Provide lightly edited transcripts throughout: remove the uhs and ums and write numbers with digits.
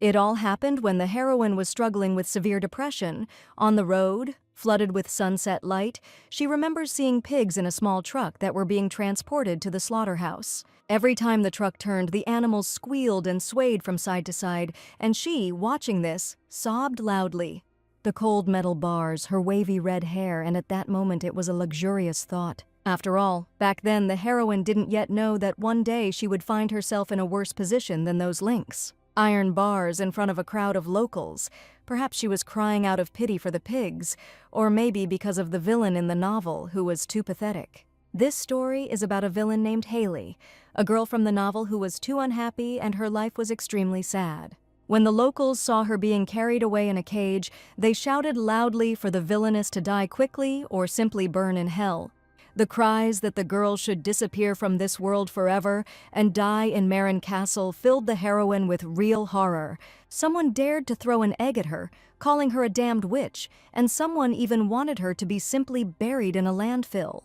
It all happened when the heroine was struggling with severe depression. On the road, flooded with sunset light, she remembers seeing pigs in a small truck that were being transported to the slaughterhouse. Every time the truck turned, the animals squealed and swayed from side to side, and she, watching this, sobbed loudly. The cold metal bars, her wavy red hair, and at that moment it was a luxurious thought. After all, back then the heroine didn't yet know that one day she would find herself in a worse position than those links. Iron bars in front of a crowd of locals. Perhaps she was crying out of pity for the pigs, or maybe because of the villain in the novel who was too pathetic. This story is about a villain named Haley, a girl from the novel who was too unhappy and her life was extremely sad. When the locals saw her being carried away in a cage, they shouted loudly for the villainess to die quickly or simply burn in hell. The cries that the girl should disappear from this world forever and die in Marin Castle filled the heroine with real horror. Someone dared to throw an egg at her, calling her a damned witch, and someone even wanted her to be simply buried in a landfill.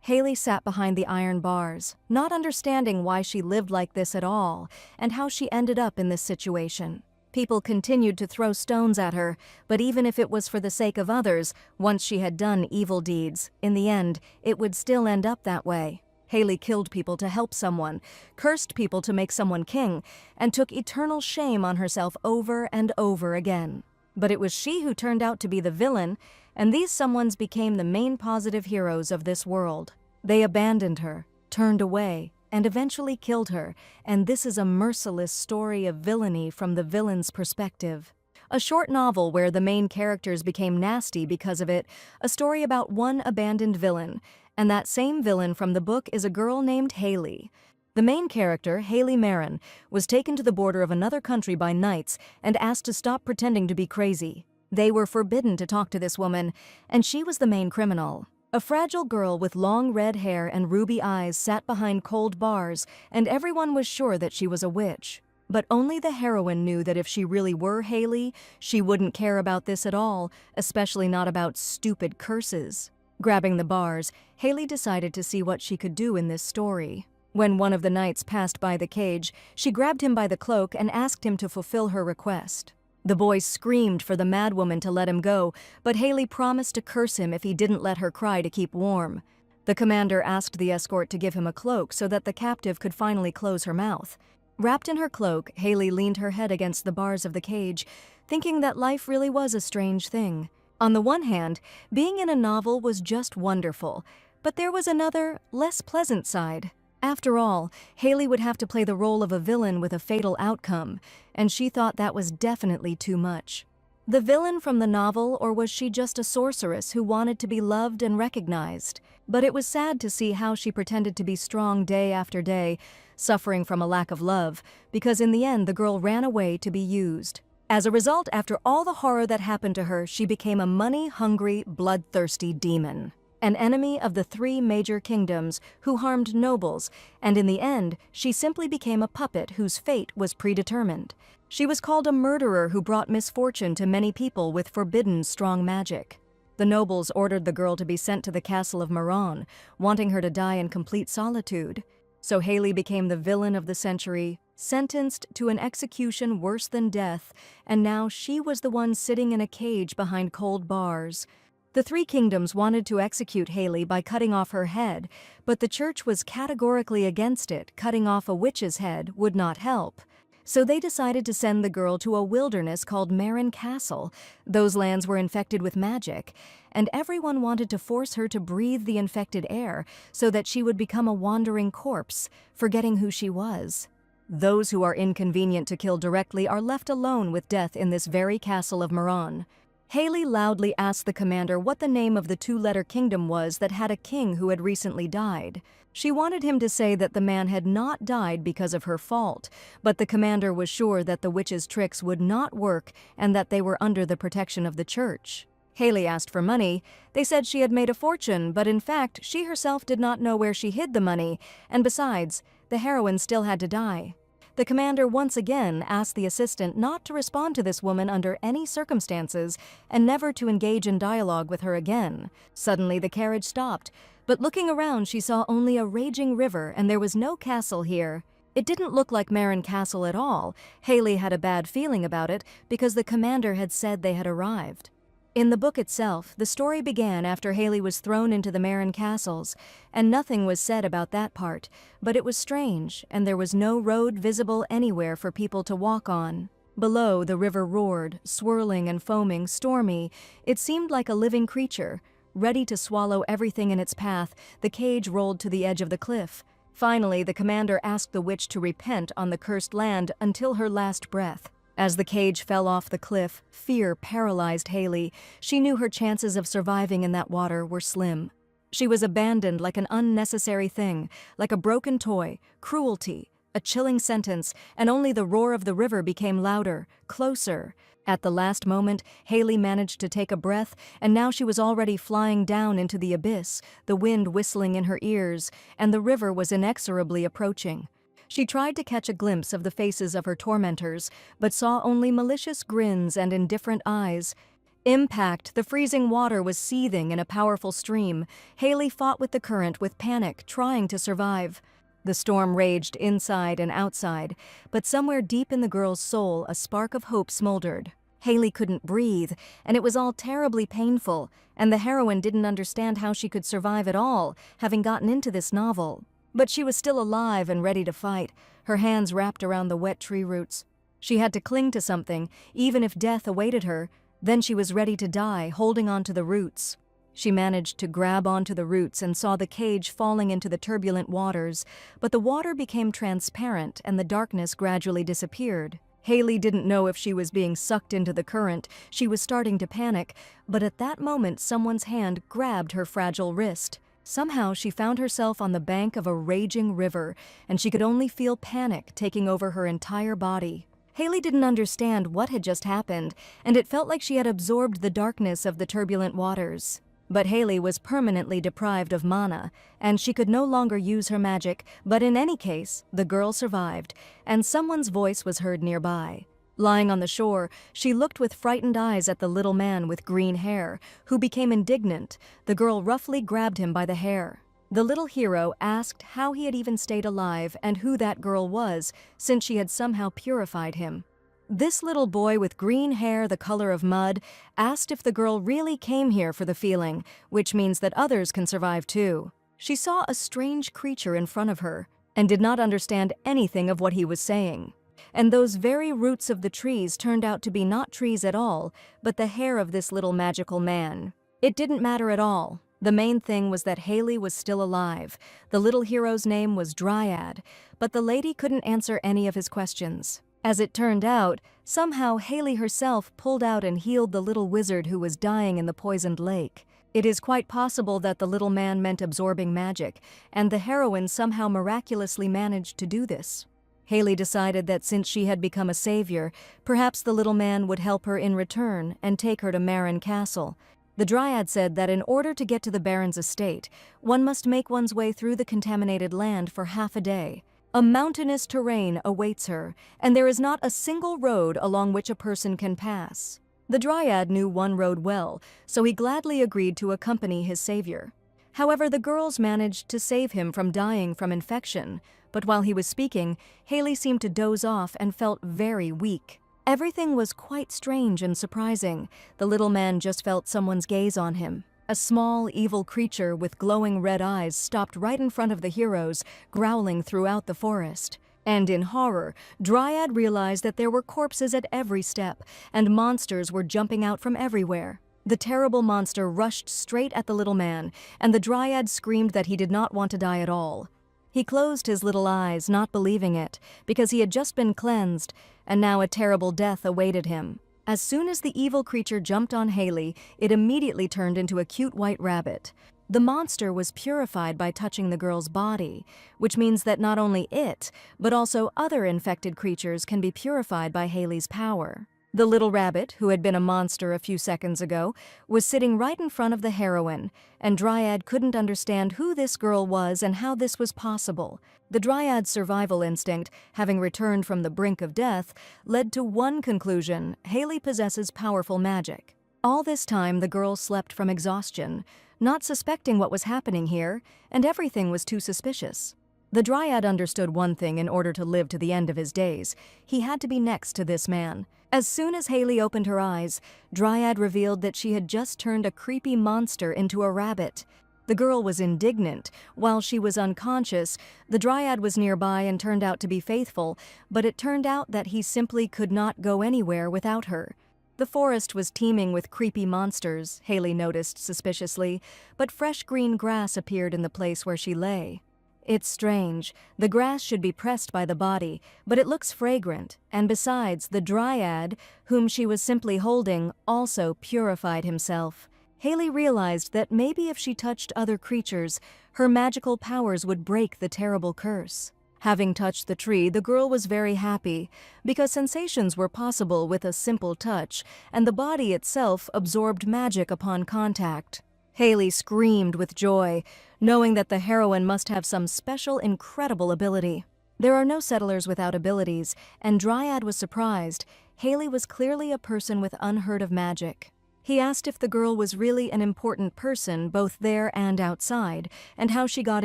Haley sat behind the iron bars, not understanding why she lived like this at all and how she ended up in this situation. People continued to throw stones at her, but even if it was for the sake of others, once she had done evil deeds, in the end, it would still end up that way. Haley killed people to help someone, cursed people to make someone king, and took eternal shame on herself over and over again. But it was she who turned out to be the villain, and these someones became the main positive heroes of this world. They abandoned her, turned away, and eventually killed her, and this is a merciless story of villainy from the villain's perspective. A short novel where the main characters became nasty because of it, a story about one abandoned villain, and that same villain from the book is a girl named Haley. The main character, Haley Marin, was taken to the border of another country by knights and asked to stop pretending to be crazy. They were forbidden to talk to this woman, and she was the main criminal. A fragile girl with long red hair and ruby eyes sat behind cold bars, and everyone was sure that she was a witch. But only the heroine knew that if she really were Haley, she wouldn't care about this at all, especially not about stupid curses. Grabbing the bars, Haley decided to see what she could do in this story. When one of the knights passed by the cage, she grabbed him by the cloak and asked him to fulfill her request. The boy screamed for the madwoman to let him go, but Haley promised to curse him if he didn't let her cry to keep warm. The commander asked the escort to give him a cloak so that the captive could finally close her mouth. Wrapped in her cloak, Haley leaned her head against the bars of the cage, thinking that life really was a strange thing. On the one hand, being in a novel was just wonderful, but there was another, less pleasant side. After all, Haley would have to play the role of a villain with a fatal outcome, and she thought that was definitely too much. The villain from the novel, or was she just a sorceress who wanted to be loved and recognized? But it was sad to see how she pretended to be strong day after day, suffering from a lack of love, because in the end the girl ran away to be used. As a result, after all the horror that happened to her, she became a money-hungry, bloodthirsty demon. An enemy of the three major kingdoms who harmed nobles, and in the end, she simply became a puppet whose fate was predetermined. She was called a murderer who brought misfortune to many people with forbidden strong magic. The nobles ordered the girl to be sent to the castle of Maron, wanting her to die in complete solitude. So Haley became the villain of the century, sentenced to an execution worse than death, and now she was the one sitting in a cage behind cold bars. The three kingdoms wanted to execute Haley by cutting off her head, but the church was categorically against it. Cutting off a witch's head would not help. So they decided to send the girl to a wilderness called Marin Castle. Those lands were infected with magic, and everyone wanted to force her to breathe the infected air so that she would become a wandering corpse, forgetting who she was. Those who are inconvenient to kill directly are left alone with death in this very castle of Maron. Haley loudly asked the commander what the name of the two-letter kingdom was that had a king who had recently died. She wanted him to say that the man had not died because of her fault, but the commander was sure that the witch's tricks would not work and that they were under the protection of the church. Haley asked for money. They said she had made a fortune, but in fact, she herself did not know where she hid the money, and besides, the heroine still had to die. The commander once again asked the assistant not to respond to this woman under any circumstances and never to engage in dialogue with her again. Suddenly the carriage stopped, but looking around she saw only a raging river and there was no castle here. It didn't look like Marin Castle at all. Haley had a bad feeling about it because the commander had said they had arrived. In the book itself, the story began after Haley was thrown into the Marin Castles, and nothing was said about that part, but it was strange, and there was no road visible anywhere for people to walk on. Below, the river roared, swirling and foaming, stormy. It seemed like a living creature. Ready to swallow everything in its path, the cage rolled to the edge of the cliff. Finally, the commander asked the witch to repent on the cursed land until her last breath. As the cage fell off the cliff, fear paralyzed Haley. She knew her chances of surviving in that water were slim. She was abandoned like an unnecessary thing, like a broken toy, cruelty, a chilling sentence, and only the roar of the river became louder, closer. At the last moment, Haley managed to take a breath, and now she was already flying down into the abyss, the wind whistling in her ears, and the river was inexorably approaching. She tried to catch a glimpse of the faces of her tormentors, but saw only malicious grins and indifferent eyes. Impact! The freezing water was seething in a powerful stream. Haley fought with the current with panic, trying to survive. The storm raged inside and outside, but somewhere deep in the girl's soul a spark of hope smoldered. Haley couldn't breathe, and it was all terribly painful, and the heroine didn't understand how she could survive at all, having gotten into this novel. But she was still alive and ready to fight, her hands wrapped around the wet tree roots. She had to cling to something, even if death awaited her. Then she was ready to die, holding on to the roots. She managed to grab onto the roots and saw the cage falling into the turbulent waters, but the water became transparent and the darkness gradually disappeared. Haley didn't know if she was being sucked into the current. She was starting to panic, but at that moment someone's hand grabbed her fragile wrist. Somehow she found herself on the bank of a raging river, and she could only feel panic taking over her entire body. Haley didn't understand what had just happened, and it felt like she had absorbed the darkness of the turbulent waters. But Haley was permanently deprived of mana, and she could no longer use her magic, but in any case, the girl survived, and someone's voice was heard nearby. Lying on the shore, she looked with frightened eyes at the little man with green hair, who became indignant. The girl roughly grabbed him by the hair. The little hero asked how he had even stayed alive and who that girl was, since she had somehow purified him. This little boy with green hair the color of mud asked if the girl really came here for the feeling, which means that others can survive too. She saw a strange creature in front of her and did not understand anything of what he was saying. And those very roots of the trees turned out to be not trees at all, but the hair of this little magical man. It didn't matter at all. The main thing was that Haley was still alive. The little hero's name was Dryad, but the lady couldn't answer any of his questions. As it turned out, somehow Haley herself pulled out and healed the little wizard who was dying in the poisoned lake. It is quite possible that the little man meant absorbing magic, and the heroine somehow miraculously managed to do this. Haley decided that since she had become a savior, perhaps the little man would help her in return and take her to Marin Castle. The Dryad said that in order to get to the Baron's estate, one must make one's way through the contaminated land for half a day. A mountainous terrain awaits her, and there is not a single road along which a person can pass. The Dryad knew one road well, so he gladly agreed to accompany his savior. However, the girls managed to save him from dying from infection, but while he was speaking, Haley seemed to doze off and felt very weak. Everything was quite strange and surprising. The little man just felt someone's gaze on him. A small, evil creature with glowing red eyes stopped right in front of the heroes, growling throughout the forest. And in horror, Dryad realized that there were corpses at every step, and monsters were jumping out from everywhere. The terrible monster rushed straight at the little man, and the Dryad screamed that he did not want to die at all. He closed his little eyes, not believing it, because he had just been cleansed, and now a terrible death awaited him. As soon as the evil creature jumped on Haley, it immediately turned into a cute white rabbit. The monster was purified by touching the girl's body, which means that not only it, but also other infected creatures can be purified by Haley's power. The little rabbit, who had been a monster a few seconds ago, was sitting right in front of the heroine, and Dryad couldn't understand who this girl was and how this was possible. The Dryad's survival instinct, having returned from the brink of death, led to one conclusion: Haley possesses powerful magic. All this time, the girl slept from exhaustion, not suspecting what was happening here, and everything was too suspicious. The Dryad understood one thing: in order to live to the end of his days, he had to be next to this man. As soon as Haley opened her eyes, Dryad revealed that she had just turned a creepy monster into a rabbit. The girl was indignant. While she was unconscious, the Dryad was nearby and turned out to be faithful, but it turned out that he simply could not go anywhere without her. The forest was teeming with creepy monsters, Haley noticed suspiciously, but fresh green grass appeared in the place where she lay. It's strange. The grass should be pressed by the body, but it looks fragrant, and besides, the Dryad, whom she was simply holding, also purified himself. Haley realized that maybe if she touched other creatures, her magical powers would break the terrible curse. Having touched the tree, the girl was very happy, because sensations were possible with a simple touch, and the body itself absorbed magic upon contact. Haley screamed with joy, knowing that the heroine must have some special, incredible ability. There are no settlers without abilities, and Dryad was surprised. Haley was clearly a person with unheard of magic. He asked if the girl was really an important person, both there and outside, and how she got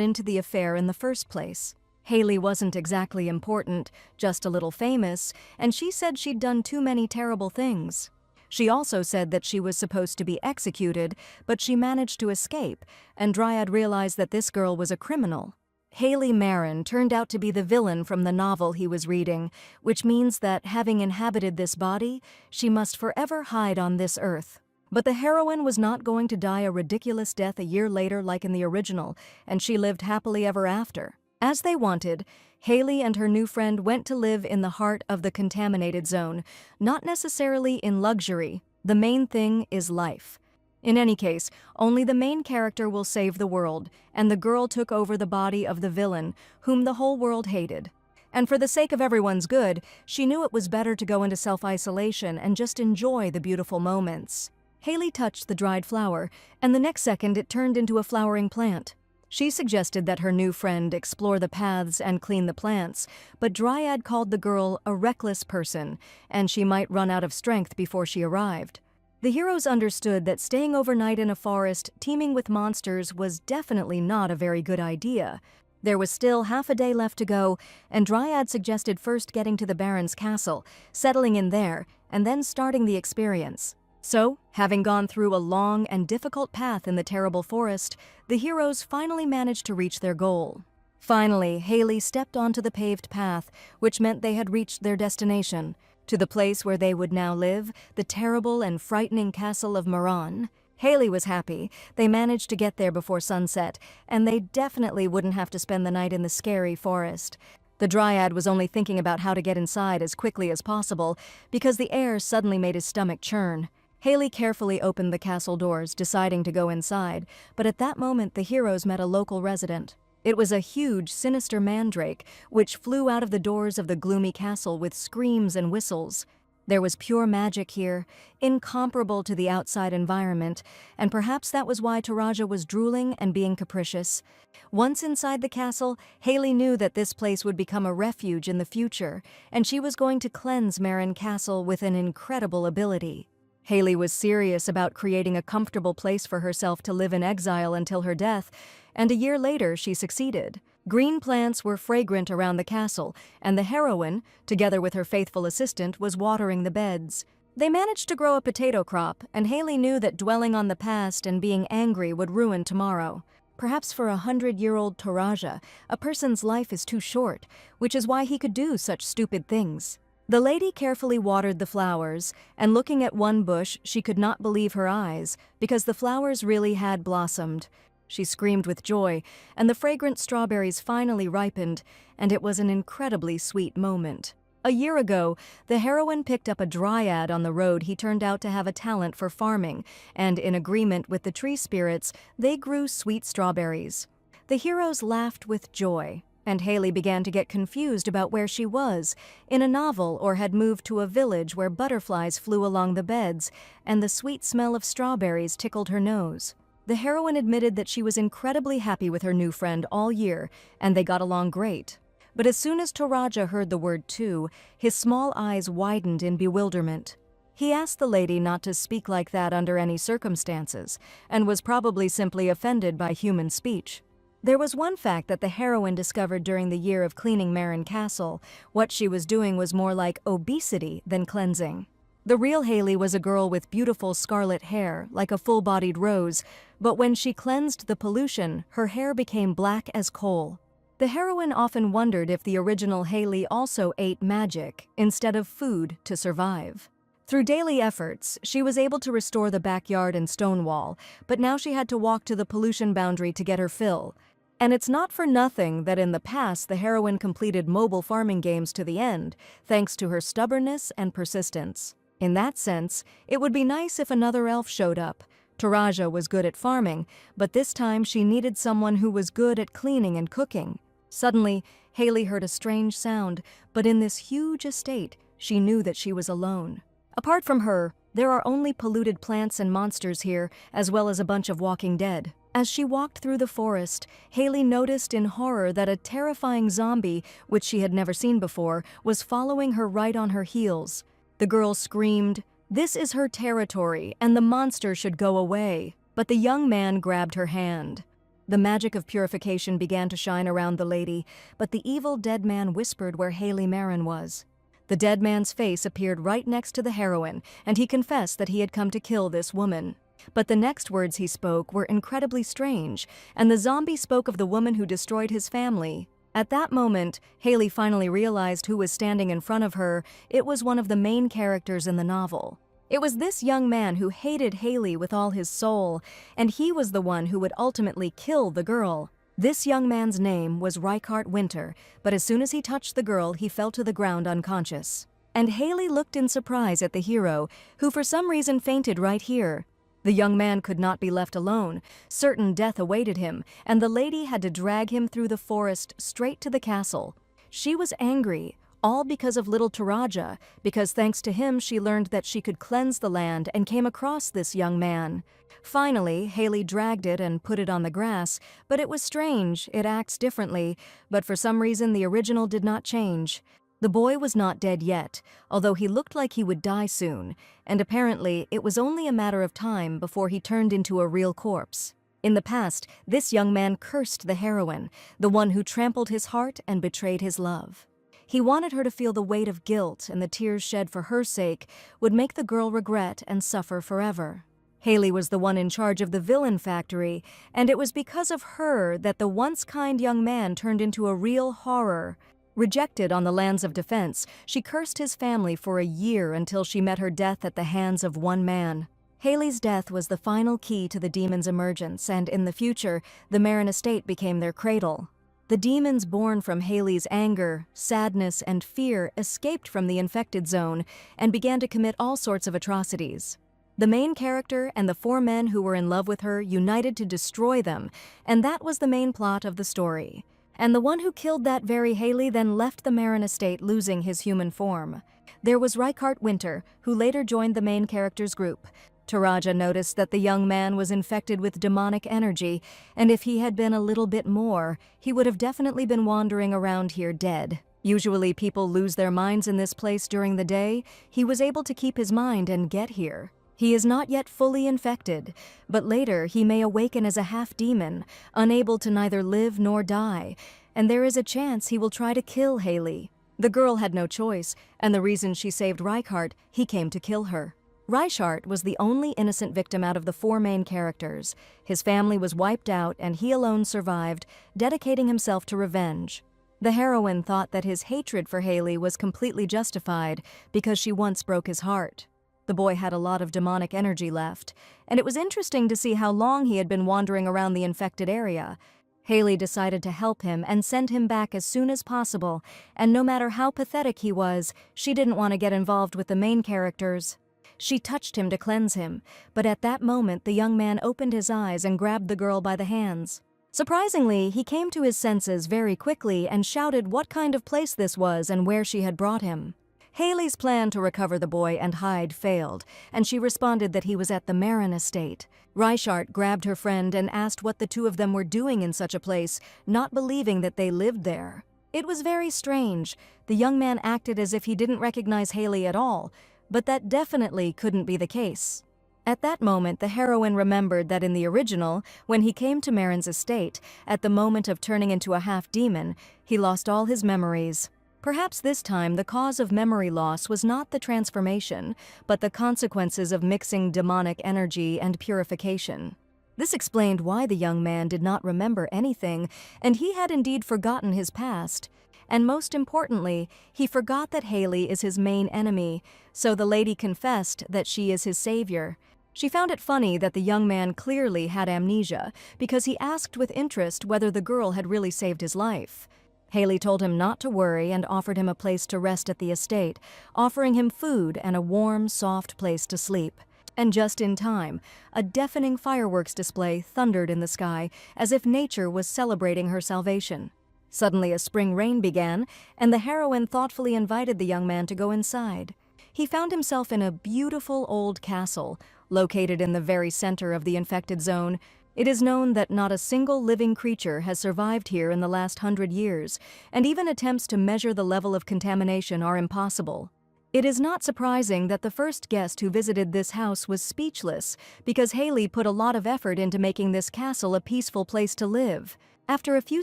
into the affair in the first place. Haley wasn't exactly important, just a little famous, and she said she'd done too many terrible things. She also said that she was supposed to be executed, but she managed to escape, and Dryad realized that this girl was a criminal. Haley Marin turned out to be the villain from the novel he was reading, which means that, having inhabited this body, she must forever hide on this earth. But the heroine was not going to die a ridiculous death a year later like in the original, and she lived happily ever after. As they wanted, Haley and her new friend went to live in the heart of the contaminated zone, not necessarily in luxury. The main thing is life. In any case, only the main character will save the world, and the girl took over the body of the villain, whom the whole world hated. And for the sake of everyone's good, she knew it was better to go into self-isolation and just enjoy the beautiful moments. Haley touched the dried flower, and the next second it turned into a flowering plant. She suggested that her new friend explore the paths and clean the plants, but Dryad called the girl a reckless person, and she might run out of strength before she arrived. The heroes understood that staying overnight in a forest teeming with monsters was definitely not a very good idea. There was still half a day left to go, and Dryad suggested first getting to the Baron's castle, settling in there, and then starting the experience. So, having gone through a long and difficult path in the terrible forest, the heroes finally managed to reach their goal. Finally, Haley stepped onto the paved path, which meant they had reached their destination, to the place where they would now live, the terrible and frightening castle of Moran. Haley was happy. They managed to get there before sunset, and they definitely wouldn't have to spend the night in the scary forest. The Dryad was only thinking about how to get inside as quickly as possible, because the air suddenly made his stomach churn. Haley carefully opened the castle doors, deciding to go inside, but at that moment the heroes met a local resident. It was a huge, sinister mandrake, which flew out of the doors of the gloomy castle with screams and whistles. There was pure magic here, incomparable to the outside environment, and perhaps that was why Taraja was drooling and being capricious. Once inside the castle, Haley knew that this place would become a refuge in the future, and she was going to cleanse Marin Castle with an incredible ability. Haley was serious about creating a comfortable place for herself to live in exile until her death, and a year later she succeeded. Green plants were fragrant around the castle, and the heroine, together with her faithful assistant, was watering the beds. They managed to grow a potato crop, and Haley knew that dwelling on the past and being angry would ruin tomorrow. Perhaps for 100-year-old Taraja, a person's life is too short, which is why he could do such stupid things. The lady carefully watered the flowers, and looking at one bush, she could not believe her eyes, because the flowers really had blossomed. She screamed with joy, and the fragrant strawberries finally ripened, and it was an incredibly sweet moment. A year ago, the heroine picked up a Dryad on the road. He turned out to have a talent for farming, and in agreement with the tree spirits, they grew sweet strawberries. The heroes laughed with joy, and Haley began to get confused about where she was, in a novel, or had moved to a village where butterflies flew along the beds, and the sweet smell of strawberries tickled her nose. The heroine admitted that she was incredibly happy with her new friend all year, and they got along great. But as soon as Taraja heard the word too, his small eyes widened in bewilderment. He asked the lady not to speak like that under any circumstances, and was probably simply offended by human speech. There was one fact that the heroine discovered during the year of cleaning Marin Castle. What she was doing was more like obesity than cleansing. The real Haley was a girl with beautiful scarlet hair, like a full-bodied rose, but when she cleansed the pollution, her hair became black as coal. The heroine often wondered if the original Haley also ate magic instead of food to survive. Through daily efforts, she was able to restore the backyard and stone wall, but now she had to walk to the pollution boundary to get her fill. And it's not for nothing that in the past the heroine completed mobile farming games to the end, thanks to her stubbornness and persistence. In that sense, it would be nice if another elf showed up. Taraja was good at farming, but this time she needed someone who was good at cleaning and cooking. Suddenly, Haley heard a strange sound, but in this huge estate, she knew that she was alone. Apart from her, there are only polluted plants and monsters here, as well as a bunch of walking dead. As she walked through the forest, Haley noticed in horror that a terrifying zombie, which she had never seen before, was following her right on her heels. The girl screamed, "This is her territory, and the monster should go away." But the young man grabbed her hand. The magic of purification began to shine around the lady, but the evil dead man whispered where Haley Marin was. The dead man's face appeared right next to the heroine, and he confessed that he had come to kill this woman. But the next words he spoke were incredibly strange, and the zombie spoke of the woman who destroyed his family. At that moment, Haley finally realized who was standing in front of her. It was one of the main characters in the novel. It was this young man who hated Haley with all his soul, and he was the one who would ultimately kill the girl. This young man's name was Reichardt Winter, but as soon as he touched the girl, he fell to the ground unconscious. And Haley looked in surprise at the hero, who for some reason fainted right here. The young man could not be left alone. Certain death awaited him, and the lady had to drag him through the forest straight to the castle. She was angry, all because of little Taraja, because thanks to him she learned that she could cleanse the land and came across this young man. Finally, Haley dragged it and put it on the grass, but it was strange, it acts differently, but for some reason the original did not change. The boy was not dead yet, although he looked like he would die soon, and apparently it was only a matter of time before he turned into a real corpse. In the past, this young man cursed the heroine, the one who trampled his heart and betrayed his love. He wanted her to feel the weight of guilt, and the tears shed for her sake would make the girl regret and suffer forever. Haley was the one in charge of the villain factory, and it was because of her that the once kind young man turned into a real horror. Rejected on the lands of defense, she cursed his family for a year until she met her death at the hands of one man. Haley's death was the final key to the demon's emergence, and in the future, the Marin estate became their cradle. The demons born from Haley's anger, sadness, and fear escaped from the infected zone and began to commit all sorts of atrocities. The main character and the 4 men who were in love with her united to destroy them, and that was the main plot of the story. And the one who killed that very Haley then left the Marin estate, losing his human form. There was Reichardt Winter, who later joined the main character's group. Taraja noticed that the young man was infected with demonic energy, and if he had been a little bit more, he would have definitely been wandering around here dead. Usually people lose their minds in this place during the day. He was able to keep his mind and get here. He is not yet fully infected, but later he may awaken as a half-demon, unable to neither live nor die, and there is a chance he will try to kill Haley. The girl had no choice, and the reason she saved Reichardt, he came to kill her. Reichardt was the only innocent victim out of the 4 main characters. His family was wiped out, and he alone survived, dedicating himself to revenge. The heroine thought that his hatred for Haley was completely justified because she once broke his heart. The boy had a lot of demonic energy left, and it was interesting to see how long he had been wandering around the infected area. Haley decided to help him and send him back as soon as possible, and no matter how pathetic he was, she didn't want to get involved with the main characters. She touched him to cleanse him, but at that moment the young man opened his eyes and grabbed the girl by the hands. Surprisingly, he came to his senses very quickly and shouted what kind of place this was and where she had brought him. Haley's plan to recover the boy and hide failed, and she responded that he was at the Marin estate. Reichardt grabbed her friend and asked what the 2 of them were doing in such a place, not believing that they lived there. It was very strange. The young man acted as if he didn't recognize Haley at all, but that definitely couldn't be the case. At that moment, the heroine remembered that in the original, when he came to Marin's estate, at the moment of turning into a half-demon, he lost all his memories. Perhaps this time the cause of memory loss was not the transformation, but the consequences of mixing demonic energy and purification. This explained why the young man did not remember anything, and he had indeed forgotten his past. And most importantly, he forgot that Haley is his main enemy, so the lady confessed that she is his savior. She found it funny that the young man clearly had amnesia, because he asked with interest whether the girl had really saved his life. Haley told him not to worry and offered him a place to rest at the estate, offering him food and a warm, soft place to sleep. And just in time, a deafening fireworks display thundered in the sky as if nature was celebrating her salvation. Suddenly a spring rain began, and the heroine thoughtfully invited the young man to go inside. He found himself in a beautiful old castle, located in the very center of the infected zone. It is known that not a single living creature has survived here in the last 100 years, and even attempts to measure the level of contamination are impossible. It is not surprising that the first guest who visited this house was speechless, because Haley put a lot of effort into making this castle a peaceful place to live. After a few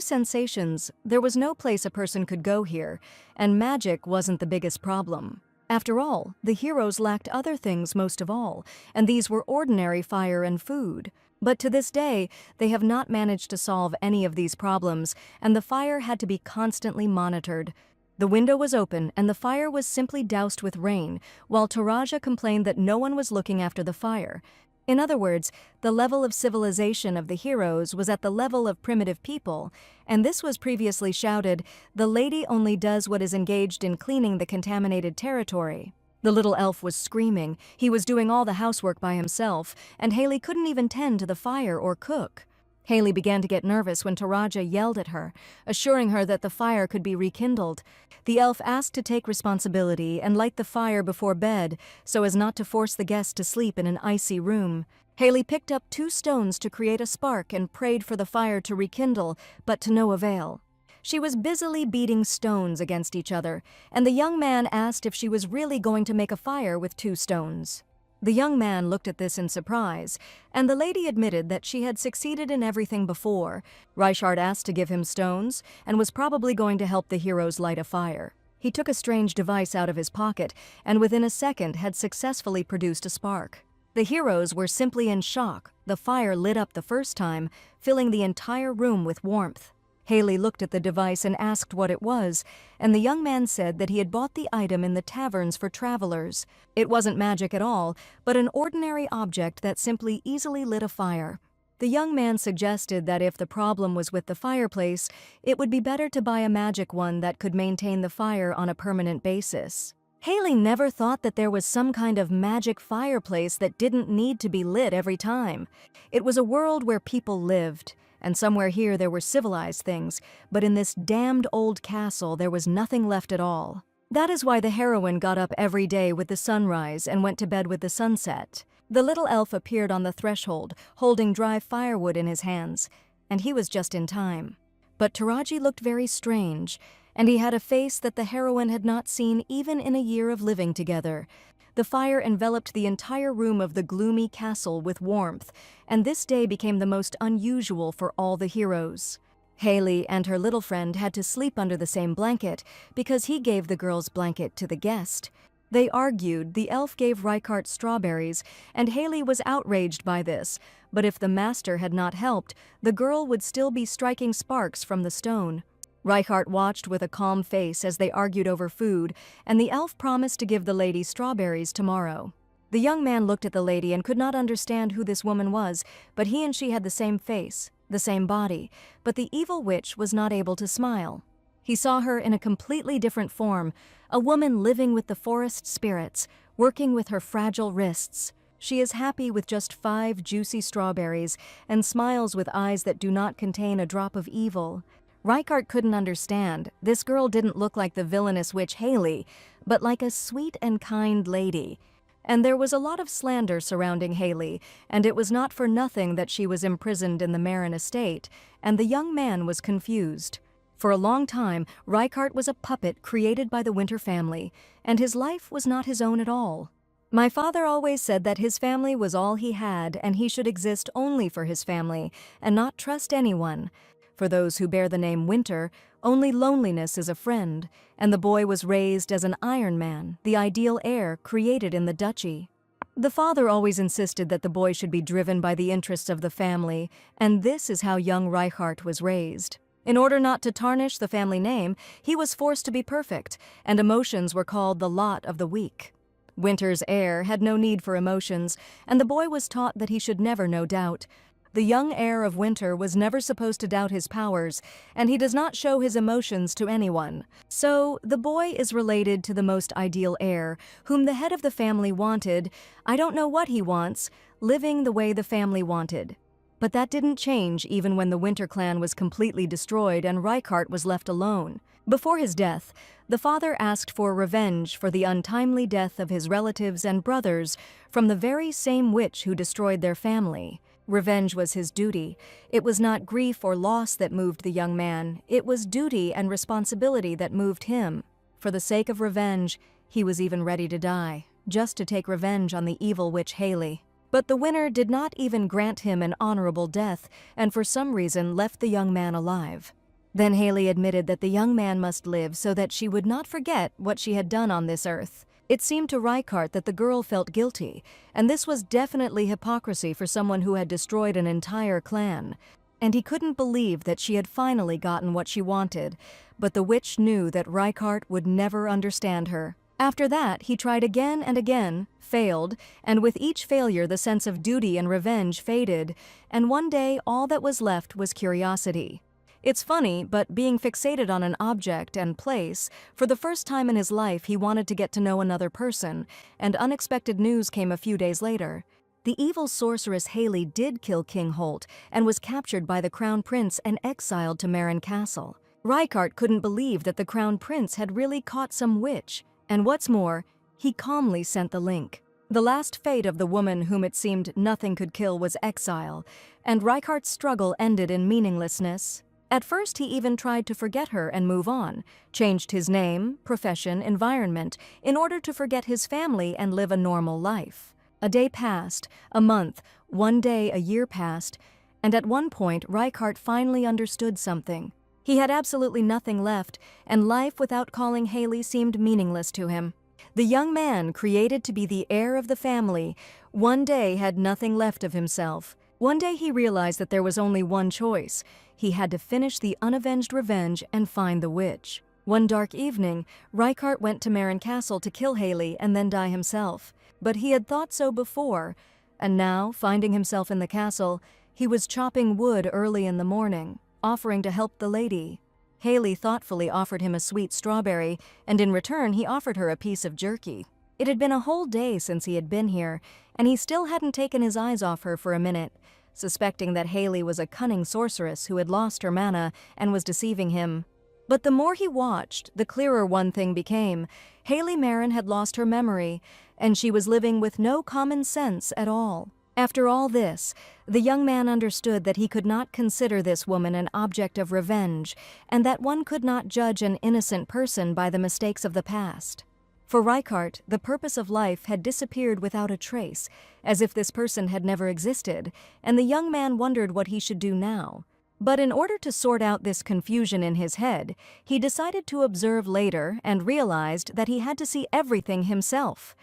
sensations, there was no place a person could go here, and magic wasn't the biggest problem. After all, the heroes lacked other things most of all, and these were ordinary fire and food. But to this day, they have not managed to solve any of these problems, and the fire had to be constantly monitored. The window was open, and the fire was simply doused with rain, while Taraja complained that no one was looking after the fire. In other words, the level of civilization of the heroes was at the level of primitive people, and this was previously shouted, "The lady only does what is engaged in cleaning the contaminated territory." The little elf was screaming. He was doing all the housework by himself, and Haley couldn't even tend to the fire or cook. Haley began to get nervous when Taraja yelled at her, assuring her that the fire could be rekindled. The elf asked to take responsibility and light the fire before bed so as not to force the guest to sleep in an icy room. Haley picked up 2 stones to create a spark and prayed for the fire to rekindle, but to no avail. She was busily beating stones against each other, and the young man asked if she was really going to make a fire with 2 stones. The young man looked at this in surprise, and the lady admitted that she had succeeded in everything before. Reichard asked to give him stones, and was probably going to help the heroes light a fire. He took a strange device out of his pocket, and within a second had successfully produced a spark. The heroes were simply in shock. The fire lit up the first time, filling the entire room with warmth. Haley looked at the device and asked what it was, and the young man said that he had bought the item in the taverns for travelers. It wasn't magic at all, but an ordinary object that simply easily lit a fire. The young man suggested that if the problem was with the fireplace, it would be better to buy a magic one that could maintain the fire on a permanent basis. Haley never thought that there was some kind of magic fireplace that didn't need to be lit every time. It was a world where people lived. And somewhere here there were civilized things, but in this damned old castle there was nothing left at all. That is why the heroine got up every day with the sunrise and went to bed with the sunset. The little elf appeared on the threshold, holding dry firewood in his hands, and he was just in time. But Taraji looked very strange, and he had a face that the heroine had not seen even in a year of living together. The fire enveloped the entire room of the gloomy castle with warmth, and this day became the most unusual for all the heroes. Haley and her little friend had to sleep under the same blanket because he gave the girl's blanket to the guest. They argued. The elf gave Reichart strawberries, and Haley was outraged by this, but if the master had not helped, the girl would still be striking sparks from the stone. Reichart watched with a calm face as they argued over food, and the elf promised to give the lady strawberries tomorrow. The young man looked at the lady and could not understand who this woman was, but he and she had the same face, the same body, but the evil witch was not able to smile. He saw her in a completely different form, a woman living with the forest spirits, working with her fragile wrists. She is happy with just 5 juicy strawberries and smiles with eyes that do not contain a drop of evil. Reichart couldn't understand. This girl didn't look like the villainous witch Haley, but like a sweet and kind lady. And there was a lot of slander surrounding Haley, and it was not for nothing that she was imprisoned in the Marin estate, and the young man was confused. For a long time, Reichart was a puppet created by the Winter family, and his life was not his own at all. My father always said that his family was all he had and he should exist only for his family and not trust anyone. For those who bear the name Winter, only loneliness is a friend, and the boy was raised as an Iron Man, the ideal heir created in the duchy. The father always insisted that the boy should be driven by the interests of the family, and this is how young Reichardt was raised. In order not to tarnish the family name, he was forced to be perfect, and emotions were called the lot of the weak. Winter's heir had no need for emotions, and the boy was taught that he should never know doubt. The young heir of Winter was never supposed to doubt his powers, and he does not show his emotions to anyone. So, the boy is related to the most ideal heir, whom the head of the family wanted. I don't know what he wants, living the way the family wanted. But that didn't change even when the Winter clan was completely destroyed and Reichardt was left alone. Before his death, the father asked for revenge for the untimely death of his relatives and brothers from the very same witch who destroyed their family. Revenge was his duty. It was not grief or loss that moved the young man. It was duty and responsibility that moved him. For the sake of revenge, he was even ready to die, just to take revenge on the evil witch Haley. But the winner did not even grant him an honorable death, and for some reason left the young man alive. Then Haley admitted that the young man must live so that she would not forget what she had done on this earth. It seemed to Reichardt that the girl felt guilty, and this was definitely hypocrisy for someone who had destroyed an entire clan. And he couldn't believe that she had finally gotten what she wanted, but the witch knew that Reichardt would never understand her. After that, he tried again and again, failed, and with each failure the sense of duty and revenge faded, and one day all that was left was curiosity. It's funny, but being fixated on an object and place, for the first time in his life he wanted to get to know another person, and unexpected news came a few days later. The evil sorceress Haley did kill King Holt and was captured by the Crown Prince and exiled to Marin Castle. Reichardt couldn't believe that the Crown Prince had really caught some witch, and what's more, he calmly sent the link. The last fate of the woman whom it seemed nothing could kill was exile, and Reichardt's struggle ended in meaninglessness. At first he even tried to forget her and move on, changed his name, profession, environment, in order to forget his family and live a normal life. A day passed, a month, one day a year passed, and at one point Reichardt finally understood something. He had absolutely nothing left, and life without calling Haley seemed meaningless to him. The young man, created to be the heir of the family, one day had nothing left of himself. One day he realized that there was only one choice. He had to finish the unavenged revenge and find the witch. One dark evening, Reichardt went to Marin Castle to kill Haley and then die himself. But he had thought so before, and now, finding himself in the castle, he was chopping wood early in the morning, offering to help the lady. Haley thoughtfully offered him a sweet strawberry, and in return he offered her a piece of jerky. It had been a whole day since he had been here, and he still hadn't taken his eyes off her for a minute, suspecting that Haley was a cunning sorceress who had lost her mana and was deceiving him. But the more he watched, the clearer one thing became. Haley Marin had lost her memory, and she was living with no common sense at all. After all this, the young man understood that he could not consider this woman an object of revenge, and that one could not judge an innocent person by the mistakes of the past. For Reichardt, the purpose of life had disappeared without a trace, as if this person had never existed, and the young man wondered what he should do now. But in order to sort out this confusion in his head, he decided to observe later and realized that he had to see everything himself.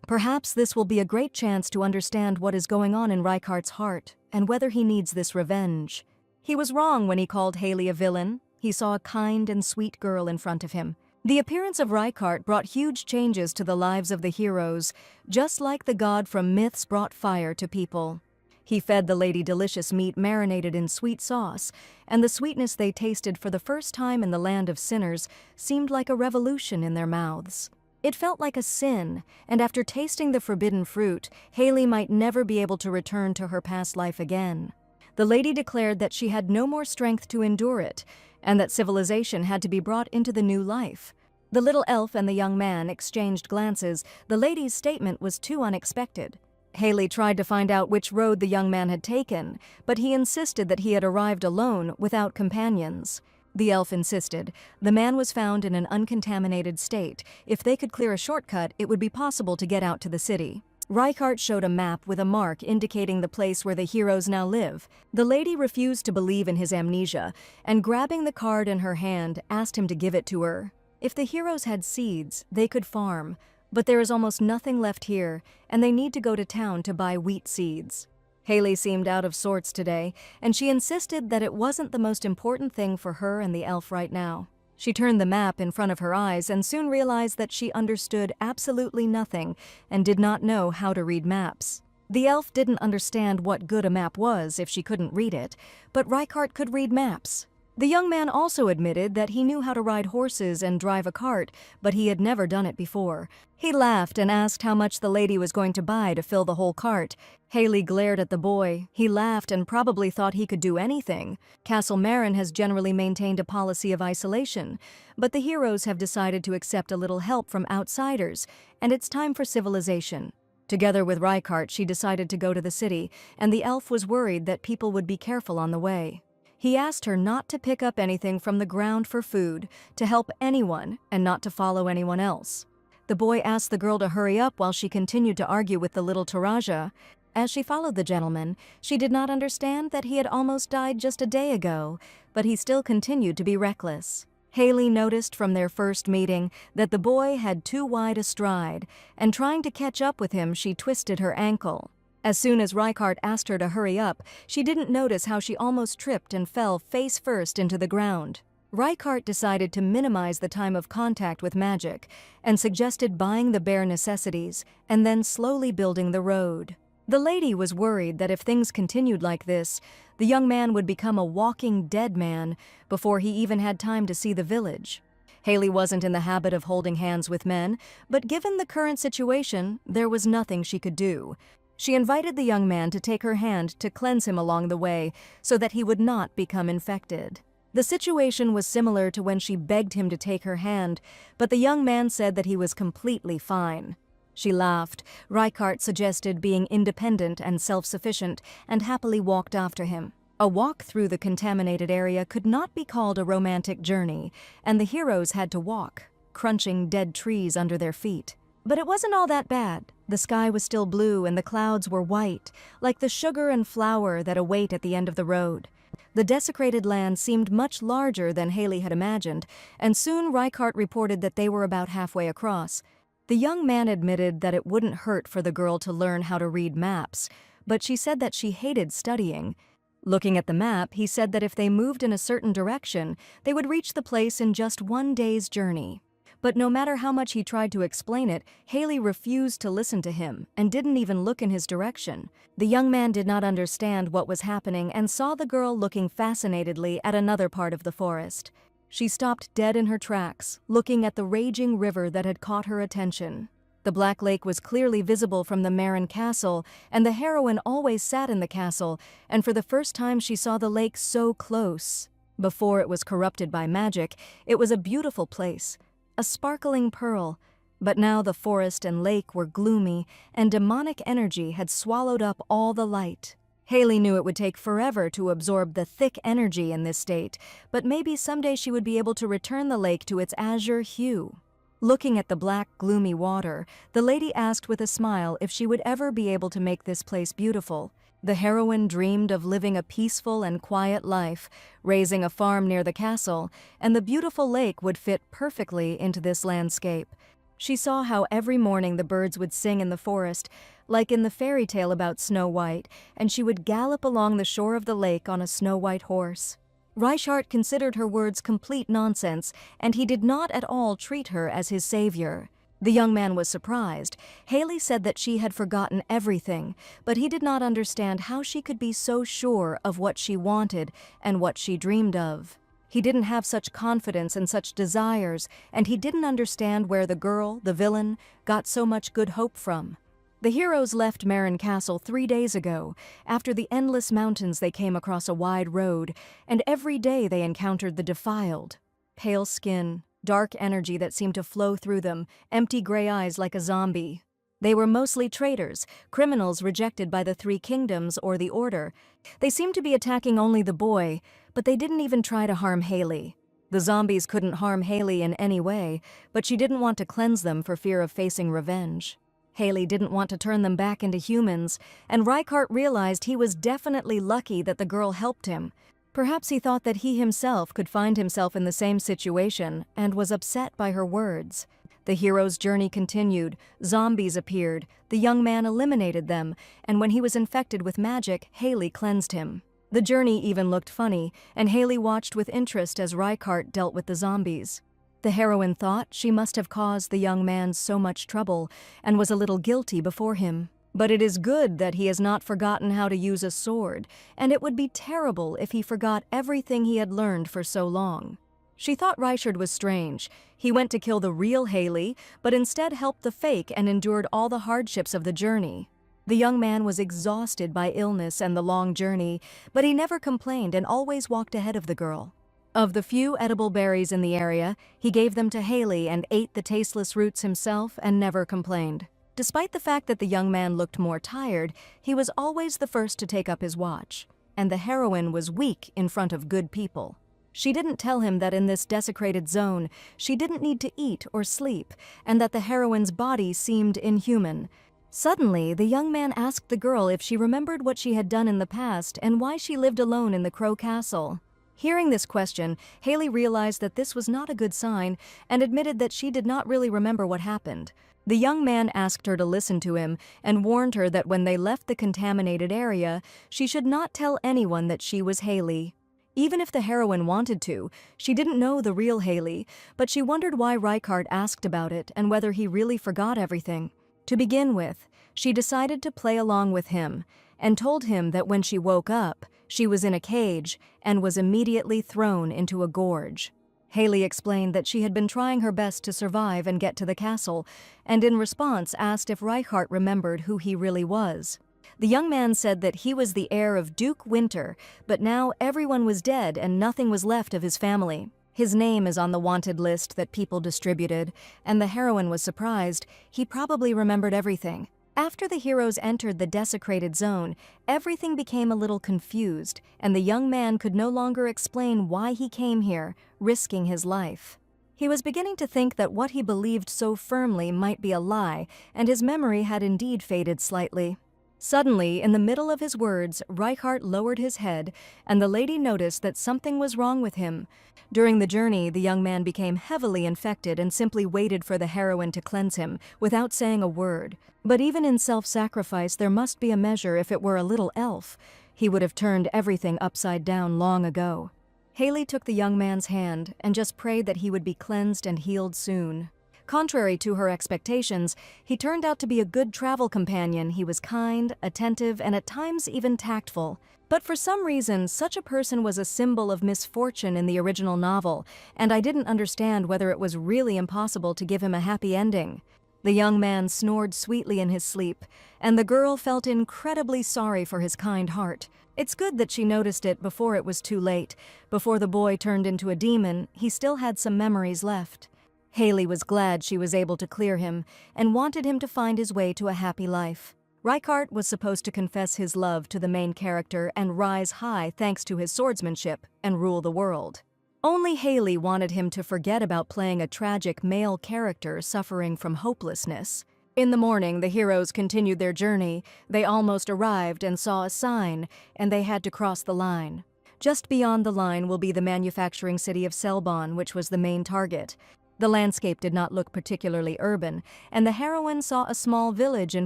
Perhaps this will be a great chance to understand what is going on in Reichardt's heart and whether he needs this revenge. He was wrong when he called Haley a villain. He saw a kind and sweet girl in front of him. The appearance of Reichardt brought huge changes to the lives of the heroes, just like the god from myths brought fire to people. He fed the lady delicious meat marinated in sweet sauce, and the sweetness they tasted for the first time in the land of sinners seemed like a revolution in their mouths. It felt like a sin, and after tasting the forbidden fruit, Haley might never be able to return to her past life again. The lady declared that she had no more strength to endure it, and that civilization had to be brought into the new life. The little elf and the young man exchanged glances. The lady's statement was too unexpected. Haley tried to find out which road the young man had taken, but he insisted that he had arrived alone, without companions. The elf insisted. The man was found in an uncontaminated state. If they could clear a shortcut, it would be possible to get out to the city. Reichardt showed a map with a mark indicating the place where the heroes now live. The lady refused to believe in his amnesia, and grabbing the card in her hand, asked him to give it to her. If the heroes had seeds, they could farm, but there is almost nothing left here, and they need to go to town to buy wheat seeds. Haley seemed out of sorts today, and she insisted that it wasn't the most important thing for her and the elf right now. She turned the map in front of her eyes and soon realized that she understood absolutely nothing and did not know how to read maps. The elf didn't understand what good a map was if she couldn't read it, but Reichardt could read maps. The young man also admitted that he knew how to ride horses and drive a cart, but he had never done it before. He laughed and asked how much the lady was going to buy to fill the whole cart. Haley glared at the boy. He laughed and probably thought he could do anything. Castle Marin has generally maintained a policy of isolation, but the heroes have decided to accept a little help from outsiders, and it's time for civilization. Together with Reichardt, she decided to go to the city, and the elf was worried that people would be careful on the way. He asked her not to pick up anything from the ground for food, to help anyone, and not to follow anyone else. The boy asked the girl to hurry up while she continued to argue with the little Taraja. As she followed the gentleman, she did not understand that he had almost died just a day ago, but he still continued to be reckless. Haley noticed from their first meeting that the boy had too wide a stride, and trying to catch up with him, she twisted her ankle. As soon as Reichardt asked her to hurry up, she didn't notice how she almost tripped and fell face first into the ground. Reichardt decided to minimize the time of contact with magic and suggested buying the bare necessities and then slowly building the road. The lady was worried that if things continued like this, the young man would become a walking dead man before he even had time to see the village. Haley wasn't in the habit of holding hands with men, but given the current situation, there was nothing she could do. She invited the young man to take her hand to cleanse him along the way so that he would not become infected. The situation was similar to when she begged him to take her hand, but the young man said that he was completely fine. She laughed. Reichardt suggested being independent and self-sufficient and happily walked after him. A walk through the contaminated area could not be called a romantic journey, and the heroes had to walk, crunching dead trees under their feet. But it wasn't all that bad. The sky was still blue and the clouds were white, like the sugar and flour that await at the end of the road. The desecrated land seemed much larger than Haley had imagined, and soon Reichardt reported that they were about halfway across. The young man admitted that it wouldn't hurt for the girl to learn how to read maps, but she said that she hated studying. Looking at the map, he said that if they moved in a certain direction, they would reach the place in just one day's journey. But no matter how much he tried to explain it, Haley refused to listen to him and didn't even look in his direction. The young man did not understand what was happening and saw the girl looking fascinatedly at another part of the forest. She stopped dead in her tracks, looking at the raging river that had caught her attention. The Black Lake was clearly visible from the Marin Castle, and the heroine always sat in the castle, and for the first time she saw the lake so close. Before it was corrupted by magic, it was a beautiful place, a sparkling pearl, but now the forest and lake were gloomy, and demonic energy had swallowed up all the light. Haley knew it would take forever to absorb the thick energy in this state, but maybe someday she would be able to return the lake to its azure hue. Looking at the black, gloomy water, the lady asked with a smile if she would ever be able to make this place beautiful. The heroine dreamed of living a peaceful and quiet life, raising a farm near the castle, and the beautiful lake would fit perfectly into this landscape. She saw how every morning the birds would sing in the forest, like in the fairy tale about Snow White, and she would gallop along the shore of the lake on a snow-white horse. Reichardt considered her words complete nonsense, and he did not at all treat her as his savior. The young man was surprised. Haley said that she had forgotten everything, but he did not understand how she could be so sure of what she wanted and what she dreamed of. He didn't have such confidence and such desires, and he didn't understand where the girl, the villain, got so much good hope from. The heroes left Marin Castle 3 days ago. After the endless mountains, they came across a wide road, and every day they encountered the defiled. Pale skin, dark energy that seemed to flow through them, empty gray eyes like a zombie. They were mostly traitors, criminals rejected by the 3 kingdoms or the Order. They seemed to be attacking only the boy, but they didn't even try to harm Haley. The zombies couldn't harm Haley in any way, but she didn't want to cleanse them for fear of facing revenge. Haley didn't want to turn them back into humans, and Reichardt realized he was definitely lucky that the girl helped him. Perhaps he thought that he himself could find himself in the same situation and was upset by her words. The hero's journey continued. Zombies appeared, the young man eliminated them, and when he was infected with magic, Haley cleansed him. The journey even looked funny, and Haley watched with interest as Reichardt dealt with the zombies. The heroine thought she must have caused the young man so much trouble and was a little guilty before him. But it is good that he has not forgotten how to use a sword, and it would be terrible if he forgot everything he had learned for so long. She thought Reichard was strange. He went to kill the real Haley, but instead helped the fake and endured all the hardships of the journey. The young man was exhausted by illness and the long journey, but he never complained and always walked ahead of the girl. Of the few edible berries in the area, he gave them to Haley and ate the tasteless roots himself and never complained. Despite the fact that the young man looked more tired, he was always the first to take up his watch, and the heroine was weak in front of good people. She didn't tell him that in this desecrated zone, she didn't need to eat or sleep, and that the heroine's body seemed inhuman. Suddenly, the young man asked the girl if she remembered what she had done in the past and why she lived alone in the Crow Castle. Hearing this question, Haley realized that this was not a good sign and admitted that she did not really remember what happened. The young man asked her to listen to him and warned her that when they left the contaminated area, she should not tell anyone that she was Haley. Even if the heroine wanted to, she didn't know the real Haley, but she wondered why Reichardt asked about it and whether he really forgot everything. To begin with, she decided to play along with him and told him that when she woke up, she was in a cage and was immediately thrown into a gorge. Haley explained that she had been trying her best to survive and get to the castle, and in response asked if Reichardt remembered who he really was. The young man said that he was the heir of Duke Winter, but now everyone was dead and nothing was left of his family. His name is on the wanted list that people distributed, and the heroine was surprised. He probably remembered everything. After the heroes entered the desecrated zone, everything became a little confused, and the young man could no longer explain why he came here, risking his life. He was beginning to think that what he believed so firmly might be a lie, and his memory had indeed faded slightly. Suddenly, in the middle of his words, Reichardt lowered his head, and the lady noticed that something was wrong with him. During the journey, the young man became heavily infected and simply waited for the heroine to cleanse him, without saying a word. But even in self-sacrifice, there must be a measure if it were a little elf. He would have turned everything upside down long ago. Haley took the young man's hand and just prayed that he would be cleansed and healed soon. Contrary to her expectations, he turned out to be a good travel companion. He was kind, attentive, and at times even tactful. But for some reason, such a person was a symbol of misfortune in the original novel, and I didn't understand whether it was really impossible to give him a happy ending. The young man snored sweetly in his sleep, and the girl felt incredibly sorry for his kind heart. It's good that she noticed it before it was too late. Before the boy turned into a demon, he still had some memories left. Haley was glad she was able to clear him and wanted him to find his way to a happy life. Reichardt was supposed to confess his love to the main character and rise high thanks to his swordsmanship and rule the world. Only Haley wanted him to forget about playing a tragic male character suffering from hopelessness. In the morning, the heroes continued their journey. They almost arrived and saw a sign, and they had to cross the line. Just beyond the line will be the manufacturing city of Selbon, which was the main target. The landscape did not look particularly urban, and the heroine saw a small village in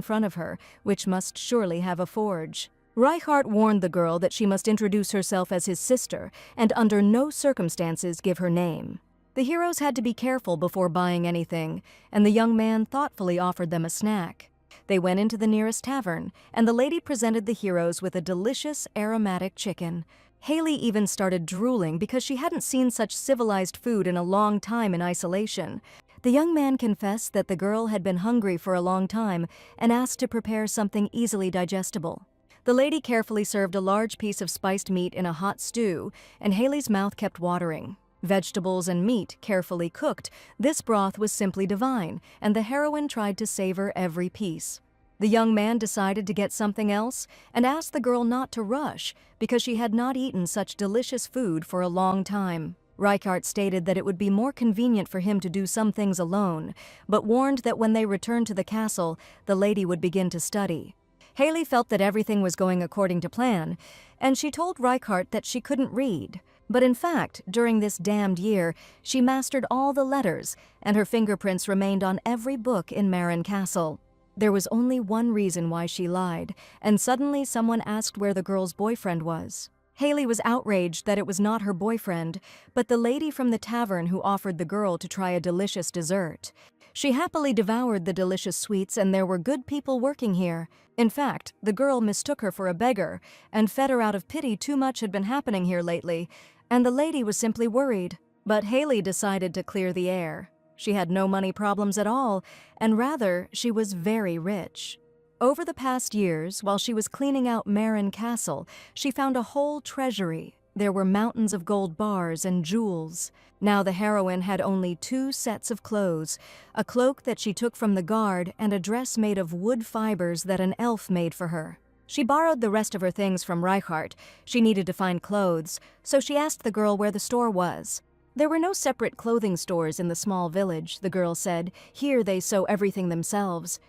front of her, which must surely have a forge. Reichardt warned the girl that she must introduce herself as his sister, and under no circumstances give her name. The heroes had to be careful before buying anything, and the young man thoughtfully offered them a snack. They went into the nearest tavern, and the lady presented the heroes with a delicious, aromatic chicken. Haley even started drooling because she hadn't seen such civilized food in a long time in isolation. The young man confessed that the girl had been hungry for a long time and asked to prepare something easily digestible. The lady carefully served a large piece of spiced meat in a hot stew, and Haley's mouth kept watering. Vegetables and meat carefully cooked, this broth was simply divine, and the heroine tried to savor every piece. The young man decided to get something else and asked the girl not to rush because she had not eaten such delicious food for a long time. Reichardt stated that it would be more convenient for him to do some things alone, but warned that when they returned to the castle, the lady would begin to study. Haley felt that everything was going according to plan, and she told Reichardt that she couldn't read. But in fact, during this damned year, she mastered all the letters, and her fingerprints remained on every book in Marin Castle. There was only one reason why she lied, and suddenly someone asked where the girl's boyfriend was. Haley was outraged that it was not her boyfriend, but the lady from the tavern who offered the girl to try a delicious dessert. She happily devoured the delicious sweets, and there were good people working here. In fact, the girl mistook her for a beggar and fed her out of pity. Too much had been happening here lately, and the lady was simply worried. But Haley decided to clear the air. She had no money problems at all, and rather, she was very rich. Over the past years, while she was cleaning out Marin Castle, she found a whole treasury. There were mountains of gold bars and jewels. Now the heroine had only 2 sets of clothes, a cloak that she took from the guard and a dress made of wood fibers that an elf made for her. She borrowed the rest of her things from Reichardt. She needed to find clothes, so she asked the girl where the store was. There were no separate clothing stores in the small village, the girl said. Here they sew everything themselves.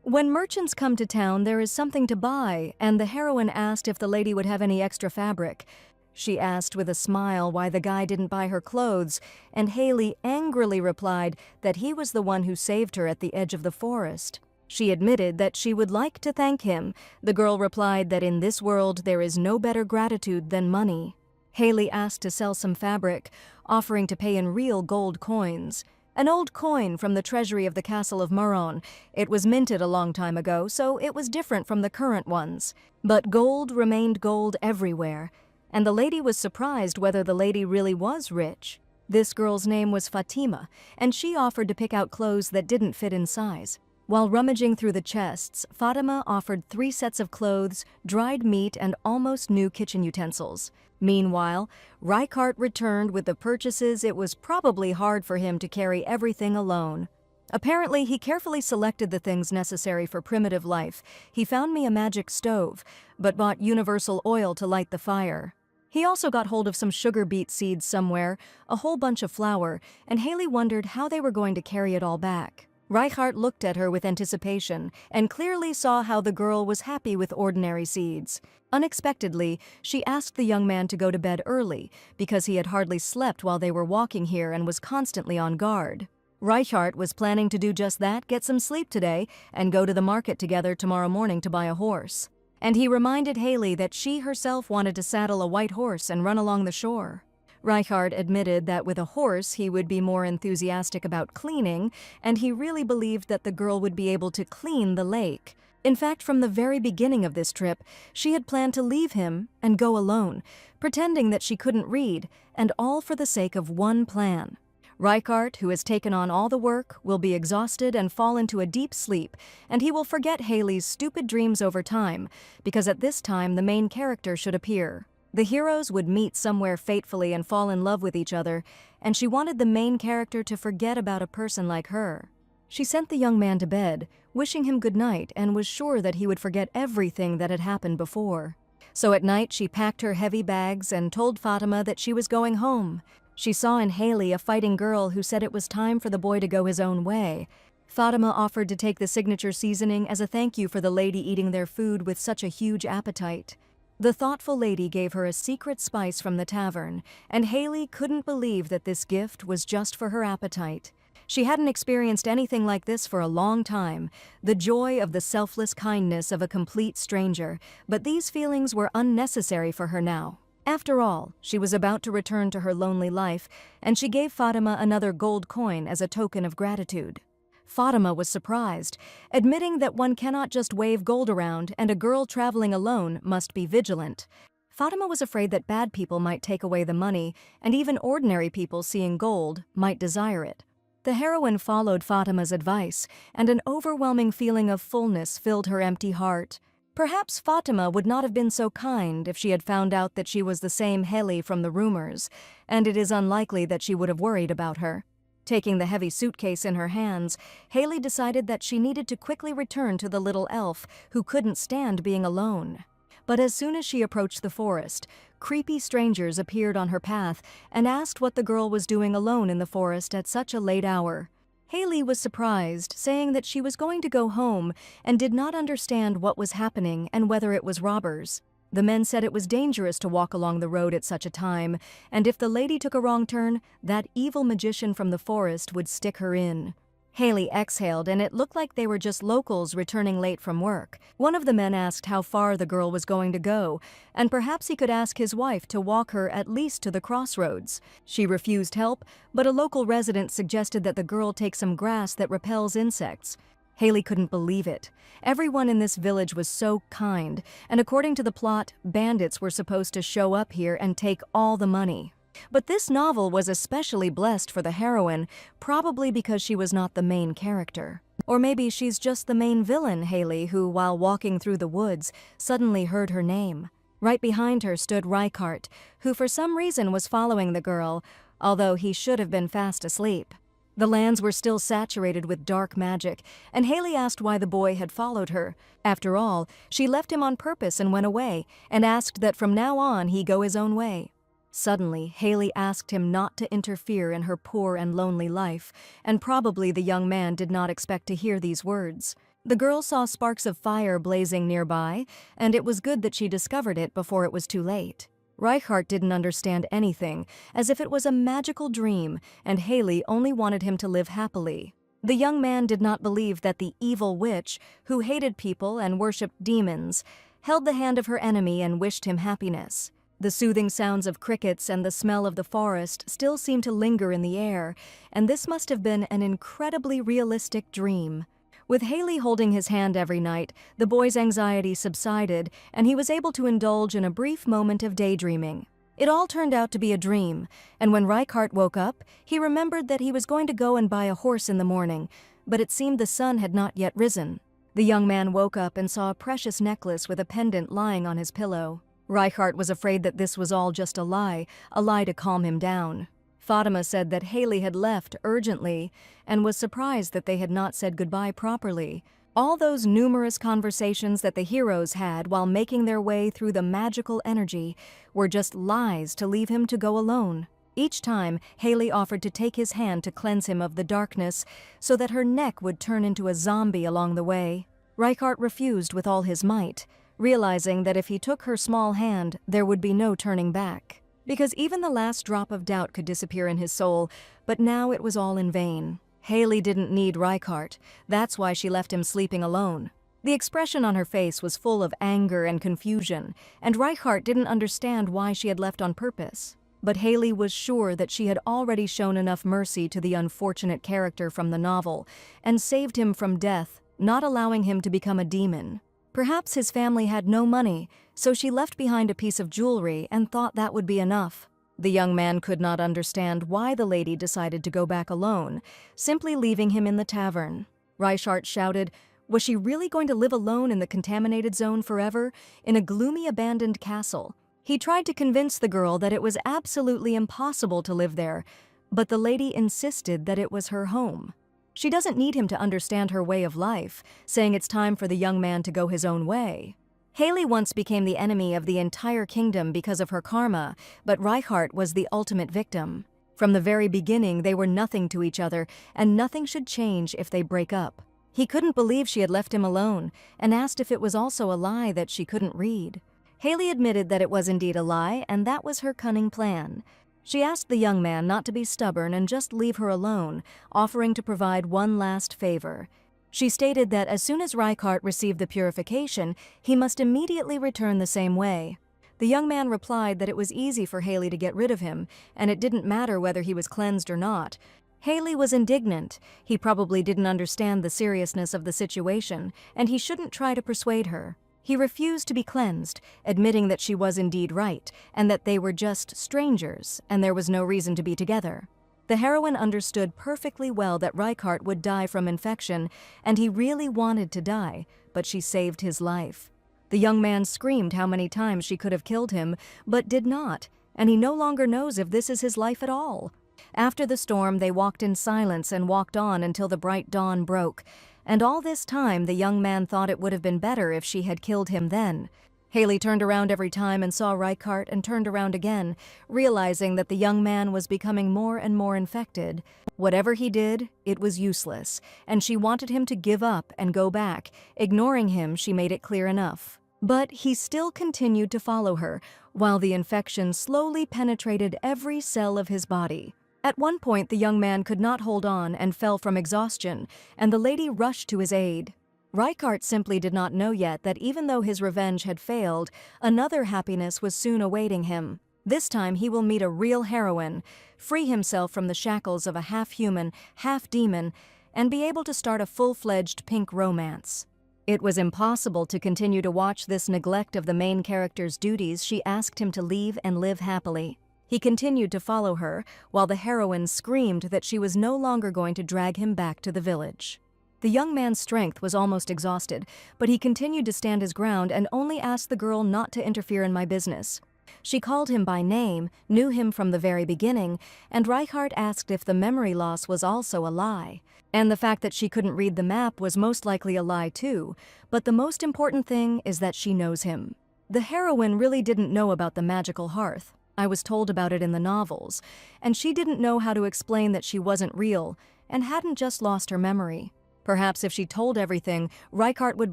When merchants come to town, there is something to buy, and the heroine asked if the lady would have any extra fabric. She asked with a smile why the guy didn't buy her clothes, and Haley angrily replied that he was the one who saved her at the edge of the forest. She admitted that she would like to thank him. The girl replied that in this world there is no better gratitude than money. Haley asked to sell some fabric, offering to pay in real gold coins. An old coin from the treasury of the castle of Muron. It was minted a long time ago, so it was different from the current ones. But gold remained gold everywhere, and the lady was surprised whether the lady really was rich. This girl's name was Fatima, and she offered to pick out clothes that didn't fit in size. While rummaging through the chests, Fatima offered 3 sets of clothes, dried meat, and almost new kitchen utensils. Meanwhile, Reichardt returned with the purchases. It was probably hard for him to carry everything alone. Apparently, he carefully selected the things necessary for primitive life. He found me a magic stove, but bought universal oil to light the fire. He also got hold of some sugar beet seeds somewhere, a whole bunch of flour, and Haley wondered how they were going to carry it all back. Reichardt looked at her with anticipation and clearly saw how the girl was happy with ordinary seeds. Unexpectedly, she asked the young man to go to bed early because he had hardly slept while they were walking here and was constantly on guard. Reichardt was planning to do just that, get some sleep today, and go to the market together tomorrow morning to buy a horse. And he reminded Haley that she herself wanted to saddle a white horse and run along the shore. Reichardt admitted that with a horse he would be more enthusiastic about cleaning, and he really believed that the girl would be able to clean the lake. In fact, from the very beginning of this trip, she had planned to leave him and go alone, pretending that she couldn't read, and all for the sake of one plan. Reichardt, who has taken on all the work, will be exhausted and fall into a deep sleep, and he will forget Haley's stupid dreams over time, because at this time the main character should appear. The heroes would meet somewhere fatefully and fall in love with each other, and she wanted the main character to forget about a person like her. She sent the young man to bed, wishing him good night, and was sure that he would forget everything that had happened before. So at night she packed her heavy bags and told Fatima that she was going home. She saw in Haley a fighting girl who said it was time for the boy to go his own way. Fatima offered to take the signature seasoning as a thank you for the lady eating their food with such a huge appetite. The thoughtful lady gave her a secret spice from the tavern, and Haley couldn't believe that this gift was just for her appetite. She hadn't experienced anything like this for a long time, the joy of the selfless kindness of a complete stranger, but these feelings were unnecessary for her now. After all, she was about to return to her lonely life, and she gave Fatima another gold coin as a token of gratitude. Fatima was surprised, admitting that one cannot just wave gold around, and a girl traveling alone must be vigilant. Fatima was afraid that bad people might take away the money, and even ordinary people seeing gold might desire it. The heroine followed Fatima's advice, and an overwhelming feeling of fullness filled her empty heart. Perhaps Fatima would not have been so kind if she had found out that she was the same Haley from the rumors, and it is unlikely that she would have worried about her. Taking the heavy suitcase in her hands, Haley decided that she needed to quickly return to the little elf who couldn't stand being alone. But as soon as she approached the forest, creepy strangers appeared on her path and asked what the girl was doing alone in the forest at such a late hour. Haley was surprised, saying that she was going to go home and did not understand what was happening and whether it was robbers. The men said it was dangerous to walk along the road at such a time, and if the lady took a wrong turn, that evil magician from the forest would stick her in. Haley exhaled, and it looked like they were just locals returning late from work. One of the men asked how far the girl was going to go, and perhaps he could ask his wife to walk her at least to the crossroads. She refused help, but a local resident suggested that the girl take some grass that repels insects. Haley couldn't believe it. Everyone in this village was so kind, and according to the plot, bandits were supposed to show up here and take all the money. But this novel was especially blessed for the heroine, probably because she was not the main character. Or maybe she's just the main villain, Haley, who, while walking through the woods, suddenly heard her name. Right behind her stood Reichardt, who for some reason was following the girl, although he should have been fast asleep. The lands were still saturated with dark magic, and Haley asked why the boy had followed her. After all, she left him on purpose and went away, and asked that from now on he go his own way. Suddenly, Haley asked him not to interfere in her poor and lonely life, and probably the young man did not expect to hear these words. The girl saw sparks of fire blazing nearby, and it was good that she discovered it before it was too late. Reichardt didn't understand anything, as if it was a magical dream, and Haley only wanted him to live happily. The young man did not believe that the evil witch, who hated people and worshipped demons, held the hand of her enemy and wished him happiness. The soothing sounds of crickets and the smell of the forest still seemed to linger in the air, and this must have been an incredibly realistic dream. With Haley holding his hand every night, the boy's anxiety subsided, and he was able to indulge in a brief moment of daydreaming. It all turned out to be a dream, and when Reichardt woke up, he remembered that he was going to go and buy a horse in the morning, but it seemed the sun had not yet risen. The young man woke up and saw a precious necklace with a pendant lying on his pillow. Reichardt was afraid that this was all just a lie to calm him down. Fatima said that Haley had left urgently and was surprised that they had not said goodbye properly. All those numerous conversations that the heroes had while making their way through the magical energy were just lies to leave him to go alone. Each time, Haley offered to take his hand to cleanse him of the darkness so that her neck would turn into a zombie along the way. Reichardt refused with all his might, realizing that if he took her small hand, there would be no turning back. Because even the last drop of doubt could disappear in his soul, but now it was all in vain. Haley didn't need Reichardt. That's why she left him sleeping alone. The expression on her face was full of anger and confusion, and Reichardt didn't understand why she had left on purpose. But Haley was sure that she had already shown enough mercy to the unfortunate character from the novel, and saved him from death, not allowing him to become a demon. Perhaps his family had no money, so she left behind a piece of jewelry and thought that would be enough. The young man could not understand why the lady decided to go back alone, simply leaving him in the tavern. Reichardt shouted, was she really going to live alone in the contaminated zone forever, in a gloomy abandoned castle? He tried to convince the girl that it was absolutely impossible to live there, but the lady insisted that it was her home. She doesn't need him to understand her way of life, saying it's time for the young man to go his own way. Haley once became the enemy of the entire kingdom because of her karma, but Reichardt was the ultimate victim. From the very beginning, they were nothing to each other, and nothing should change if they break up. He couldn't believe she had left him alone, and asked if it was also a lie that she couldn't read. Haley admitted that it was indeed a lie, and that was her cunning plan. She asked the young man not to be stubborn and just leave her alone, offering to provide one last favor. She stated that as soon as Reichardt received the purification, he must immediately return the same way. The young man replied that it was easy for Haley to get rid of him, and it didn't matter whether he was cleansed or not. Haley was indignant. He probably didn't understand the seriousness of the situation, and he shouldn't try to persuade her. He refused to be cleansed, admitting that she was indeed right, and that they were just strangers, and there was no reason to be together. The heroine understood perfectly well that Reichardt would die from infection, and he really wanted to die, but she saved his life. The young man screamed how many times she could have killed him, but did not, and he no longer knows if this is his life at all. After the storm, they walked in silence and walked on until the bright dawn broke. And all this time, the young man thought it would have been better if she had killed him then. Haley turned around every time and saw Reichardt and turned around again, realizing that the young man was becoming more and more infected. Whatever he did, it was useless, and she wanted him to give up and go back. Ignoring him, she made it clear enough. But he still continued to follow her, while the infection slowly penetrated every cell of his body. At one point, the young man could not hold on and fell from exhaustion, and the lady rushed to his aid. Reichardt simply did not know yet that even though his revenge had failed, another happiness was soon awaiting him. This time he will meet a real heroine, free himself from the shackles of a half-human, half-demon, and be able to start a full-fledged pink romance. It was impossible to continue to watch this neglect of the main character's duties. She asked him to leave and live happily. He continued to follow her, while the heroine screamed that she was no longer going to drag him back to the village. The young man's strength was almost exhausted, but he continued to stand his ground and only asked the girl not to interfere in my business. She called him by name, knew him from the very beginning, and Reichardt asked if the memory loss was also a lie. And the fact that she couldn't read the map was most likely a lie too, but the most important thing is that she knows him. The heroine really didn't know about the magical hearth. I was told about it in the novels, and she didn't know how to explain that she wasn't real and hadn't just lost her memory. Perhaps if she told everything, Reichardt would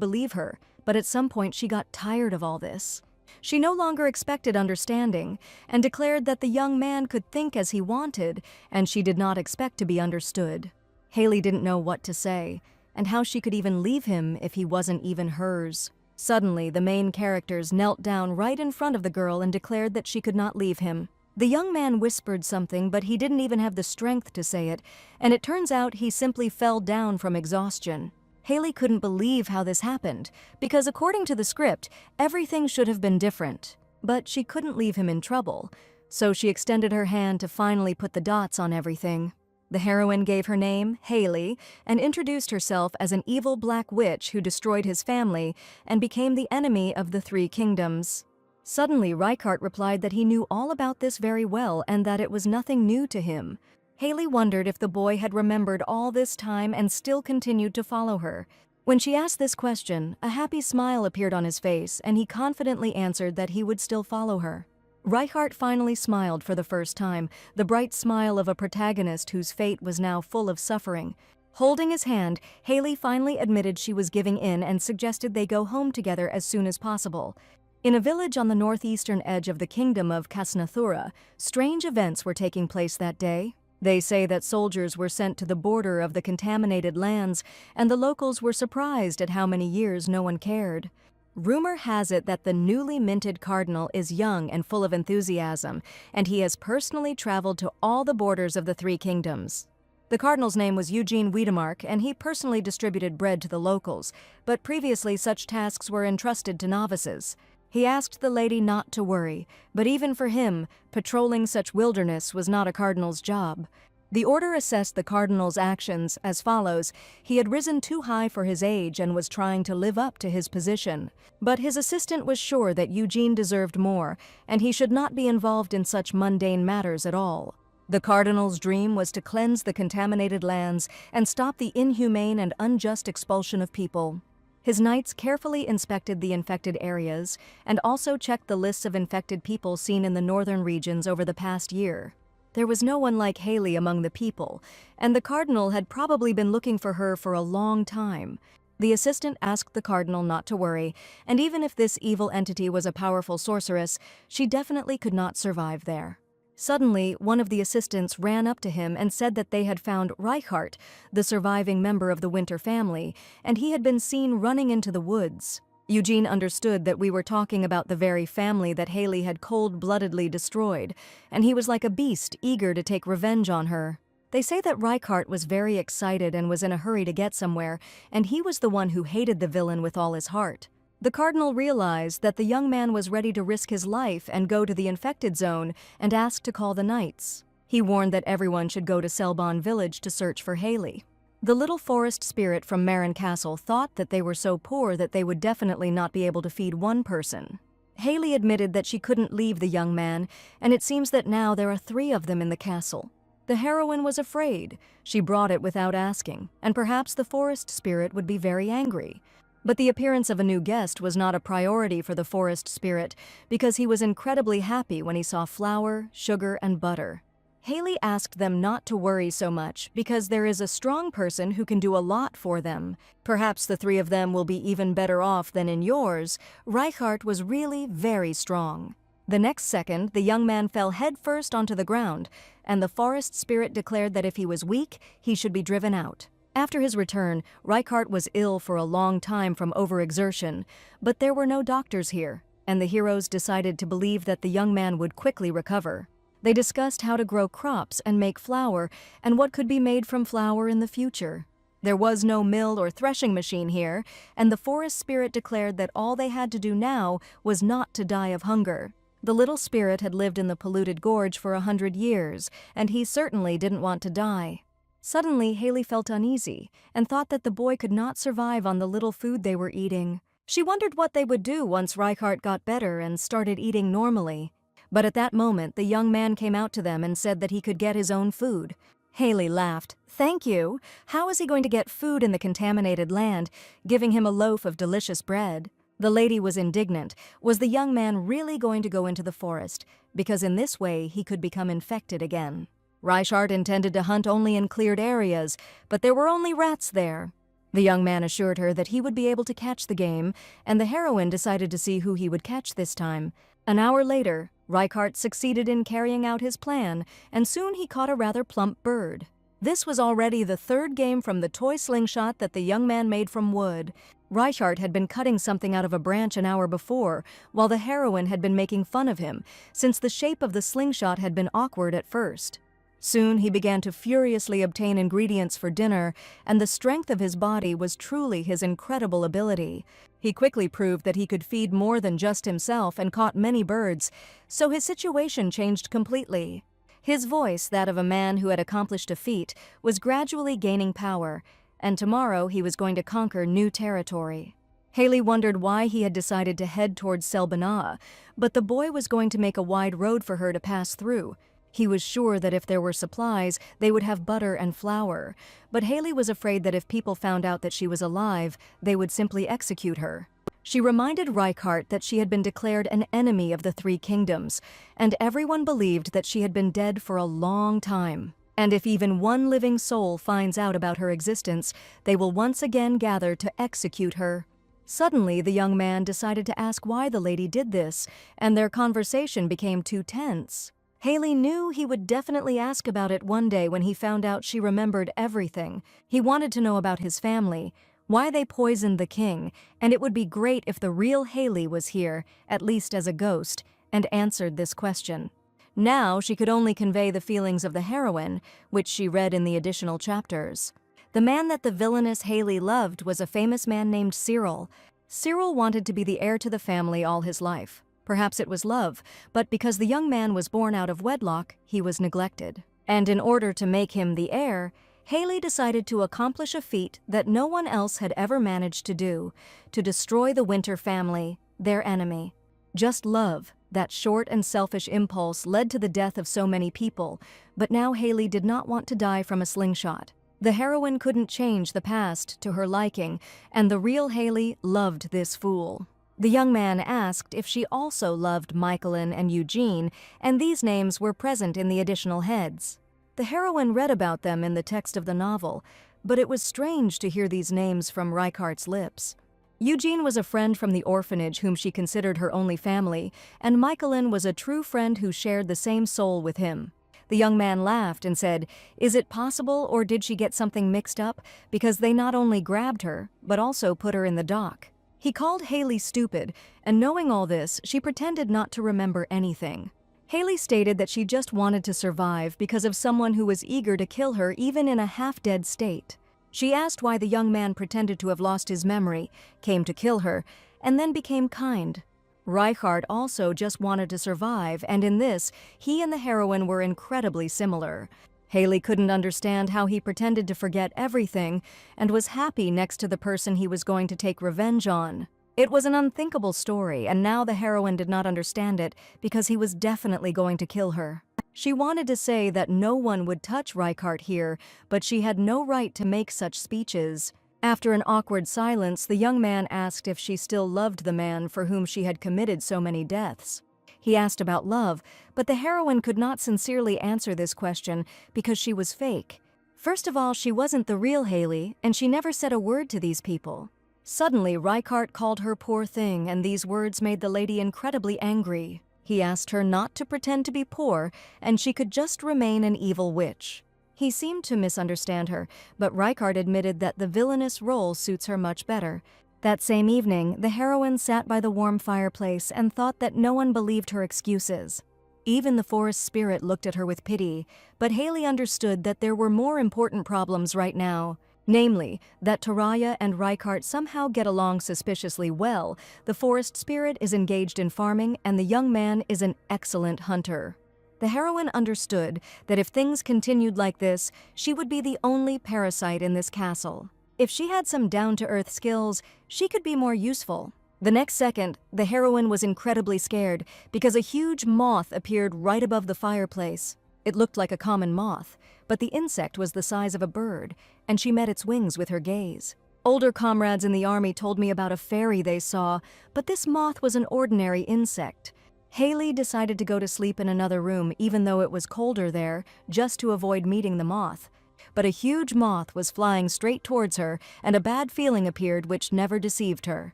believe her, but at some point she got tired of all this. She no longer expected understanding, and declared that the young man could think as he wanted, and she did not expect to be understood. Haley didn't know what to say, and how she could even leave him if he wasn't even hers. Suddenly, the main characters knelt down right in front of the girl and declared that she could not leave him. The young man whispered something, but he didn't even have the strength to say it, and it turns out he simply fell down from exhaustion. Haley couldn't believe how this happened, because according to the script, everything should have been different. But she couldn't leave him in trouble, so she extended her hand to finally put the dots on everything. The heroine gave her name, Haley, and introduced herself as an evil black witch who destroyed his family and became the enemy of the three kingdoms. Suddenly, Reichardt replied that he knew all about this very well and that it was nothing new to him. Haley wondered if the boy had remembered all this time and still continued to follow her. When she asked this question, a happy smile appeared on his face, and he confidently answered that he would still follow her. Reichardt finally smiled for the first time, the bright smile of a protagonist whose fate was now full of suffering. Holding his hand, Haley finally admitted she was giving in and suggested they go home together as soon as possible. In a village on the northeastern edge of the kingdom of Kasnathura, strange events were taking place that day. They say that soldiers were sent to the border of the contaminated lands, and the locals were surprised at how many years no one cared. Rumor has it that the newly minted cardinal is young and full of enthusiasm, and he has personally traveled to all the borders of the three kingdoms. The cardinal's name was Eugene Wiedemark, and he personally distributed bread to the locals, but previously such tasks were entrusted to novices. He asked the lady not to worry, but even for him, patrolling such wilderness was not a cardinal's job. The order assessed the cardinal's actions as follows: he had risen too high for his age and was trying to live up to his position. But his assistant was sure that Eugene deserved more, and he should not be involved in such mundane matters at all. The cardinal's dream was to cleanse the contaminated lands and stop the inhumane and unjust expulsion of people. His knights carefully inspected the infected areas and also checked the lists of infected people seen in the northern regions over the past year. There was no one like Haley among the people, and the cardinal had probably been looking for her for a long time. The assistant asked the cardinal not to worry, and even if this evil entity was a powerful sorceress, she definitely could not survive there. Suddenly, one of the assistants ran up to him and said that they had found Reichardt, the surviving member of the Winter family, and he had been seen running into the woods. Eugene understood that we were talking about the very family that Haley had cold-bloodedly destroyed, and he was like a beast eager to take revenge on her. They say that Reichardt was very excited and was in a hurry to get somewhere, and he was the one who hated the villain with all his heart. The cardinal realized that the young man was ready to risk his life and go to the infected zone and asked to call the knights. He warned that everyone should go to Selbon village to search for Haley. The little forest spirit from Marin Castle thought that they were so poor that they would definitely not be able to feed one person. Haley admitted that she couldn't leave the young man, and it seems that now there are 3 of them in the castle. The heroine was afraid. She brought it without asking, and perhaps the forest spirit would be very angry. But the appearance of a new guest was not a priority for the forest spirit because he was incredibly happy when he saw flour, sugar, and butter. Haley asked them not to worry so much because there is a strong person who can do a lot for them. Perhaps the three of them will be even better off than in yours. Reichardt was really very strong. The next second, the young man fell headfirst onto the ground, and the forest spirit declared that if he was weak, he should be driven out. After his return, Reichardt was ill for a long time from overexertion, but there were no doctors here, and the heroes decided to believe that the young man would quickly recover. They discussed how to grow crops and make flour and what could be made from flour in the future. There was no mill or threshing machine here, and the forest spirit declared that all they had to do now was not to die of hunger. The little spirit had lived in the polluted gorge for 100 years, and he certainly didn't want to die. Suddenly, Haley felt uneasy and thought that the boy could not survive on the little food they were eating. She wondered what they would do once Reichardt got better and started eating normally. But at that moment, the young man came out to them and said that he could get his own food. Haley laughed. "Thank you. How is he going to get food in the contaminated land, giving him a loaf of delicious bread?" The lady was indignant. Was the young man really going to go into the forest? Because in this way, he could become infected again. Reichardt intended to hunt only in cleared areas, but there were only rats there. The young man assured her that he would be able to catch the game, and the heroine decided to see who he would catch this time. An hour later, Reichardt succeeded in carrying out his plan, and soon he caught a rather plump bird. This was already the third game from the toy slingshot that the young man made from wood. Reichardt had been cutting something out of a branch an hour before, while the heroine had been making fun of him, since the shape of the slingshot had been awkward at first. Soon he began to furiously obtain ingredients for dinner, and the strength of his body was truly his incredible ability. He quickly proved that he could feed more than just himself and caught many birds, so his situation changed completely. His voice, that of a man who had accomplished a feat, was gradually gaining power, and tomorrow he was going to conquer new territory. Haley wondered why he had decided to head towards Selbana'a, but the boy was going to make a wide road for her to pass through. He was sure that if there were supplies, they would have butter and flour, but Haley was afraid that if people found out that she was alive, they would simply execute her. She reminded Reichardt that she had been declared an enemy of the three kingdoms, and everyone believed that she had been dead for a long time. And if even one living soul finds out about her existence, they will once again gather to execute her. Suddenly, the young man decided to ask why the lady did this, and their conversation became too tense. Haley knew he would definitely ask about it one day when he found out she remembered everything. He wanted to know about his family, why they poisoned the king, and it would be great if the real Haley was here, at least as a ghost, and answered this question. Now she could only convey the feelings of the heroine, which she read in the additional chapters. The man that the villainous Haley loved was a famous man named Cyril. Cyril wanted to be the heir to the family all his life. Perhaps it was love, but because the young man was born out of wedlock, he was neglected. And in order to make him the heir, Haley decided to accomplish a feat that no one else had ever managed to do, to destroy the Winter family, their enemy. Just love, that short and selfish impulse, led to the death of so many people, but now Haley did not want to die from a slingshot. The heroine couldn't change the past to her liking, and the real Haley loved this fool. The young man asked if she also loved Michaelin and Eugene, and these names were present in the additional heads. The heroine read about them in the text of the novel, but it was strange to hear these names from Reichardt's lips. Eugene was a friend from the orphanage whom she considered her only family, and Michaelin was a true friend who shared the same soul with him. The young man laughed and said, "Is it possible, or did she get something mixed up? Because they not only grabbed her, but also put her in the dock." He called Haley stupid, and knowing all this, she pretended not to remember anything. Haley stated that she just wanted to survive because of someone who was eager to kill her even in a half-dead state. She asked why the young man pretended to have lost his memory, came to kill her, and then became kind. Reichardt also just wanted to survive, and in this, he and the heroine were incredibly similar. Haley couldn't understand how he pretended to forget everything and was happy next to the person he was going to take revenge on. It was an unthinkable story, and now the heroine did not understand it because he was definitely going to kill her. She wanted to say that no one would touch Reichardt here, but she had no right to make such speeches. After an awkward silence, the young man asked if she still loved the man for whom she had committed so many deaths. He asked about love, but the heroine could not sincerely answer this question because she was fake. First of all, she wasn't the real Haley, and she never said a word to these people. Suddenly, Reichardt called her poor thing, and these words made the lady incredibly angry. He asked her not to pretend to be poor, and she could just remain an evil witch. He seemed to misunderstand her, but Reichardt admitted that the villainous role suits her much better. That same evening, the heroine sat by the warm fireplace and thought that no one believed her excuses. Even the forest spirit looked at her with pity, but Haley understood that there were more important problems right now. Namely, that Taraya and Reichardt somehow get along suspiciously well, the forest spirit is engaged in farming, and the young man is an excellent hunter. The heroine understood that if things continued like this, she would be the only parasite in this castle. If she had some down-to-earth skills, she could be more useful. The next second, the heroine was incredibly scared because a huge moth appeared right above the fireplace. It looked like a common moth, but the insect was the size of a bird, and she met its wings with her gaze. Older comrades in the army told me about a fairy they saw, but this moth was an ordinary insect. Haley decided to go to sleep in another room even though it was colder there, just to avoid meeting the moth. But a huge moth was flying straight towards her, and a bad feeling appeared which never deceived her.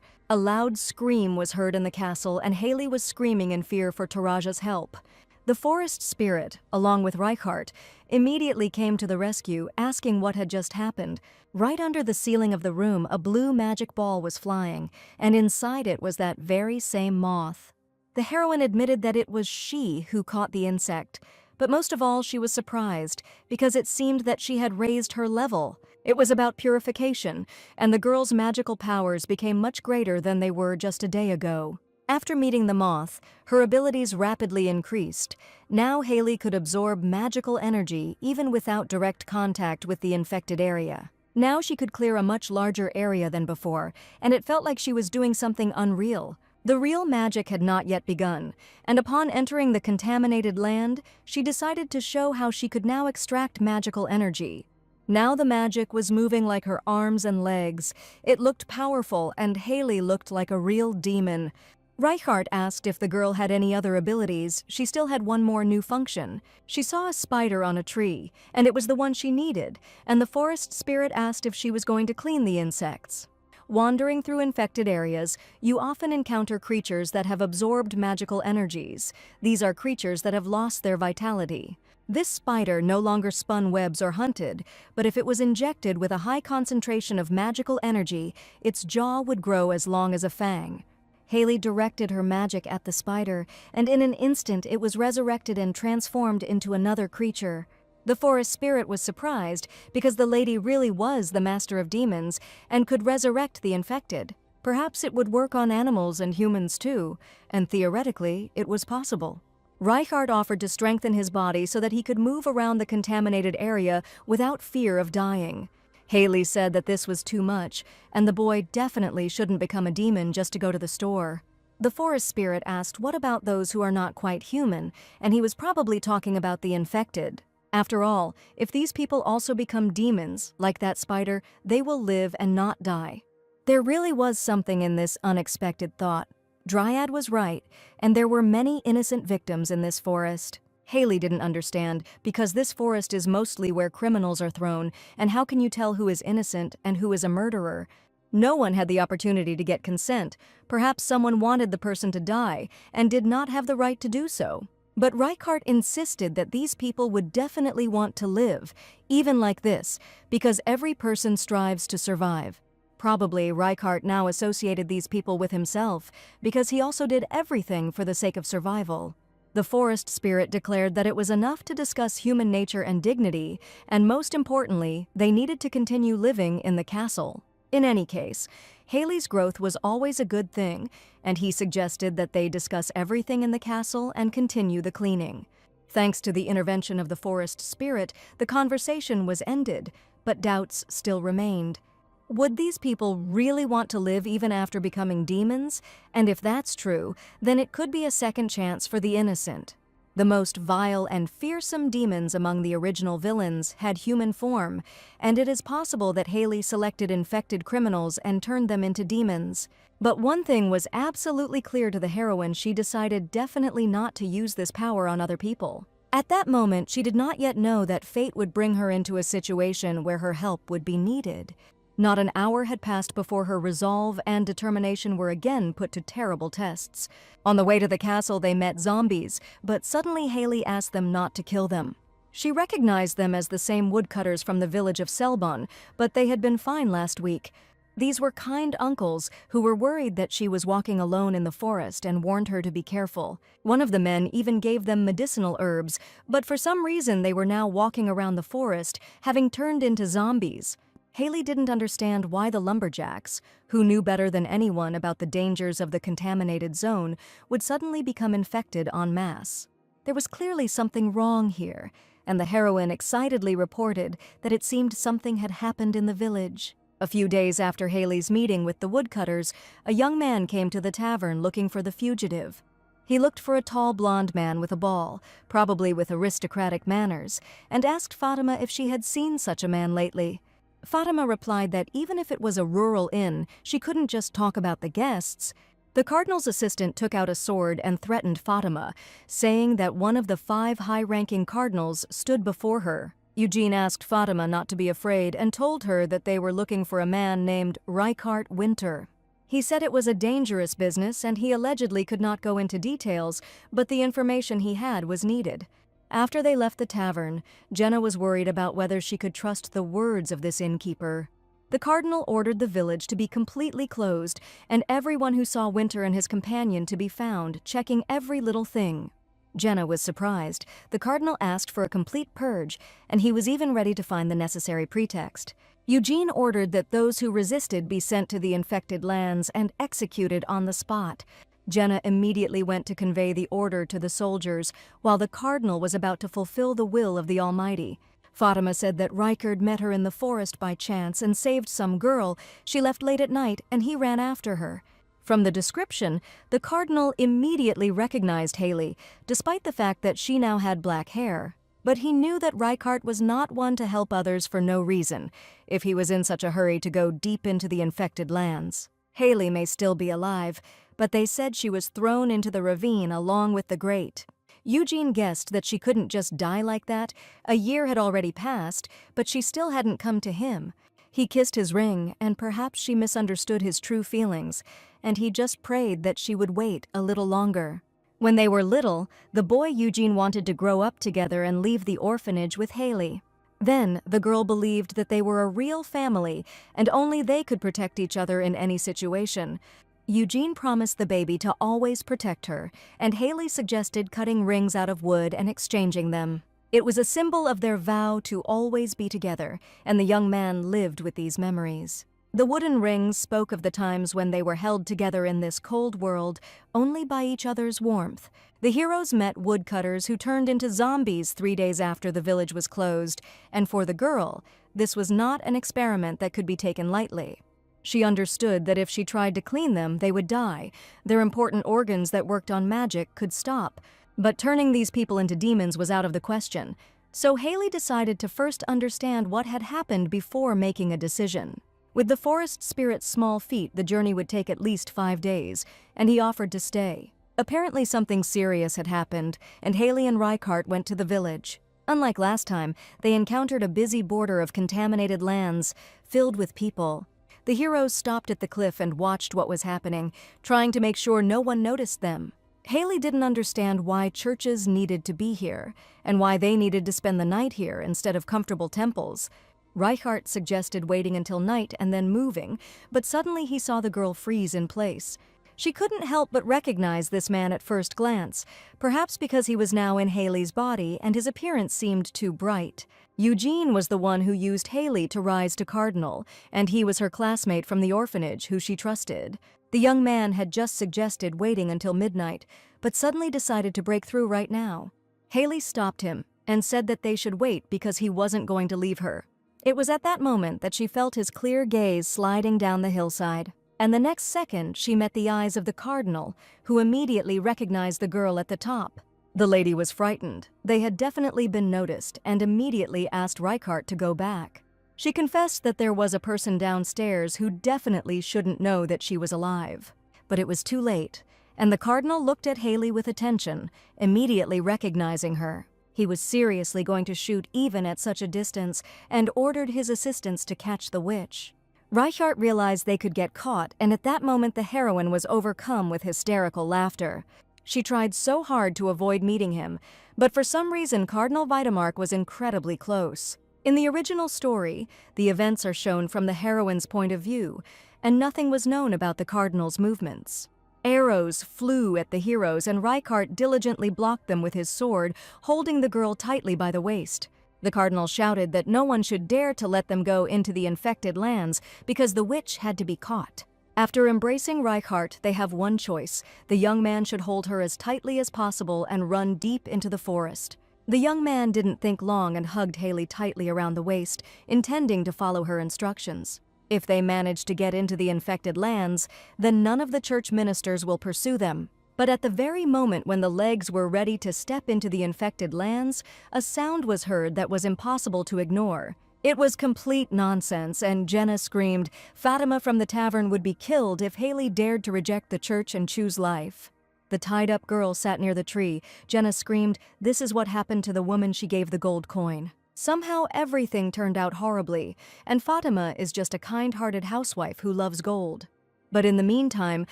A loud scream was heard in the castle, and Haley was screaming in fear for Taraja's help. The forest spirit, along with Reichardt, immediately came to the rescue, asking what had just happened. Right under the ceiling of the room, a blue magic ball was flying, and inside it was that very same moth. The heroine admitted that it was she who caught the insect, but most of all she was surprised, because it seemed that she had raised her level. It was about purification, and the girl's magical powers became much greater than they were just a day ago. After meeting the moth, her abilities rapidly increased. Now Haley could absorb magical energy even without direct contact with the infected area. Now she could clear a much larger area than before, and it felt like she was doing something unreal. The real magic had not yet begun, and upon entering the contaminated land, she decided to show how she could now extract magical energy. Now the magic was moving like her arms and legs. It looked powerful, and Haley looked like a real demon. Reichardt asked if the girl had any other abilities. She still had one more new function. She saw a spider on a tree, and it was the one she needed, and the forest spirit asked if she was going to clean the insects. Wandering through infected areas, you often encounter creatures that have absorbed magical energies. These are creatures that have lost their vitality. This spider no longer spun webs or hunted, but if it was injected with a high concentration of magical energy, its jaw would grow as long as a fang. Haley directed her magic at the spider, and in an instant it was resurrected and transformed into another creature. The forest spirit was surprised because the lady really was the master of demons and could resurrect the infected. Perhaps it would work on animals and humans too, and theoretically, it was possible. Reichardt offered to strengthen his body so that he could move around the contaminated area without fear of dying. Haley said that this was too much, and the boy definitely shouldn't become a demon just to go to the store. The forest spirit asked what about those who are not quite human, and he was probably talking about the infected. After all, if these people also become demons, like that spider, they will live and not die. There really was something in this unexpected thought. Dryad was right, and there were many innocent victims in this forest. Haley didn't understand, because this forest is mostly where criminals are thrown, and how can you tell who is innocent and who is a murderer? No one had the opportunity to get consent. Perhaps someone wanted the person to die, and did not have the right to do so. But Reichardt insisted that these people would definitely want to live, even like this, because every person strives to survive. Probably Reichardt now associated these people with himself, because he also did everything for the sake of survival. The forest spirit declared that it was enough to discuss human nature and dignity, and most importantly, they needed to continue living in the castle. In any case, Haley's growth was always a good thing, and he suggested that they discuss everything in the castle and continue the cleaning. Thanks to the intervention of the forest spirit, the conversation was ended, but doubts still remained. Would these people really want to live even after becoming demons? And if that's true, then it could be a second chance for the innocent. The most vile and fearsome demons among the original villains had human form, and it is possible that Haley selected infected criminals and turned them into demons. But one thing was absolutely clear to the heroine: she decided definitely not to use this power on other people. At that moment, she did not yet know that fate would bring her into a situation where her help would be needed. Not an hour had passed before her resolve and determination were again put to terrible tests. On the way to the castle, they met zombies, but suddenly Haley asked them not to kill them. She recognized them as the same woodcutters from the village of Selbon, but they had been fine last week. These were kind uncles who were worried that she was walking alone in the forest and warned her to be careful. One of the men even gave them medicinal herbs, but for some reason they were now walking around the forest, having turned into zombies. Haley didn't understand why the lumberjacks, who knew better than anyone about the dangers of the contaminated zone, would suddenly become infected en masse. There was clearly something wrong here, and the heroine excitedly reported that it seemed something had happened in the village. A few days after Haley's meeting with the woodcutters, a young man came to the tavern looking for the fugitive. He looked for a tall blonde man with a ball, probably with aristocratic manners, and asked Fatima if she had seen such a man lately. Fatima replied that even if it was a rural inn, she couldn't just talk about the guests. The cardinal's assistant took out a sword and threatened Fatima, saying that one of the 5 high-ranking cardinals stood before her. Eugene asked Fatima not to be afraid and told her that they were looking for a man named Reichardt Winter. He said it was a dangerous business and he allegedly could not go into details, but the information he had was needed. After they left the tavern, Jenna was worried about whether she could trust the words of this innkeeper. The cardinal ordered the village to be completely closed and everyone who saw Winter and his companion to be found, checking every little thing. Jenna was surprised. The cardinal asked for a complete purge, and he was even ready to find the necessary pretext. Eugene ordered that those who resisted be sent to the infected lands and executed on the spot. Jenna immediately went to convey the order to the soldiers, while the cardinal was about to fulfill the will of the Almighty. Fatima said that Reichardt met her in the forest by chance and saved some girl. She left late at night, and he ran after her. From the description, the cardinal immediately recognized Haley, despite the fact that she now had black hair. But he knew that Reichardt was not one to help others for no reason, if he was in such a hurry to go deep into the infected lands. Haley may still be alive, but they said she was thrown into the ravine along with the great. Eugene guessed that she couldn't just die like that. A year had already passed, but she still hadn't come to him. He kissed his ring, and perhaps she misunderstood his true feelings, and he just prayed that she would wait a little longer. When they were little, the boy Eugene wanted to grow up together and leave the orphanage with Haley. Then, the girl believed that they were a real family, and only they could protect each other in any situation. Eugene promised the baby to always protect her, and Haley suggested cutting rings out of wood and exchanging them. It was a symbol of their vow to always be together, and the young man lived with these memories. The wooden rings spoke of the times when they were held together in this cold world only by each other's warmth. The heroes met woodcutters who turned into zombies 3 days after the village was closed, and for the girl, this was not an experiment that could be taken lightly. She understood that if she tried to clean them, they would die. Their important organs that worked on magic could stop. But turning these people into demons was out of the question. So Haley decided to first understand what had happened before making a decision. With the forest spirit's small feet, the journey would take at least 5 days, and he offered to stay. Apparently something serious had happened, and Haley and Reichardt went to the village. Unlike last time, they encountered a busy border of contaminated lands filled with people. The heroes stopped at the cliff and watched what was happening, trying to make sure no one noticed them. Haley didn't understand why churches needed to be here, and why they needed to spend the night here instead of comfortable temples. Reichardt suggested waiting until night and then moving, but suddenly he saw the girl freeze in place. She couldn't help but recognize this man at first glance, perhaps because he was now in Haley's body and his appearance seemed too bright. Eugene was the one who used Haley to rise to cardinal, and he was her classmate from the orphanage who she trusted. The young man had just suggested waiting until midnight, but suddenly decided to break through right now. Haley stopped him and said that they should wait because he wasn't going to leave her. It was at that moment that she felt his clear gaze sliding down the hillside, and the next second she met the eyes of the cardinal, who immediately recognized the girl at the top. The lady was frightened. They had definitely been noticed and immediately asked Reichardt to go back. She confessed that there was a person downstairs who definitely shouldn't know that she was alive. But it was too late, and the cardinal looked at Haley with attention, immediately recognizing her. He was seriously going to shoot even at such a distance and ordered his assistants to catch the witch. Reichardt realized they could get caught, and at that moment the heroine was overcome with hysterical laughter. She tried so hard to avoid meeting him, but for some reason Cardinal Vitamark was incredibly close. In the original story, the events are shown from the heroine's point of view, and nothing was known about the cardinal's movements. Arrows flew at the heroes, and Reichardt diligently blocked them with his sword, holding the girl tightly by the waist. The cardinal shouted that no one should dare to let them go into the infected lands because the witch had to be caught. After embracing Reichardt, they have one choice. The young man should hold her as tightly as possible and run deep into the forest. The young man didn't think long and hugged Haley tightly around the waist, intending to follow her instructions. If they manage to get into the infected lands, then none of the church ministers will pursue them. But at the very moment when the legs were ready to step into the infected lands, a sound was heard that was impossible to ignore. It was complete nonsense, and Jenna screamed, Fatima from the tavern would be killed if Haley dared to reject the church and choose life. The tied-up girl sat near the tree. Jenna screamed, this is what happened to the woman she gave the gold coin. Somehow everything turned out horribly, and Fatima is just a kind-hearted housewife who loves gold. But in the meantime,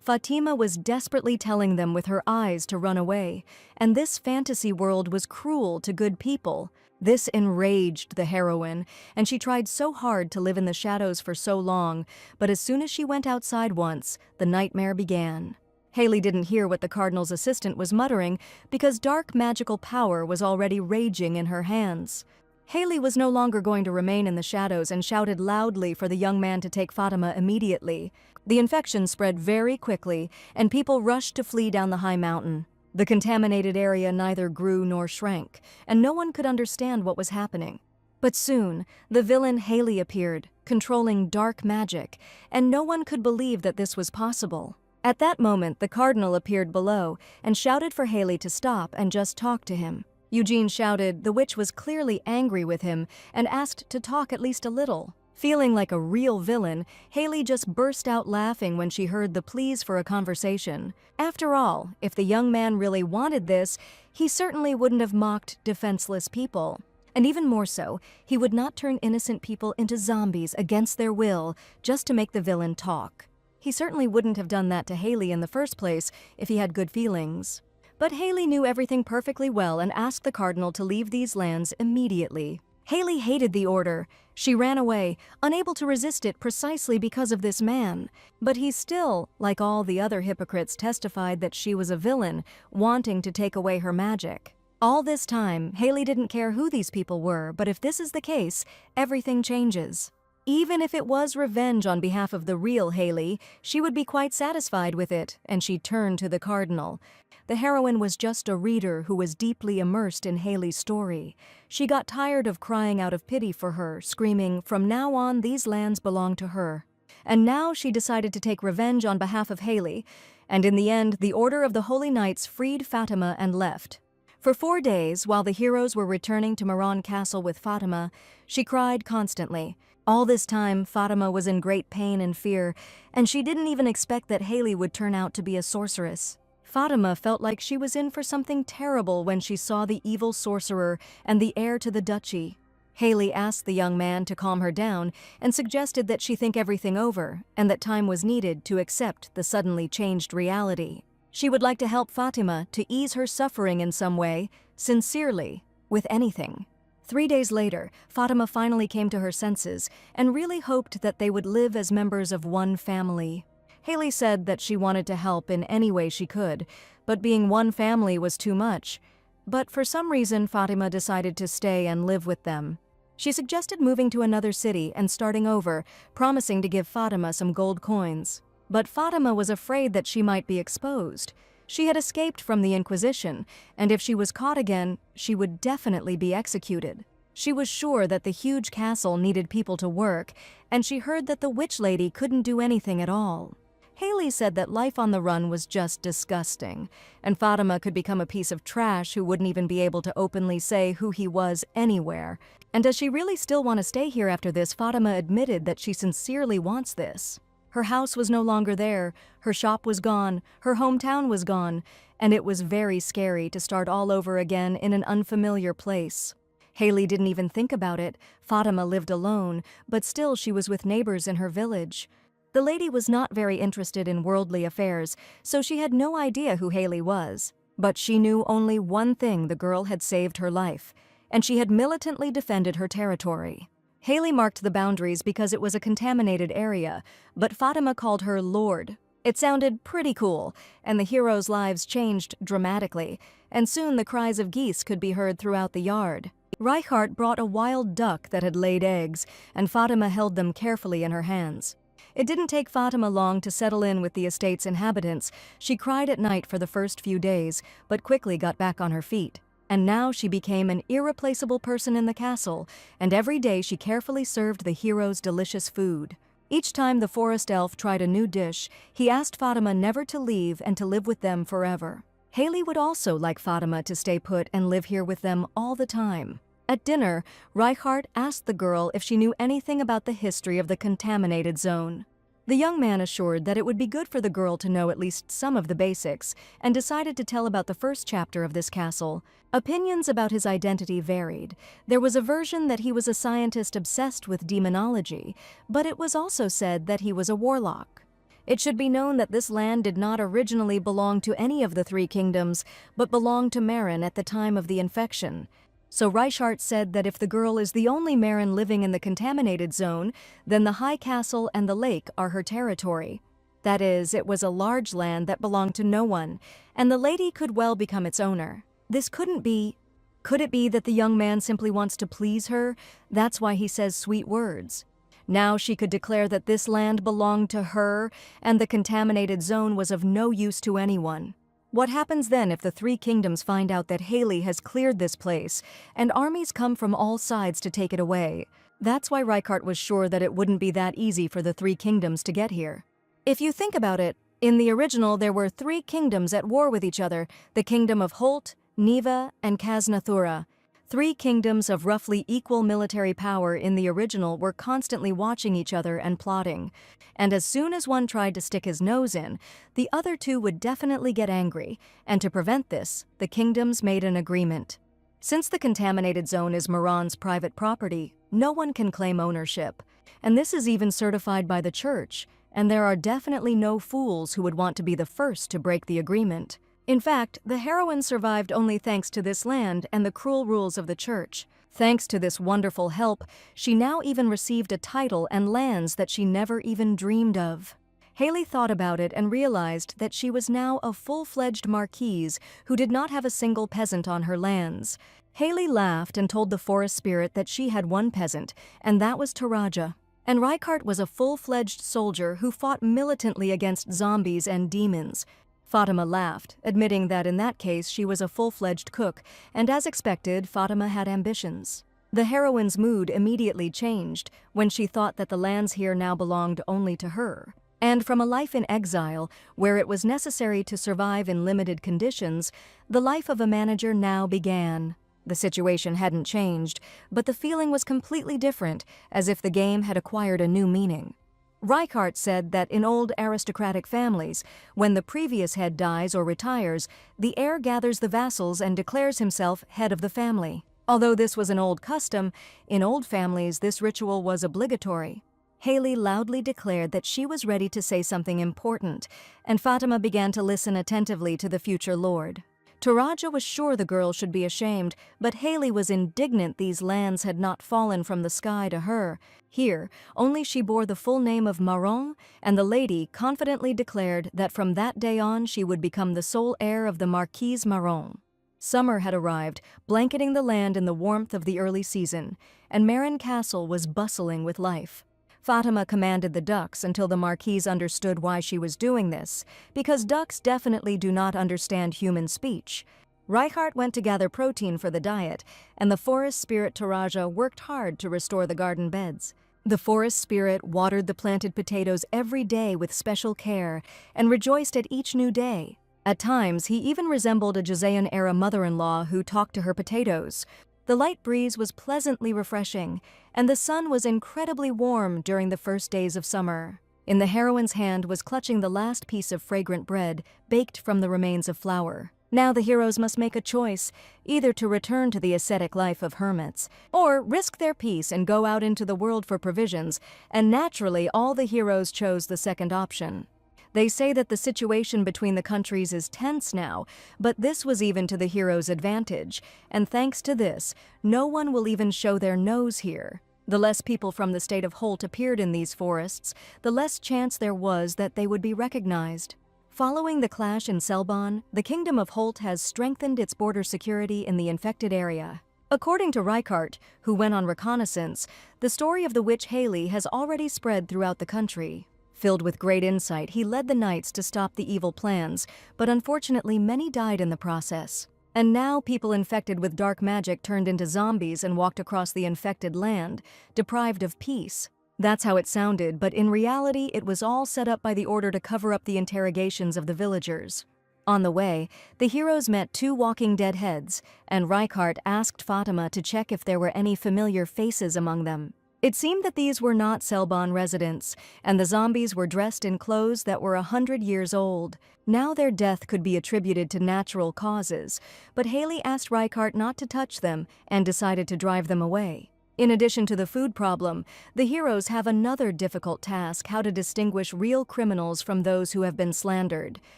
Fatima was desperately telling them with her eyes to run away, and this fantasy world was cruel to good people. This enraged the heroine, and she tried so hard to live in the shadows for so long, but as soon as she went outside once, the nightmare began. Haley didn't hear what the cardinal's assistant was muttering because dark magical power was already raging in her hands. Haley was no longer going to remain in the shadows and shouted loudly for the young man to take Fatima immediately. The infection spread very quickly, and people rushed to flee down the high mountain. The contaminated area neither grew nor shrank, and no one could understand what was happening. But soon, the villain Haley appeared, controlling dark magic, and no one could believe that this was possible. At that moment, the cardinal appeared below and shouted for Haley to stop and just talk to him. Eugene shouted the witch was clearly angry with him and asked to talk at least a little. Feeling like a real villain, Haley just burst out laughing when she heard the pleas for a conversation. After all, if the young man really wanted this, he certainly wouldn't have mocked defenseless people. And even more so, he would not turn innocent people into zombies against their will just to make the villain talk. He certainly wouldn't have done that to Haley in the first place if he had good feelings. But Haley knew everything perfectly well and asked the cardinal to leave these lands immediately. Haley hated the order. She ran away, unable to resist it precisely because of this man. But he still, like all the other hypocrites, testified that she was a villain, wanting to take away her magic. All this time, Haley didn't care who these people were, but if this is the case, everything changes. Even if it was revenge on behalf of the real Haley, she would be quite satisfied with it, and she turned to the cardinal. The heroine was just a reader who was deeply immersed in Haley's story. She got tired of crying out of pity for her, screaming, "From now on, these lands belong to her." And now she decided to take revenge on behalf of Haley, and in the end, the Order of the Holy Knights freed Fatima and left. For 4 days, while the heroes were returning to Meran Castle with Fatima, she cried constantly. All this time, Fatima was in great pain and fear, and she didn't even expect that Haley would turn out to be a sorceress. Fatima felt like she was in for something terrible when she saw the evil sorcerer and the heir to the duchy. Haley asked the young man to calm her down and suggested that she think everything over and that time was needed to accept the suddenly changed reality. She would like to help Fatima to ease her suffering in some way, sincerely, with anything. 3 days later, Fatima finally came to her senses and really hoped that they would live as members of one family. Haley said that she wanted to help in any way she could, but being one family was too much. But for some reason, Fatima decided to stay and live with them. She suggested moving to another city and starting over, promising to give Fatima some gold coins. But Fatima was afraid that she might be exposed. She had escaped from the Inquisition, and if she was caught again, she would definitely be executed. She was sure that the huge castle needed people to work, and she heard that the witch lady couldn't do anything at all. Haley said that life on the run was just disgusting, and Fatima could become a piece of trash who wouldn't even be able to openly say who he was anywhere. And does she really still want to stay here after this? Fatima admitted that she sincerely wants this. Her house was no longer there, her shop was gone, her hometown was gone, and it was very scary to start all over again in an unfamiliar place. Haley didn't even think about it. Fatima lived alone, but still she was with neighbors in her village. The lady was not very interested in worldly affairs, so she had no idea who Haley was. But she knew only one thing: the girl had saved her life, and she had militantly defended her territory. Haley marked the boundaries because it was a contaminated area, but Fatima called her Lord. It sounded pretty cool, and the heroes' lives changed dramatically, and soon the cries of geese could be heard throughout the yard. Reichardt brought a wild duck that had laid eggs, and Fatima held them carefully in her hands. It didn't take Fatima long to settle in with the estate's inhabitants. She cried at night for the first few days, but quickly got back on her feet. And now she became an irreplaceable person in the castle, and every day she carefully served the heroes delicious food. Each time the forest elf tried a new dish, he asked Fatima never to leave and to live with them forever. Haley would also like Fatima to stay put and live here with them all the time. At dinner, Reichardt asked the girl if she knew anything about the history of the contaminated zone. The young man assured that it would be good for the girl to know at least some of the basics, and decided to tell about the first chapter of this castle. Opinions about his identity varied. There was a version that he was a scientist obsessed with demonology, but it was also said that he was a warlock. It should be known that this land did not originally belong to any of the three kingdoms, but belonged to Marin at the time of the infection. So Reichardt said that if the girl is the only Marin living in the contaminated zone, then the high castle and the lake are her territory. That is, it was a large land that belonged to no one, and the lady could well become its owner. This couldn't be. Could it be that the young man simply wants to please her? That's why he says sweet words. Now she could declare that this land belonged to her, and the contaminated zone was of no use to anyone. What happens then if the three kingdoms find out that Haley has cleared this place, and armies come from all sides to take it away? That's why Reichardt was sure that it wouldn't be that easy for the three kingdoms to get here. If you think about it, in the original there were three kingdoms at war with each other: the kingdom of Holt, Neva, and Kasnathura. Three kingdoms of roughly equal military power in the original were constantly watching each other and plotting. And as soon as one tried to stick his nose in, the other two would definitely get angry, and to prevent this, the kingdoms made an agreement. Since the contaminated zone is Maran's private property, no one can claim ownership. And this is even certified by the church, and there are definitely no fools who would want to be the first to break the agreement. In fact, the heroine survived only thanks to this land and the cruel rules of the church. Thanks to this wonderful help, she now even received a title and lands that she never even dreamed of. Haley thought about it and realized that she was now a full-fledged marquise who did not have a single peasant on her lands. Haley laughed and told the forest spirit that she had one peasant, and that was Taraja. And Reichardt was a full-fledged soldier who fought militantly against zombies and demons. Fatima laughed, admitting that in that case she was a full-fledged cook, and as expected, Fatima had ambitions. The heroine's mood immediately changed when she thought that the lands here now belonged only to her. And from a life in exile, where it was necessary to survive in limited conditions, the life of a manager now began. The situation hadn't changed, but the feeling was completely different, as if the game had acquired a new meaning. Reichardt said that in old aristocratic families, when the previous head dies or retires, the heir gathers the vassals and declares himself head of the family. Although this was an old custom, in old families this ritual was obligatory. Haley loudly declared that she was ready to say something important, and Fatima began to listen attentively to the future lord. Taraja was sure the girl should be ashamed, but Haley was indignant these lands had not fallen from the sky to her. Here, only she bore the full name of Maron, and the lady confidently declared that from that day on she would become the sole heir of the Marquise Maron. Summer had arrived, blanketing the land in the warmth of the early season, and Marin Castle was bustling with life. Fatima commanded the ducks until the Marquise understood why she was doing this, because ducks definitely do not understand human speech. Reichardt went to gather protein for the diet, and the forest spirit Taraja worked hard to restore the garden beds. The forest spirit watered the planted potatoes every day with special care and rejoiced at each new day. At times, he even resembled a Joseon-era mother-in-law who talked to her potatoes. The light breeze was pleasantly refreshing, and the sun was incredibly warm during the first days of summer. In the heroine's hand was clutching the last piece of fragrant bread, baked from the remains of flour. Now the heroes must make a choice, either to return to the ascetic life of hermits, or risk their peace and go out into the world for provisions, and naturally all the heroes chose the second option. They say that the situation between the countries is tense now, but this was even to the heroes' advantage, and thanks to this, no one will even show their nose here. The less people from the state of Holt appeared in these forests, the less chance there was that they would be recognized. Following the clash in Selbon, the Kingdom of Holt has strengthened its border security in the infected area. According to Reichardt, who went on reconnaissance, the story of the witch Haley has already spread throughout the country. Filled with great insight, he led the knights to stop the evil plans, but unfortunately many died in the process. And now people infected with dark magic turned into zombies and walked across the infected land, deprived of peace. That's how it sounded, but in reality it was all set up by the order to cover up the interrogations of the villagers. On the way, the heroes met two walking dead heads, and Reichardt asked Fatima to check if there were any familiar faces among them. It seemed that these were not Selbon residents, and the zombies were dressed in clothes that were 100 years old. Now their death could be attributed to natural causes, but Haley asked Reichardt not to touch them and decided to drive them away. In addition to the food problem, the heroes have another difficult task: how to distinguish real criminals from those who have been slandered.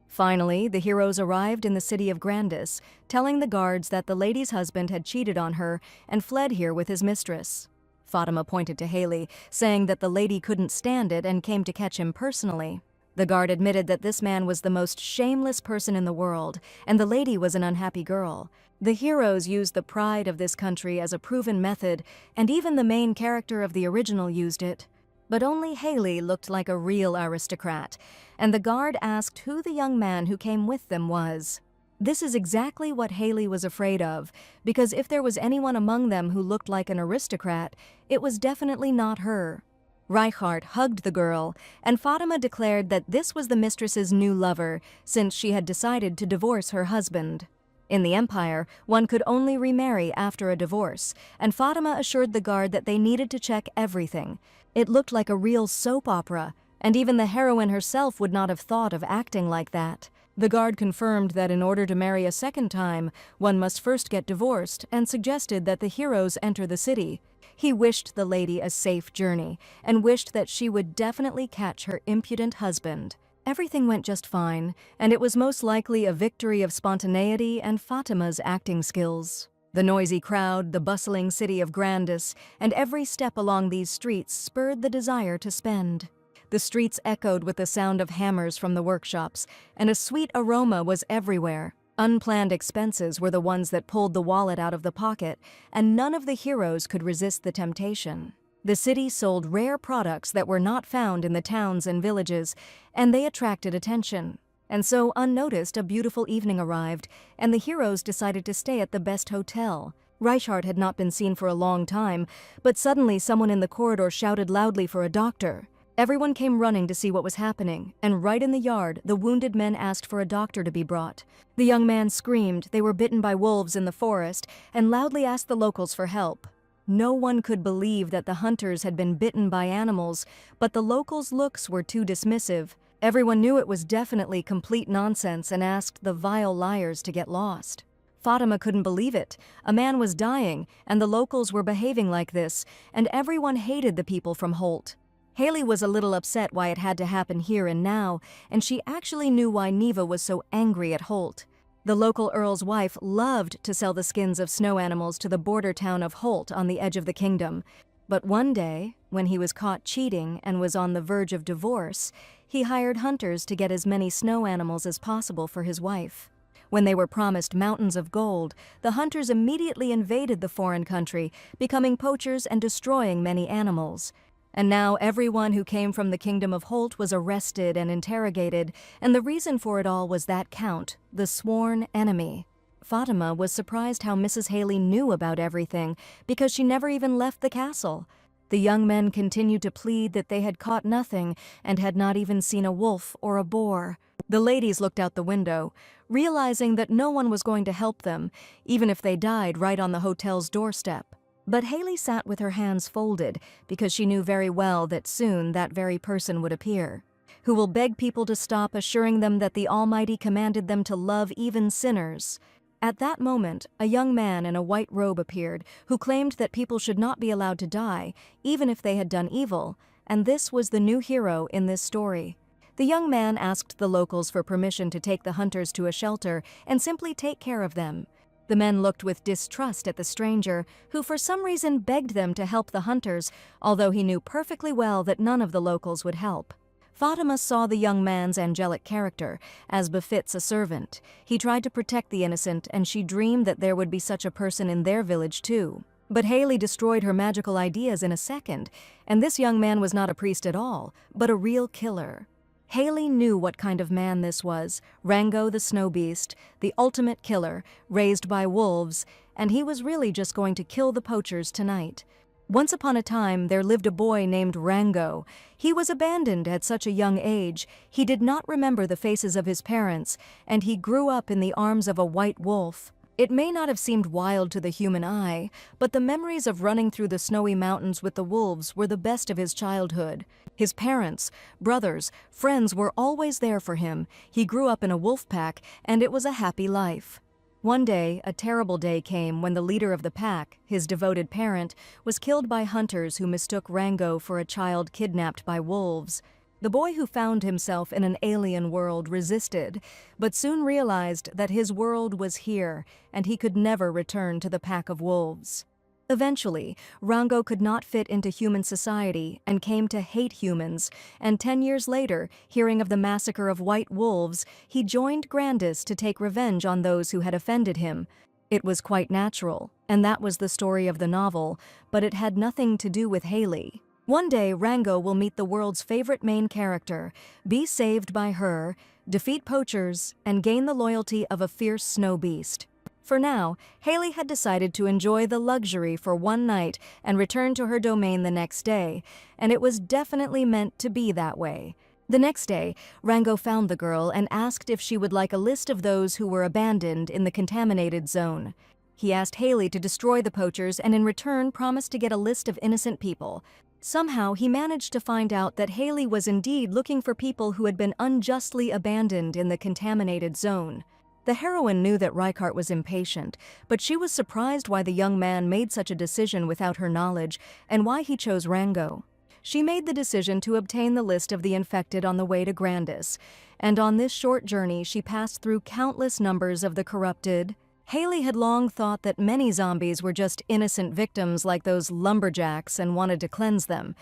Finally, the heroes arrived in the city of Grandis, telling the guards that the lady's husband had cheated on her and fled here with his mistress. Fatima pointed to Haley, saying that the lady couldn't stand it and came to catch him personally. The guard admitted that this man was the most shameless person in the world, and the lady was an unhappy girl. The heroes used the pride of this country as a proven method, and even the main character of the original used it. But only Haley looked like a real aristocrat, and the guard asked who the young man who came with them was. This is exactly what Haley was afraid of, because if there was anyone among them who looked like an aristocrat, it was definitely not her. Reichardt hugged the girl, and Fatima declared that this was the mistress's new lover, since she had decided to divorce her husband. In the Empire, one could only remarry after a divorce, and Fatima assured the guard that they needed to check everything. It looked like a real soap opera, and even the heroine herself would not have thought of acting like that. The guard confirmed that in order to marry a second time, one must first get divorced, and suggested that the heroes enter the city. He wished the lady a safe journey, and wished that she would definitely catch her impudent husband. Everything went just fine, and it was most likely a victory of spontaneity and Fatima's acting skills. The noisy crowd, the bustling city of Grandis, and every step along these streets spurred the desire to spend. The streets echoed with the sound of hammers from the workshops, and a sweet aroma was everywhere. Unplanned expenses were the ones that pulled the wallet out of the pocket, and none of the heroes could resist the temptation. The city sold rare products that were not found in the towns and villages, and they attracted attention. And so, unnoticed, a beautiful evening arrived, and the heroes decided to stay at the best hotel. Reichardt had not been seen for a long time, but suddenly someone in the corridor shouted loudly for a doctor. Everyone came running to see what was happening, and right in the yard, the wounded men asked for a doctor to be brought. The young man screamed they were bitten by wolves in the forest, and loudly asked the locals for help. No one could believe that the hunters had been bitten by animals, but the locals' looks were too dismissive. Everyone knew it was definitely complete nonsense and asked the vile liars to get lost. Fatima couldn't believe it. A man was dying, and the locals were behaving like this, and everyone hated the people from Holt. Haley was a little upset why it had to happen here and now, and she actually knew why Neva was so angry at Holt. The local earl's wife loved to sell the skins of snow animals to the border town of Holt on the edge of the kingdom. But one day, when he was caught cheating and was on the verge of divorce, he hired hunters to get as many snow animals as possible for his wife. When they were promised mountains of gold, the hunters immediately invaded the foreign country, becoming poachers and destroying many animals. And now everyone who came from the Kingdom of Holt was arrested and interrogated, and the reason for it all was that count, the sworn enemy. Fatima was surprised how Mrs. Haley knew about everything, because she never even left the castle. The young men continued to plead that they had caught nothing and had not even seen a wolf or a boar. The ladies looked out the window, realizing that no one was going to help them, even if they died right on the hotel's doorstep. But Haley sat with her hands folded because she knew very well that soon that very person would appear, who will beg people to stop, assuring them that the Almighty commanded them to love even sinners. At that moment, a young man in a white robe appeared, who claimed that people should not be allowed to die, even if they had done evil, and this was the new hero in this story. The young man asked the locals for permission to take the hunters to a shelter and simply take care of them. The men looked with distrust at the stranger, who for some reason begged them to help the hunters, although he knew perfectly well that none of the locals would help. Fatima saw the young man's angelic character, as befits a servant. He tried to protect the innocent, and she dreamed that there would be such a person in their village too. But Haley destroyed her magical ideas in a second, and this young man was not a priest at all, but a real killer. Haley knew what kind of man this was, Rango the snow beast, the ultimate killer, raised by wolves, and he was really just going to kill the poachers tonight. Once upon a time, there lived a boy named Rango. He was abandoned at such a young age. He did not remember the faces of his parents, and he grew up in the arms of a white wolf. It may not have seemed wild to the human eye, but the memories of running through the snowy mountains with the wolves were the best of his childhood. His parents, brothers, friends were always there for him. He grew up in a wolf pack, and it was a happy life. One day, a terrible day came when the leader of the pack, his devoted parent, was killed by hunters who mistook Rango for a child kidnapped by wolves. The boy, who found himself in an alien world, resisted, but soon realized that his world was here, and he could never return to the pack of wolves. Eventually, Rango could not fit into human society and came to hate humans, and 10 years later, hearing of the massacre of white wolves, he joined Grandis to take revenge on those who had offended him. It was quite natural, and that was the story of the novel, but it had nothing to do with Haley. One day, Rango will meet the world's favorite main character, be saved by her, defeat poachers, and gain the loyalty of a fierce snow beast. For now, Haley had decided to enjoy the luxury for one night and return to her domain the next day, and it was definitely meant to be that way. The next day, Rango found the girl and asked if she would like a list of those who were abandoned in the contaminated zone. He asked Haley to destroy the poachers and in return promised to get a list of innocent people. Somehow, he managed to find out that Haley was indeed looking for people who had been unjustly abandoned in the contaminated zone. The heroine knew that Reichardt was impatient, but she was surprised why the young man made such a decision without her knowledge and why he chose Rango. She made the decision to obtain the list of the infected on the way to Grandis, and on this short journey she passed through countless numbers of the corrupted. Haley had long thought that many zombies were just innocent victims like those lumberjacks and wanted to cleanse them,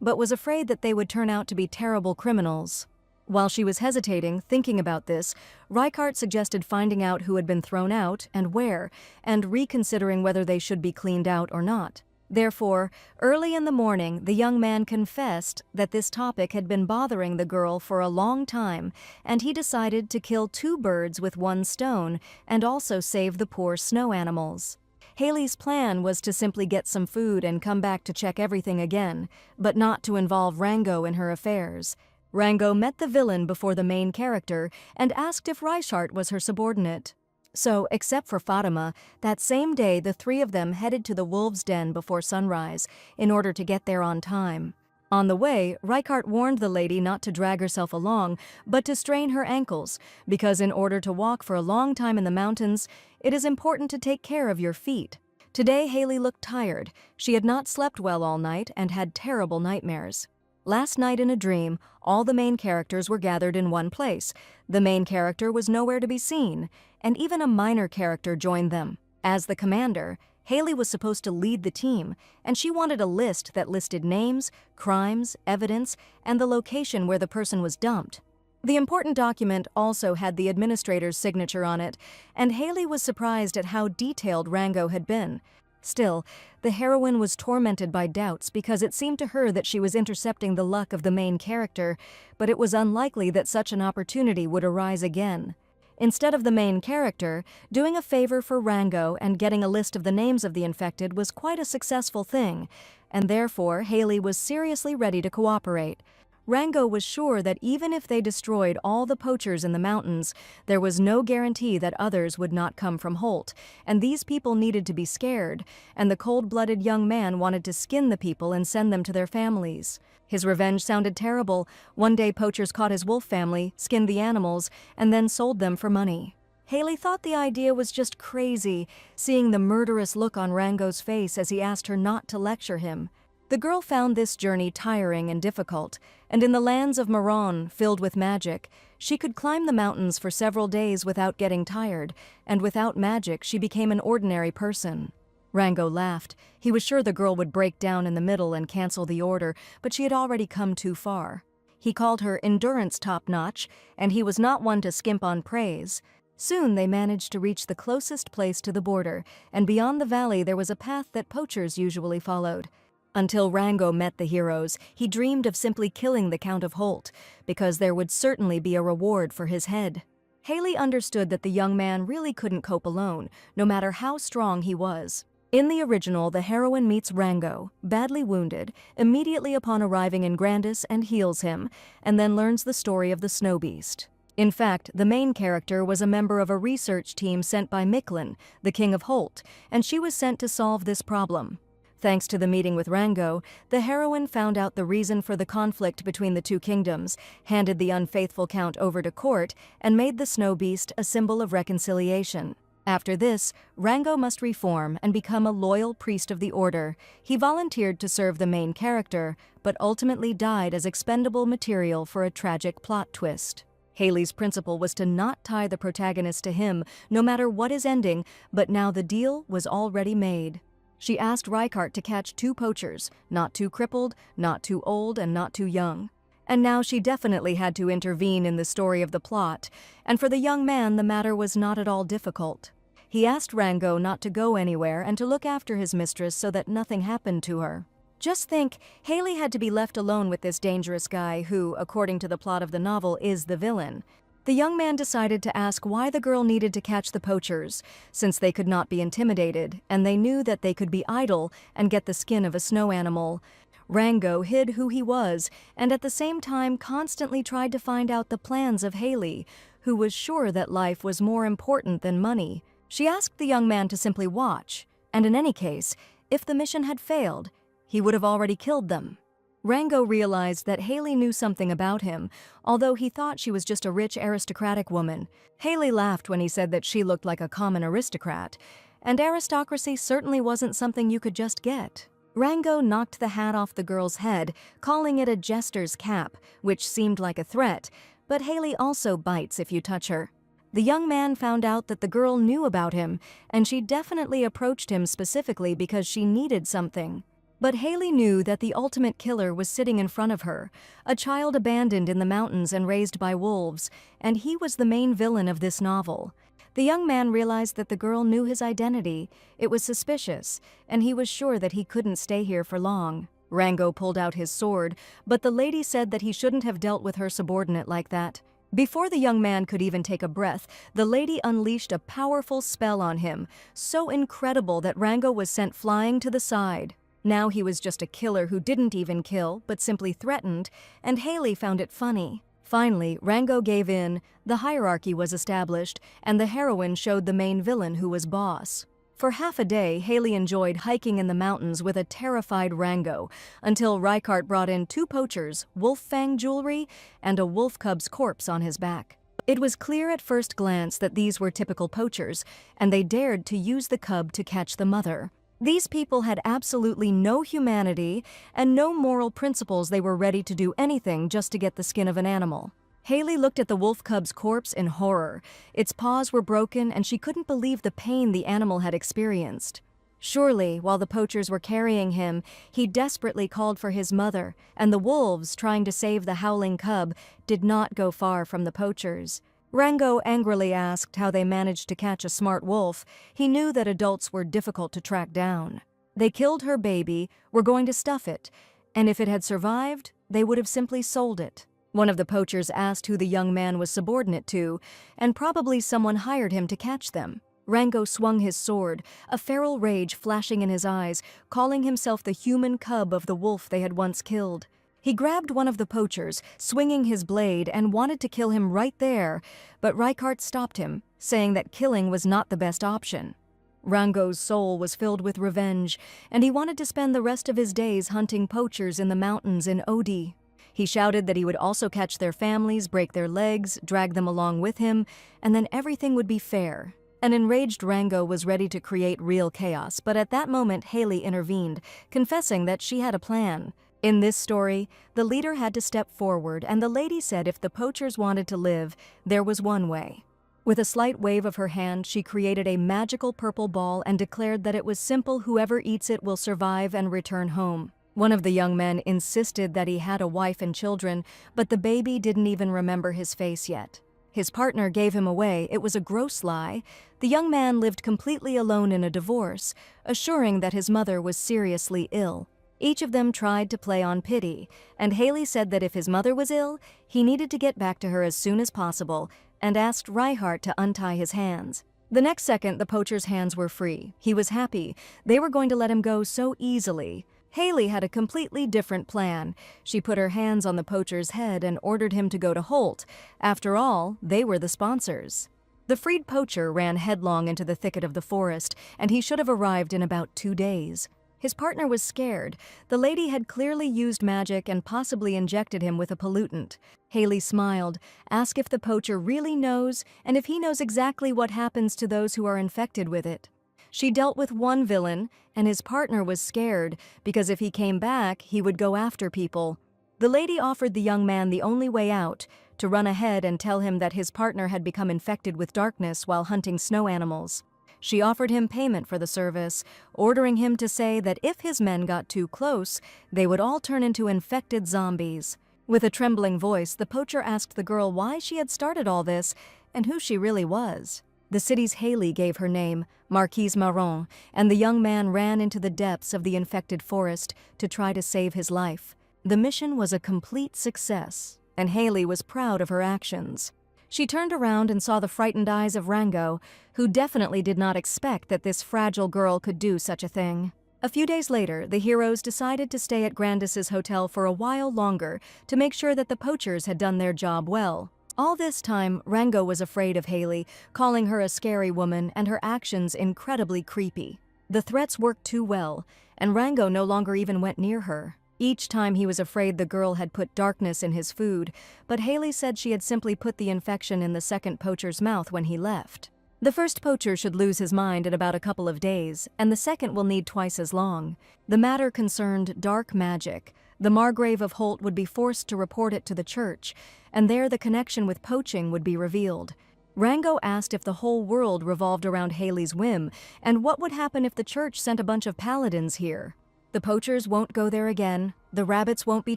but was afraid that they would turn out to be terrible criminals. While she was hesitating, thinking about this, Reichardt suggested finding out who had been thrown out and where, and reconsidering whether they should be cleaned out or not. Therefore, early in the morning, the young man confessed that this topic had been bothering the girl for a long time, and he decided to kill 2 birds with 1 stone and also save the poor snow animals. Haley's plan was to simply get some food and come back to check everything again, but not to involve Rango in her affairs. Rango met the villain before the main character and asked if Reichardt was her subordinate. So, except for Fatima, that same day the 3 of them headed to the wolves' den before sunrise in order to get there on time. On the way, Reichardt warned the lady not to drag herself along, but to strain her ankles, because in order to walk for a long time in the mountains, it is important to take care of your feet. Today, Haley looked tired. She had not slept well all night and had terrible nightmares. Last night in a dream, all the main characters were gathered in one place. The main character was nowhere to be seen, and even a minor character joined them. As the commander, Haley was supposed to lead the team, and she wanted a list that listed names, crimes, evidence, and the location where the person was dumped. The important document also had the administrator's signature on it, and Haley was surprised at how detailed Rango had been. Still, the heroine was tormented by doubts because it seemed to her that she was intercepting the luck of the main character, but it was unlikely that such an opportunity would arise again. Instead of the main character, doing a favor for Rango and getting a list of the names of the infected was quite a successful thing, and therefore Haley was seriously ready to cooperate. Rango was sure that even if they destroyed all the poachers in the mountains, there was no guarantee that others would not come from Holt, and these people needed to be scared, and the cold-blooded young man wanted to skin the people and send them to their families. His revenge sounded terrible. One day poachers caught his wolf family, skinned the animals, and then sold them for money. Haley thought the idea was just crazy, seeing the murderous look on Rango's face as he asked her not to lecture him. The girl found this journey tiring and difficult, and in the lands of Maron, filled with magic, she could climb the mountains for several days without getting tired, and without magic she became an ordinary person. Rango laughed. He was sure the girl would break down in the middle and cancel the order, but she had already come too far. He called her endurance top-notch, and he was not one to skimp on praise. Soon they managed to reach the closest place to the border, and beyond the valley there was a path that poachers usually followed. Until Rango met the heroes, he dreamed of simply killing the Count of Holt, because there would certainly be a reward for his head. Haley understood that the young man really couldn't cope alone, no matter how strong he was. In the original, the heroine meets Rango, badly wounded, immediately upon arriving in Grandis and heals him, and then learns the story of the snow beast. In fact, the main character was a member of a research team sent by Micklin, the King of Holt, and she was sent to solve this problem. Thanks to the meeting with Rango, the heroine found out the reason for the conflict between the two kingdoms, handed the unfaithful count over to court, and made the snow beast a symbol of reconciliation. After this, Rango must reform and become a loyal priest of the order. He volunteered to serve the main character, but ultimately died as expendable material for a tragic plot twist. Haley's principle was to not tie the protagonist to him, no matter what his ending, but now the deal was already made. She asked Rykart to catch 2 poachers, not too crippled, not too old, and not too young. And now she definitely had to intervene in the story of the plot, and for the young man the matter was not at all difficult. He asked Rango not to go anywhere and to look after his mistress so that nothing happened to her. Just think, Haley had to be left alone with this dangerous guy who, according to the plot of the novel, is the villain. The young man decided to ask why the girl needed to catch the poachers, since they could not be intimidated, and they knew that they could be idle and get the skin of a snow animal. Rango hid who he was, and at the same time constantly tried to find out the plans of Haley, who was sure that life was more important than money. She asked the young man to simply watch, and in any case, if the mission had failed, he would have already killed them. Rango realized that Haley knew something about him, although he thought she was just a rich aristocratic woman. Haley laughed when he said that she looked like a common aristocrat, and aristocracy certainly wasn't something you could just get. Rango knocked the hat off the girl's head, calling it a jester's cap, which seemed like a threat, but Haley also bites if you touch her. The young man found out that the girl knew about him, and she definitely approached him specifically because she needed something. But Haley knew that the ultimate killer was sitting in front of her, a child abandoned in the mountains and raised by wolves, and he was the main villain of this novel. The young man realized that the girl knew his identity. It was suspicious, and he was sure that he couldn't stay here for long. Rango pulled out his sword, but the lady said that he shouldn't have dealt with her subordinate like that. Before the young man could even take a breath, the lady unleashed a powerful spell on him, so incredible that Rango was sent flying to the side. Now he was just a killer who didn't even kill, but simply threatened, and Haley found it funny. Finally, Rango gave in, the hierarchy was established, and the heroine showed the main villain who was boss. For half a day, Haley enjoyed hiking in the mountains with a terrified Rango, until Rykart brought in 2 poachers, wolf fang jewelry, and a wolf cub's corpse on his back. It was clear at first glance that these were typical poachers, and they dared to use the cub to catch the mother. These people had absolutely no humanity and no moral principles. They were ready to do anything just to get the skin of an animal. Haley looked at the wolf cub's corpse in horror. Its paws were broken and she couldn't believe the pain the animal had experienced. Surely, while the poachers were carrying him, he desperately called for his mother, and the wolves, trying to save the howling cub, did not go far from the poachers. Rango angrily asked how they managed to catch a smart wolf. He knew that adults were difficult to track down. They killed her baby, were going to stuff it, and if it had survived, they would have simply sold it. One of the poachers asked who the young man was subordinate to, and probably someone hired him to catch them. Rango swung his sword, a feral rage flashing in his eyes, calling himself the human cub of the wolf they had once killed. He grabbed one of the poachers, swinging his blade, and wanted to kill him right there, but Rykart stopped him, saying that killing was not the best option. Rango's soul was filled with revenge, and he wanted to spend the rest of his days hunting poachers in the mountains in Odi. He shouted that he would also catch their families, break their legs, drag them along with him, and then everything would be fair. An enraged Rango was ready to create real chaos, but at that moment Haley intervened, confessing that she had a plan. In this story, the leader had to step forward, and the lady said if the poachers wanted to live, there was one way. With a slight wave of her hand, she created a magical purple ball and declared that it was simple: whoever eats it will survive and return home. One of the young men insisted that he had a wife and children, but the baby didn't even remember his face yet. His partner gave him away. It was a gross lie. The young man lived completely alone in a divorce, assuring that his mother was seriously ill. Each of them tried to play on pity, and Haley said that if his mother was ill, he needed to get back to her as soon as possible, and asked Reinhardt to untie his hands. The next second, the poacher's hands were free. He was happy. They were going to let him go so easily. Haley had a completely different plan. She put her hands on the poacher's head and ordered him to go to Holt. After all, they were the sponsors. The freed poacher ran headlong into the thicket of the forest, and he should have arrived in about 2 days. His partner was scared. The lady had clearly used magic and possibly injected him with a pollutant. Haley smiled, asked if the poacher really knows, and if he knows exactly what happens to those who are infected with it. She dealt with one villain, and his partner was scared, because if he came back, he would go after people. The lady offered the young man the only way out, to run ahead and tell him that his partner had become infected with darkness while hunting snow animals. She offered him payment for the service, ordering him to say that if his men got too close, they would all turn into infected zombies. With a trembling voice, the poacher asked the girl why she had started all this and who she really was. The city's Haley gave her name, Marquise Marron, and the young man ran into the depths of the infected forest to try to save his life. The mission was a complete success, and Haley was proud of her actions. She turned around and saw the frightened eyes of Rango, who definitely did not expect that this fragile girl could do such a thing. A few days later, the heroes decided to stay at Grandis's hotel for a while longer to make sure that the poachers had done their job well. All this time, Rango was afraid of Haley, calling her a scary woman and her actions incredibly creepy. The threats worked too well, and Rango no longer even went near her. Each time he was afraid the girl had put darkness in his food, but Haley said she had simply put the infection in the second poacher's mouth when he left. The first poacher should lose his mind in about a couple of days, and the second will need twice as long. The matter concerned dark magic. The Margrave of Holt would be forced to report it to the church, and there the connection with poaching would be revealed. Rango asked if the whole world revolved around Haley's whim, and what would happen if the church sent a bunch of paladins here. The poachers won't go there again, the rabbits won't be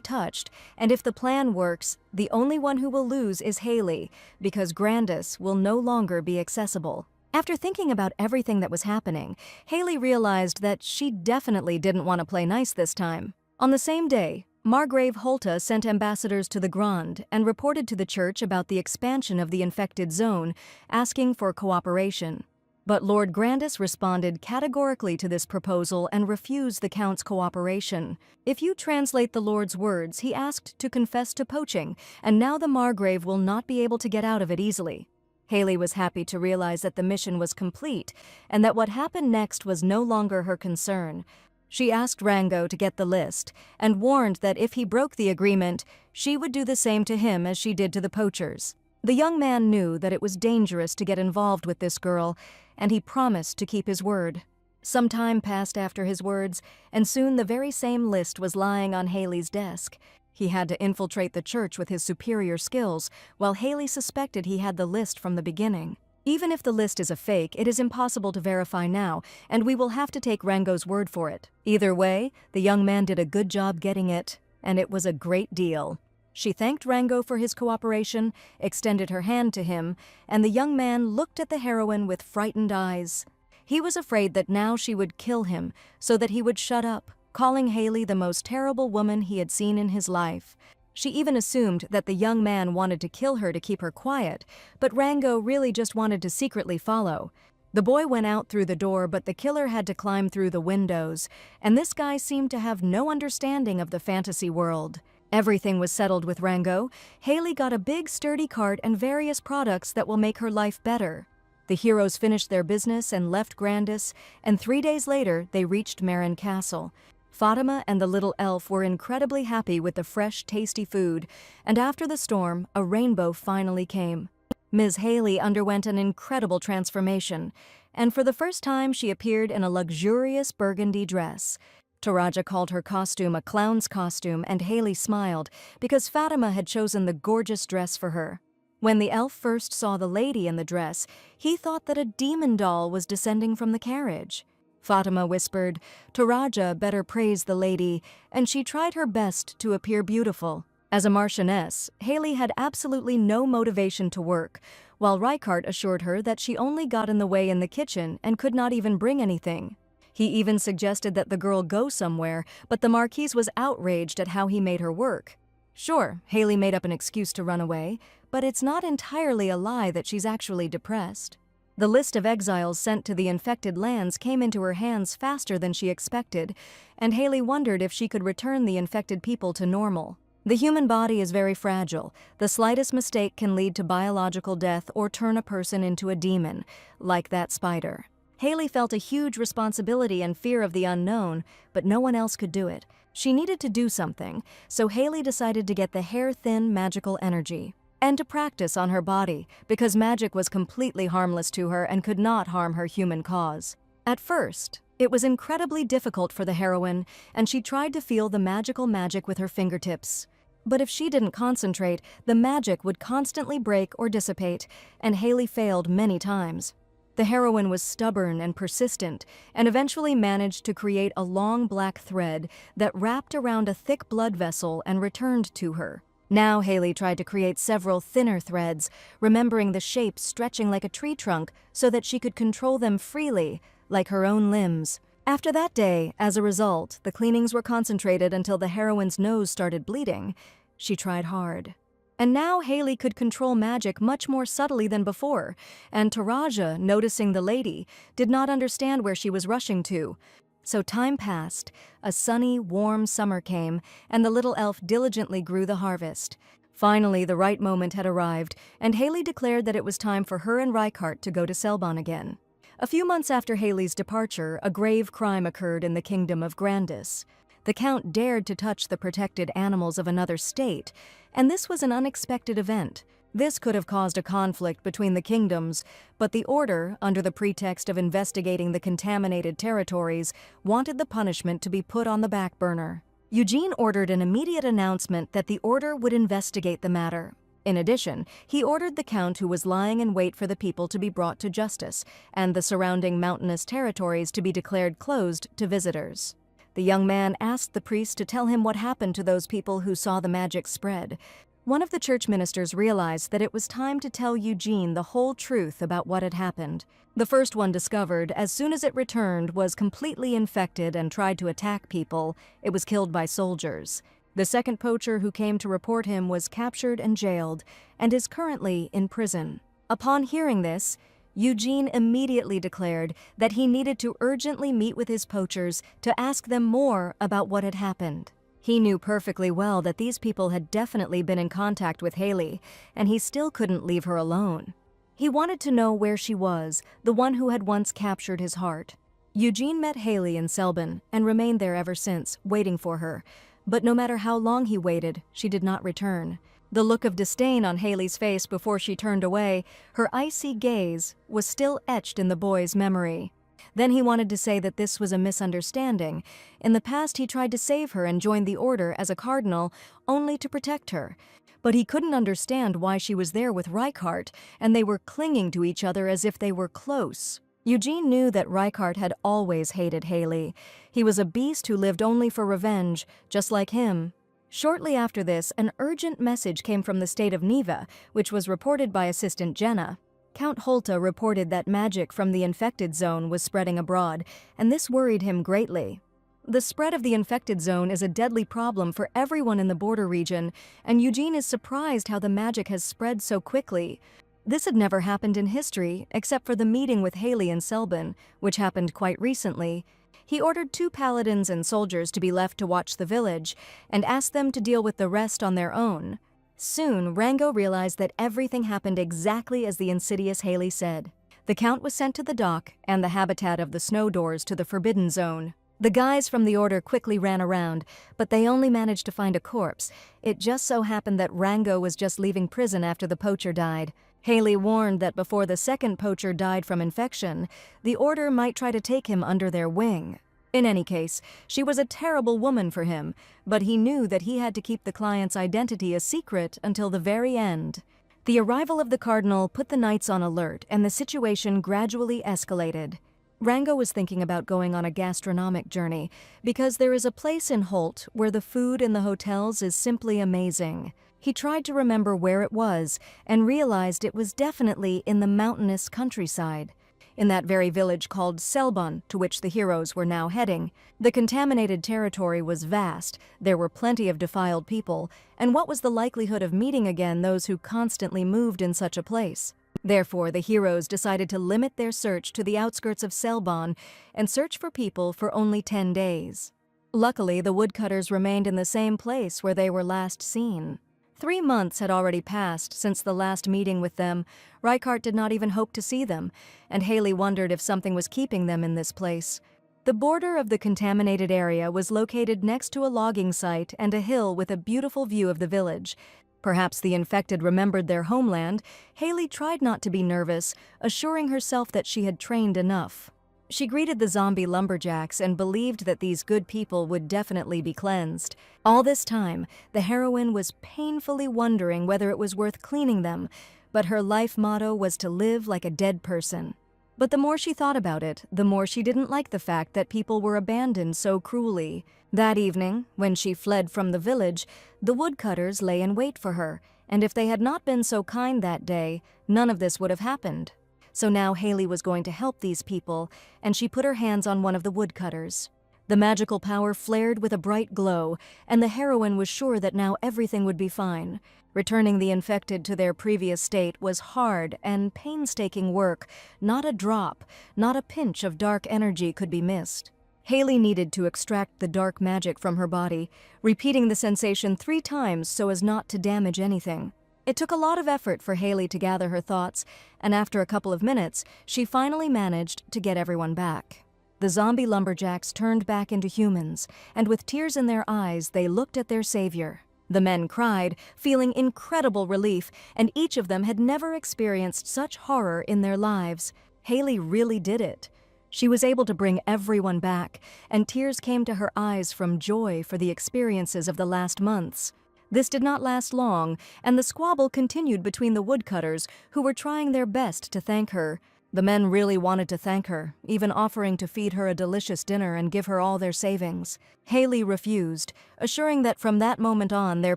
touched, and if the plan works, the only one who will lose is Haley, because Grandis will no longer be accessible. After thinking about everything that was happening, Haley realized that she definitely didn't want to play nice this time. On the same day, Margrave Holta sent ambassadors to the Grand and reported to the church about the expansion of the infected zone, asking for cooperation. But Lord Grandis responded categorically to this proposal and refused the Count's cooperation. If you translate the Lord's words, he asked to confess to poaching, and now the Margrave will not be able to get out of it easily. Haley was happy to realize that the mission was complete, and that what happened next was no longer her concern. She asked Rango to get the list, and warned that if he broke the agreement, she would do the same to him as she did to the poachers. The young man knew that it was dangerous to get involved with this girl, and he promised to keep his word. Some time passed after his words, and soon the very same list was lying on Haley's desk. He had to infiltrate the church with his superior skills, while Haley suspected he had the list from the beginning. Even if the list is a fake, it is impossible to verify now, and we will have to take Rango's word for it. Either way, the young man did a good job getting it, and it was a great deal. She thanked Rango for his cooperation, extended her hand to him, and the young man looked at the heroine with frightened eyes. He was afraid that now she would kill him, so that he would shut up, calling Haley the most terrible woman he had seen in his life. She even assumed that the young man wanted to kill her to keep her quiet, but Rango really just wanted to secretly follow. The boy went out through the door, but the killer had to climb through the windows, and this guy seemed to have no understanding of the fantasy world. Everything was settled with Rango. Haley got a big, sturdy cart and various products that will make her life better. The heroes finished their business and left Grandis, and 3 days later they reached Marin Castle. Fatima and the little elf were incredibly happy with the fresh, tasty food, and after the storm, a rainbow finally came. Ms. Haley underwent an incredible transformation, and for the first time she appeared in a luxurious burgundy dress. Taraja called her costume a clown's costume, and Haley smiled because Fatima had chosen the gorgeous dress for her. When the elf first saw the lady in the dress, he thought that a demon doll was descending from the carriage. Fatima whispered, "Taraja better praise the lady," and she tried her best to appear beautiful. As a marchioness, Haley had absolutely no motivation to work, while Reichardt assured her that she only got in the way in the kitchen and could not even bring anything. He even suggested that the girl go somewhere, but the Marquise was outraged at how he made her work. Sure, Haley made up an excuse to run away, but it's not entirely a lie that she's actually depressed. The list of exiles sent to the infected lands came into her hands faster than she expected, and Haley wondered if she could return the infected people to normal. The human body is very fragile. The slightest mistake can lead to biological death or turn a person into a demon, like that spider. Haley felt a huge responsibility and fear of the unknown, but no one else could do it. She needed to do something, so Haley decided to get the hair-thin magical energy and to practice on her body, because magic was completely harmless to her and could not harm her human cause. At first, it was incredibly difficult for the heroine, and she tried to feel the magical magic with her fingertips. But if she didn't concentrate, the magic would constantly break or dissipate, and Haley failed many times. The heroine was stubborn and persistent, and eventually managed to create a long black thread that wrapped around a thick blood vessel and returned to her. Now Haley tried to create several thinner threads, remembering the shape stretching like a tree trunk so that she could control them freely, like her own limbs. After that day, as a result, the cleanings were concentrated until the heroine's nose started bleeding. She tried hard. And now Haley could control magic much more subtly than before, and Taraja, noticing the lady, did not understand where she was rushing to. So time passed, a sunny, warm summer came, and the little elf diligently grew the harvest. Finally, the right moment had arrived, and Haley declared that it was time for her and Reichardt to go to Selbon again. A few months after Haley's departure, a grave crime occurred in the kingdom of Grandis. The Count dared to touch the protected animals of another state, and this was an unexpected event. This could have caused a conflict between the kingdoms, but the Order, under the pretext of investigating the contaminated territories, wanted the punishment to be put on the back burner. Eugene ordered an immediate announcement that the Order would investigate the matter. In addition, he ordered the Count, who was lying in wait for the people, to be brought to justice, and the surrounding mountainous territories to be declared closed to visitors. The young man asked the priest to tell him what happened to those people who saw the magic spread. One of the church ministers realized that it was time to tell Eugene the whole truth about what had happened. The first one discovered, as soon as it returned, was completely infected and tried to attack people. It was killed by soldiers. The second poacher who came to report him was captured and jailed, and is currently in prison. Upon hearing this, Eugene immediately declared that he needed to urgently meet with his poachers to ask them more about what had happened. He knew perfectly well that these people had definitely been in contact with Haley, and he still couldn't leave her alone. He wanted to know where she was, the one who had once captured his heart. Eugene met Haley in Selbon and remained there ever since, waiting for her. But no matter how long he waited, she did not return. The look of disdain on Haley's face before she turned away, her icy gaze, was still etched in the boy's memory. Then he wanted to say that this was a misunderstanding. In the past, he tried to save her and joined the Order as a cardinal, only to protect her. But he couldn't understand why she was there with Reichardt, and they were clinging to each other as if they were close. Eugene knew that Reichardt had always hated Haley. He was a beast who lived only for revenge, just like him. Shortly after this, an urgent message came from the state of Neva, which was reported by Assistant Jenna. Count Holta reported that magic from the infected zone was spreading abroad, and this worried him greatly. The spread of the infected zone is a deadly problem for everyone in the border region, and Eugene is surprised how the magic has spread so quickly. This had never happened in history, except for the meeting with Haley and Selbin, which happened quite recently. He ordered 2 paladins and soldiers to be left to watch the village, and asked them to deal with the rest on their own. Soon, Rango realized that everything happened exactly as the insidious Haley said. The Count was sent to the dock, and the habitat of the snow doors to the Forbidden Zone. The guys from the Order quickly ran around, but they only managed to find a corpse. It just so happened that Rango was just leaving prison after the poacher died. Haley warned that before the second poacher died from infection, the Order might try to take him under their wing. In any case, she was a terrible woman for him, but he knew that he had to keep the client's identity a secret until the very end. The arrival of the Cardinal put the knights on alert, and the situation gradually escalated. Rango was thinking about going on a gastronomic journey, because there is a place in Holt where the food in the hotels is simply amazing. He tried to remember where it was, and realized it was definitely in the mountainous countryside, in that very village called Selbon, to which the heroes were now heading. The contaminated territory was vast, there were plenty of defiled people, and what was the likelihood of meeting again those who constantly moved in such a place? Therefore, the heroes decided to limit their search to the outskirts of Selbon and search for people for only 10 days. Luckily, the woodcutters remained in the same place where they were last seen. 3 months had already passed since the last meeting with them. Reichardt did not even hope to see them, and Haley wondered if something was keeping them in this place. The border of the contaminated area was located next to a logging site and a hill with a beautiful view of the village. Perhaps the infected remembered their homeland. Haley tried not to be nervous, assuring herself that she had trained enough. She greeted the zombie lumberjacks and believed that these good people would definitely be cleansed. All this time, the heroine was painfully wondering whether it was worth cleaning them, but her life motto was to live like a dead person. But the more she thought about it, the more she didn't like the fact that people were abandoned so cruelly. That evening, when she fled from the village, the woodcutters lay in wait for her, and if they had not been so kind that day, none of this would have happened. So now Haley was going to help these people, and she put her hands on one of the woodcutters. The magical power flared with a bright glow, and the heroine was sure that now everything would be fine. Returning the infected to their previous state was hard and painstaking work. Not a drop, not a pinch of dark energy could be missed. Haley needed to extract the dark magic from her body, repeating the sensation 3 times so as not to damage anything. It took a lot of effort for Haley to gather her thoughts, and after a couple of minutes, she finally managed to get everyone back. The zombie lumberjacks turned back into humans, and with tears in their eyes, they looked at their savior. The men cried, feeling incredible relief, and each of them had never experienced such horror in their lives. Haley really did it. She was able to bring everyone back, and tears came to her eyes from joy for the experiences of the last months. This did not last long, and the squabble continued between the woodcutters, who were trying their best to thank her. The men really wanted to thank her, even offering to feed her a delicious dinner and give her all their savings. Haley refused, assuring that from that moment on their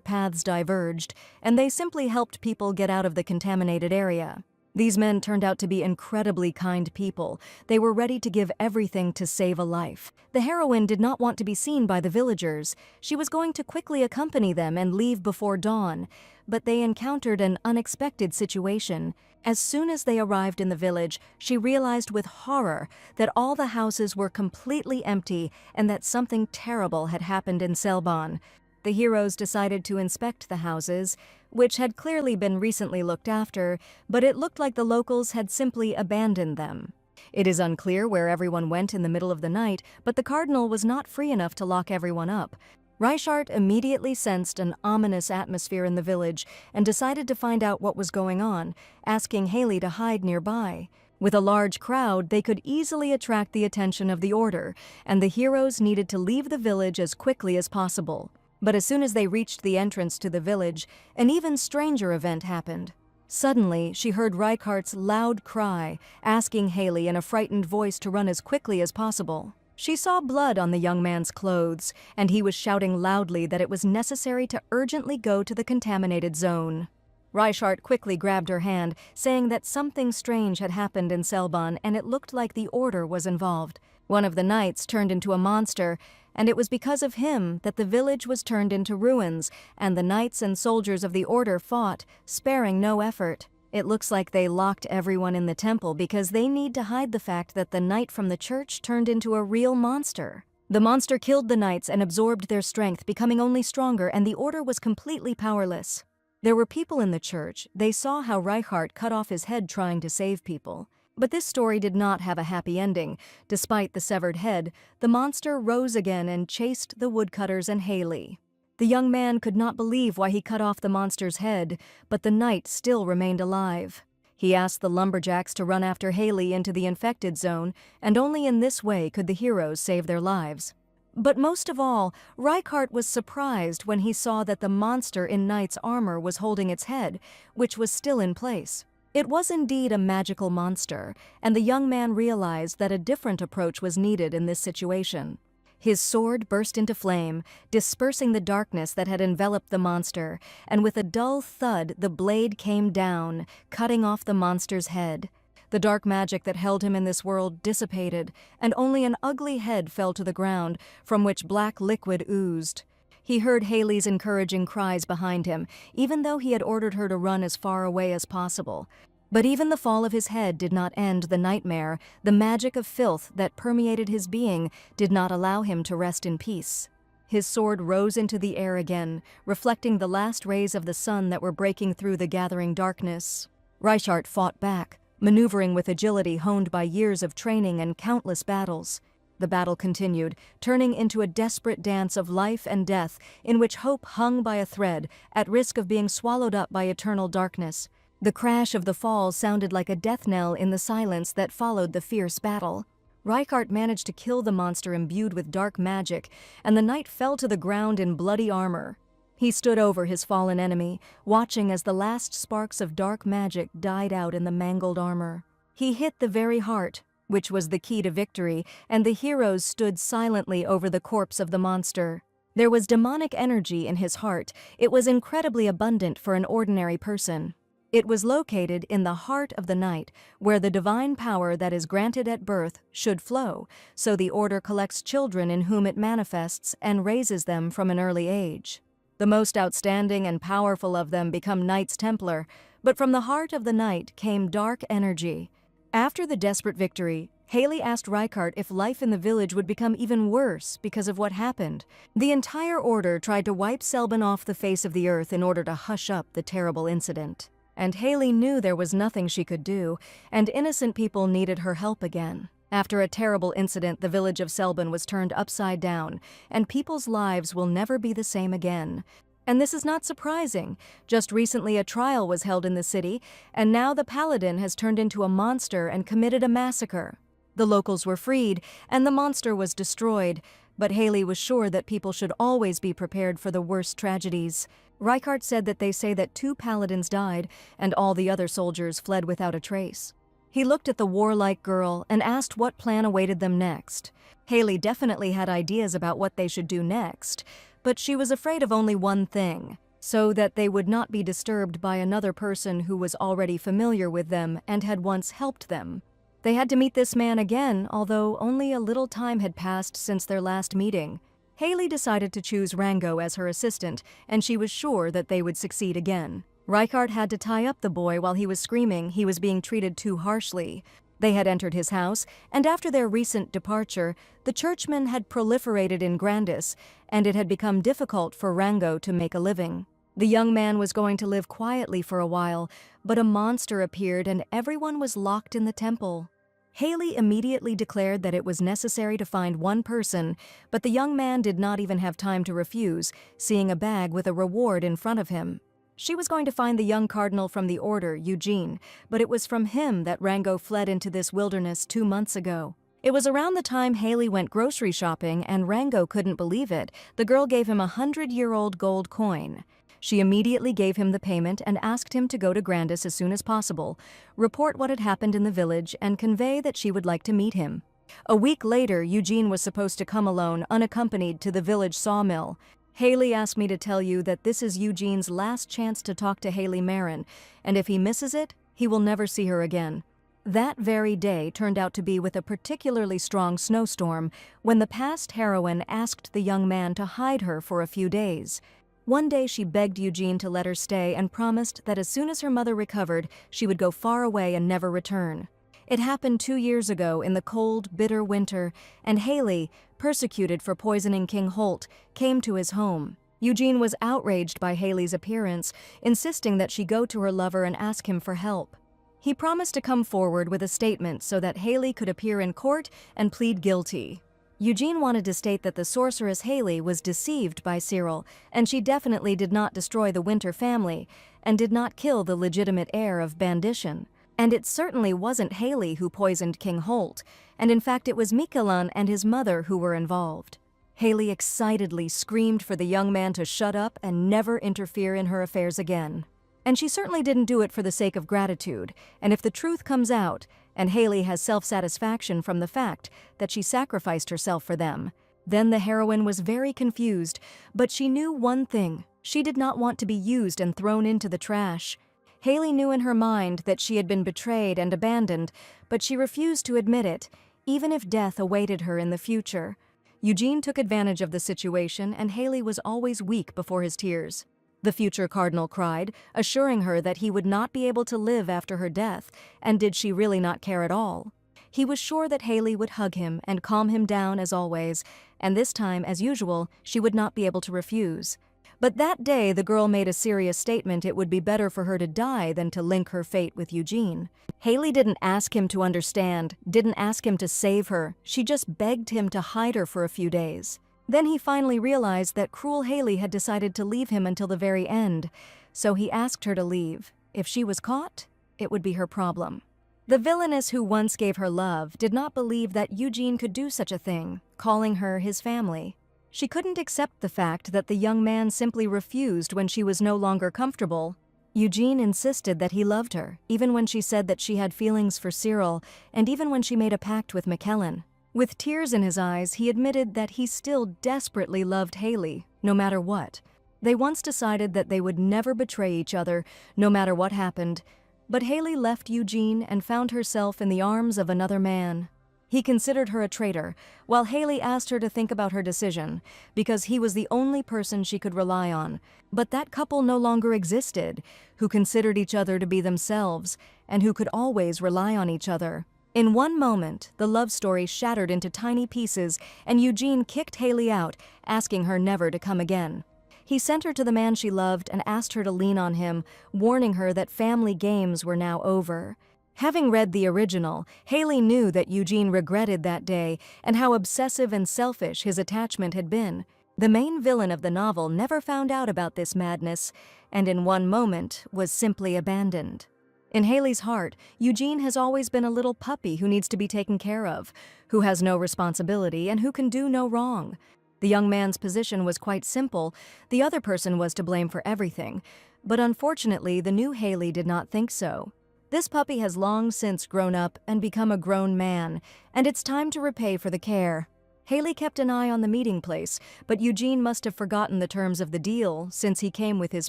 paths diverged, and they simply helped people get out of the contaminated area. These men turned out to be incredibly kind people. They were ready to give everything to save a life. The heroine did not want to be seen by the villagers. She was going to quickly accompany them and leave before dawn, but they encountered an unexpected situation. As soon as they arrived in the village, she realized with horror that all the houses were completely empty and that something terrible had happened in Selbon. The heroes decided to inspect the houses, which had clearly been recently looked after, but it looked like the locals had simply abandoned them. It is unclear where everyone went in the middle of the night, but the Cardinal was not free enough to lock everyone up. Reichardt immediately sensed an ominous atmosphere in the village and decided to find out what was going on, asking Haley to hide nearby. With a large crowd, they could easily attract the attention of the Order, and the heroes needed to leave the village as quickly as possible. But as soon as they reached the entrance to the village, an even stranger event happened. Suddenly, she heard Reichardt's loud cry, asking Haley in a frightened voice to run as quickly as possible. She saw blood on the young man's clothes, and he was shouting loudly that it was necessary to urgently go to the contaminated zone. Reichardt quickly grabbed her hand, saying that something strange had happened in Selbon and it looked like the Order was involved. One of the knights turned into a monster, and it was because of him that the village was turned into ruins, and the knights and soldiers of the Order fought, sparing no effort. It looks like they locked everyone in the temple because they need to hide the fact that the knight from the church turned into a real monster. The monster killed the knights and absorbed their strength, becoming only stronger, and the order was completely powerless. There were people in the church. They saw how Reichardt cut off his head trying to save people. But this story did not have a happy ending. Despite the severed head, the monster rose again and chased the woodcutters and Haley. The young man could not believe why he cut off the monster's head, but the knight still remained alive. He asked the lumberjacks to run after Haley into the infected zone, and only in this way could the heroes save their lives. But most of all, Reichardt was surprised when he saw that the monster in knight's armor was holding its head, which was still in place. It was indeed a magical monster, and the young man realized that a different approach was needed in this situation. His sword burst into flame, dispersing the darkness that had enveloped the monster, and with a dull thud the blade came down, cutting off the monster's head. The dark magic that held him in this world dissipated, and only an ugly head fell to the ground, from which black liquid oozed. He heard Haley's encouraging cries behind him, even though he had ordered her to run as far away as possible. But even the fall of his head did not end the nightmare. The magic of filth that permeated his being did not allow him to rest in peace. His sword rose into the air again, reflecting the last rays of the sun that were breaking through the gathering darkness. Reichardt fought back, maneuvering with agility honed by years of training and countless battles. The battle continued, turning into a desperate dance of life and death in which hope hung by a thread, at risk of being swallowed up by eternal darkness. The crash of the fall sounded like a death knell in the silence that followed the fierce battle. Reichardt managed to kill the monster imbued with dark magic, and the knight fell to the ground in bloody armor. He stood over his fallen enemy, watching as the last sparks of dark magic died out in the mangled armor. He hit the very heart, which was the key to victory, and the heroes stood silently over the corpse of the monster. There was demonic energy in his heart. It was incredibly abundant for an ordinary person. It was located in the heart of the knight, where the divine power that is granted at birth should flow, so the order collects children in whom it manifests and raises them from an early age. The most outstanding and powerful of them become Knights Templar, but from the heart of the knight came dark energy. After the desperate victory, Haley asked Reichardt if life in the village would become even worse because of what happened. The entire order tried to wipe Selbin off the face of the earth in order to hush up the terrible incident. And Haley knew there was nothing she could do, and innocent people needed her help again. After a terrible incident, the village of Selbin was turned upside down, and people's lives will never be the same again. And this is not surprising. Just recently a trial was held in the city, and now the paladin has turned into a monster and committed a massacre. The locals were freed, and the monster was destroyed, but Haley was sure that people should always be prepared for the worst tragedies. Reichardt said that they say that 2 paladins died, and all the other soldiers fled without a trace. He looked at the warlike girl and asked what plan awaited them next. Haley definitely had ideas about what they should do next, but she was afraid of only one thing, so that they would not be disturbed by another person who was already familiar with them and had once helped them. They had to meet this man again, although only a little time had passed since their last meeting. Haley decided to choose Rango as her assistant, and she was sure that they would succeed again. Reichardt had to tie up the boy while he was screaming he was being treated too harshly. They had entered his house, and after their recent departure, the churchmen had proliferated in Grandis, and it had become difficult for Rango to make a living. The young man was going to live quietly for a while, but a monster appeared and everyone was locked in the temple. Haley immediately declared that it was necessary to find one person, but the young man did not even have time to refuse, seeing a bag with a reward in front of him. She was going to find the young cardinal from the order, Eugene, but it was from him that Rango fled into this wilderness 2 months ago. It was around the time Haley went grocery shopping and Rango couldn't believe it. The girl gave him a 100-year-old gold coin. She immediately gave him the payment and asked him to go to Grandis as soon as possible, report what had happened in the village, and convey that she would like to meet him. A week later, Eugene was supposed to come alone, unaccompanied, to the village sawmill. Haley asked me to tell you that this is Eugene's last chance to talk to Haley Marin, and if he misses it, he will never see her again. That very day turned out to be with a particularly strong snowstorm, when the past heroine asked the young man to hide her for a few days. One day she begged Eugene to let her stay and promised that as soon as her mother recovered, she would go far away and never return. It happened 2 years ago in the cold, bitter winter, and Haley, persecuted for poisoning King Holt, came to his home. Eugene was outraged by Haley's appearance, insisting that she go to her lover and ask him for help. He promised to come forward with a statement so that Haley could appear in court and plead guilty. Eugene wanted to state that the sorceress Haley was deceived by Cyril, and she definitely did not destroy the Winter family, and did not kill the legitimate heir of Bandition. And it certainly wasn't Haley who poisoned King Holt, and in fact it was Miquelon and his mother who were involved. Haley excitedly screamed for the young man to shut up and never interfere in her affairs again. And she certainly didn't do it for the sake of gratitude, and if the truth comes out, and Haley has self-satisfaction from the fact that she sacrificed herself for them, then the heroine was very confused, but she knew one thing: she did not want to be used and thrown into the trash. Haley knew in her mind that she had been betrayed and abandoned, but she refused to admit it, even if death awaited her in the future. Eugene took advantage of the situation, and Haley was always weak before his tears. The future cardinal cried, assuring her that he would not be able to live after her death, and did she really not care at all? He was sure that Haley would hug him and calm him down as always, and this time, as usual, she would not be able to refuse. But that day the girl made a serious statement it would be better for her to die than to link her fate with Eugene. Haley didn't ask him to understand, didn't ask him to save her, she just begged him to hide her for a few days. Then he finally realized that cruel Haley had decided to leave him until the very end, so he asked her to leave. If she was caught, it would be her problem. The villainess who once gave her love did not believe that Eugene could do such a thing, calling her his family. She couldn't accept the fact that the young man simply refused when she was no longer comfortable. Eugene insisted that he loved her, even when she said that she had feelings for Cyril, and even when she made a pact with Miquelon. With tears in his eyes, he admitted that he still desperately loved Haley, no matter what. They once decided that they would never betray each other, no matter what happened. But Haley left Eugene and found herself in the arms of another man. He considered her a traitor, while Haley asked her to think about her decision, because he was the only person she could rely on. But that couple no longer existed, who considered each other to be themselves, and who could always rely on each other. In one moment, the love story shattered into tiny pieces, and Eugene kicked Haley out, asking her never to come again. He sent her to the man she loved and asked her to lean on him, warning her that family games were now over. Having read the original, Haley knew that Eugene regretted that day and how obsessive and selfish his attachment had been. The main villain of the novel never found out about this madness, and in one moment was simply abandoned. In Haley's heart, Eugene has always been a little puppy who needs to be taken care of, who has no responsibility and who can do no wrong. The young man's position was quite simple: the other person was to blame for everything. But unfortunately, the new Haley did not think so. This puppy has long since grown up and become a grown man, and it's time to repay for the care. Haley kept an eye on the meeting place, but Eugene must have forgotten the terms of the deal since he came with his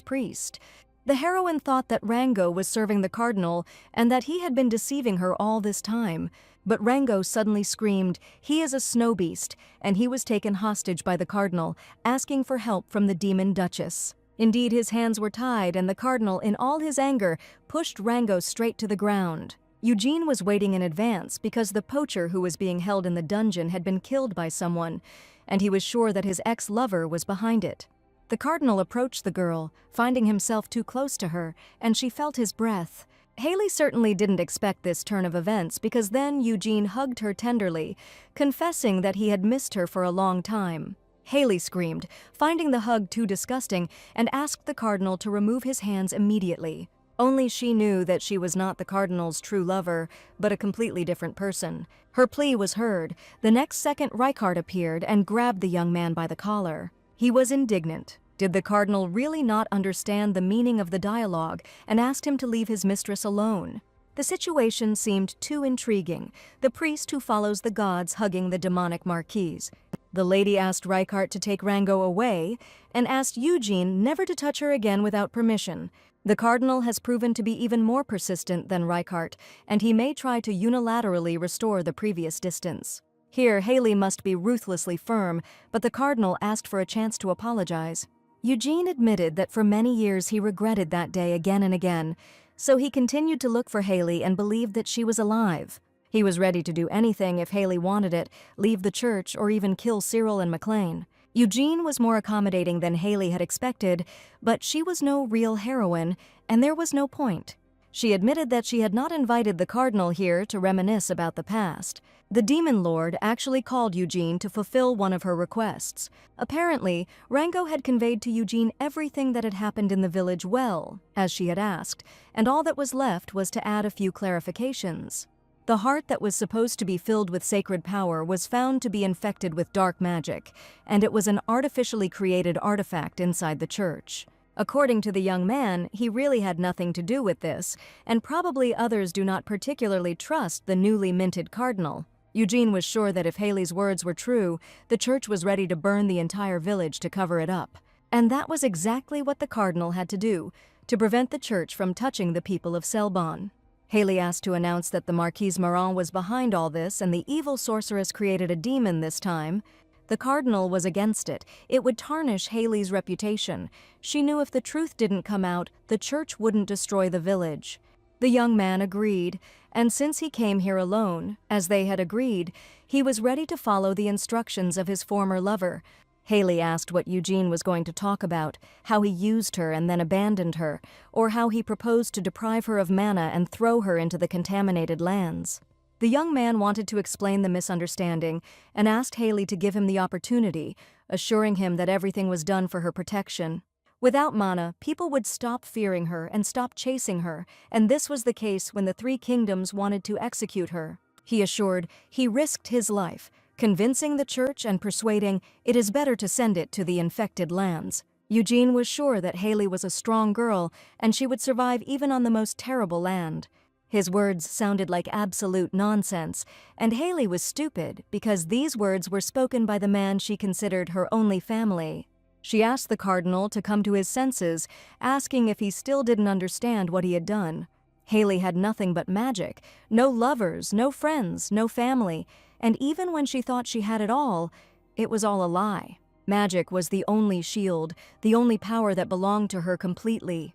priest. The heroine thought that Rango was serving the cardinal and that he had been deceiving her all this time. But Rango suddenly screamed, "He is a snow beast," and he was taken hostage by the cardinal, asking for help from the demon duchess. Indeed, his hands were tied, and the cardinal, in all his anger, pushed Rango straight to the ground. Eugene was waiting in advance because the poacher who was being held in the dungeon had been killed by someone, and he was sure that his ex-lover was behind it. The cardinal approached the girl, finding himself too close to her, and she felt his breath. Haley certainly didn't expect this turn of events, because then Eugene hugged her tenderly, confessing that he had missed her for a long time. Haley screamed, finding the hug too disgusting, and asked the cardinal to remove his hands immediately. Only she knew that she was not the cardinal's true lover, but a completely different person. Her plea was heard. The next second, Reichardt appeared and grabbed the young man by the collar. He was indignant. Did the cardinal really not understand the meaning of the dialogue, and asked him to leave his mistress alone? The situation seemed too intriguing, the priest who follows the gods hugging the demonic marquise. The lady asked Reichardt to take Rango away, and asked Eugene never to touch her again without permission. The cardinal has proven to be even more persistent than Reichardt, and he may try to unilaterally restore the previous distance. Here, Haley must be ruthlessly firm, but the cardinal asked for a chance to apologize. Eugene admitted that for many years he regretted that day again and again, so he continued to look for Haley and believed that she was alive. He was ready to do anything if Haley wanted it, leave the church, or even kill Cyril and McLean. Eugene was more accommodating than Haley had expected, but she was no real heroine, and there was no point. She admitted that she had not invited the cardinal here to reminisce about the past. The demon lord actually called Eugene to fulfill one of her requests. Apparently, Rango had conveyed to Eugene everything that had happened in the village well, as she had asked, and all that was left was to add a few clarifications. The heart that was supposed to be filled with sacred power was found to be infected with dark magic, and it was an artificially created artifact inside the church. According to the young man, he really had nothing to do with this, and probably others do not particularly trust the newly minted cardinal. Eugene was sure that if Haley's words were true, the church was ready to burn the entire village to cover it up. And that was exactly what the cardinal had to do, to prevent the church from touching the people of Selbon. Haley asked to announce that the Marquise Maran was behind all this and the evil sorceress created a demon this time. The cardinal was against it. It would tarnish Haley's reputation. She knew if the truth didn't come out, the church wouldn't destroy the village. The young man agreed, and since he came here alone, as they had agreed, he was ready to follow the instructions of his former lover. Haley asked what Eugene was going to talk about, how he used her and then abandoned her, or how he proposed to deprive her of mana and throw her into the contaminated lands. The young man wanted to explain the misunderstanding and asked Haley to give him the opportunity, assuring him that everything was done for her protection. Without mana, people would stop fearing her and stop chasing her, and this was the case when the three kingdoms wanted to execute her. He assured he risked his life, convincing the church and persuading it is better to send it to the infected lands. Eugene was sure that Haley was a strong girl and she would survive even on the most terrible land. His words sounded like absolute nonsense, and Haley was stupid because these words were spoken by the man she considered her only family. She asked the cardinal to come to his senses, asking if he still didn't understand what he had done. Haley had nothing but magic, no lovers, no friends, no family, and even when she thought she had it all was all a lie. Magic was the only shield, the only power that belonged to her completely.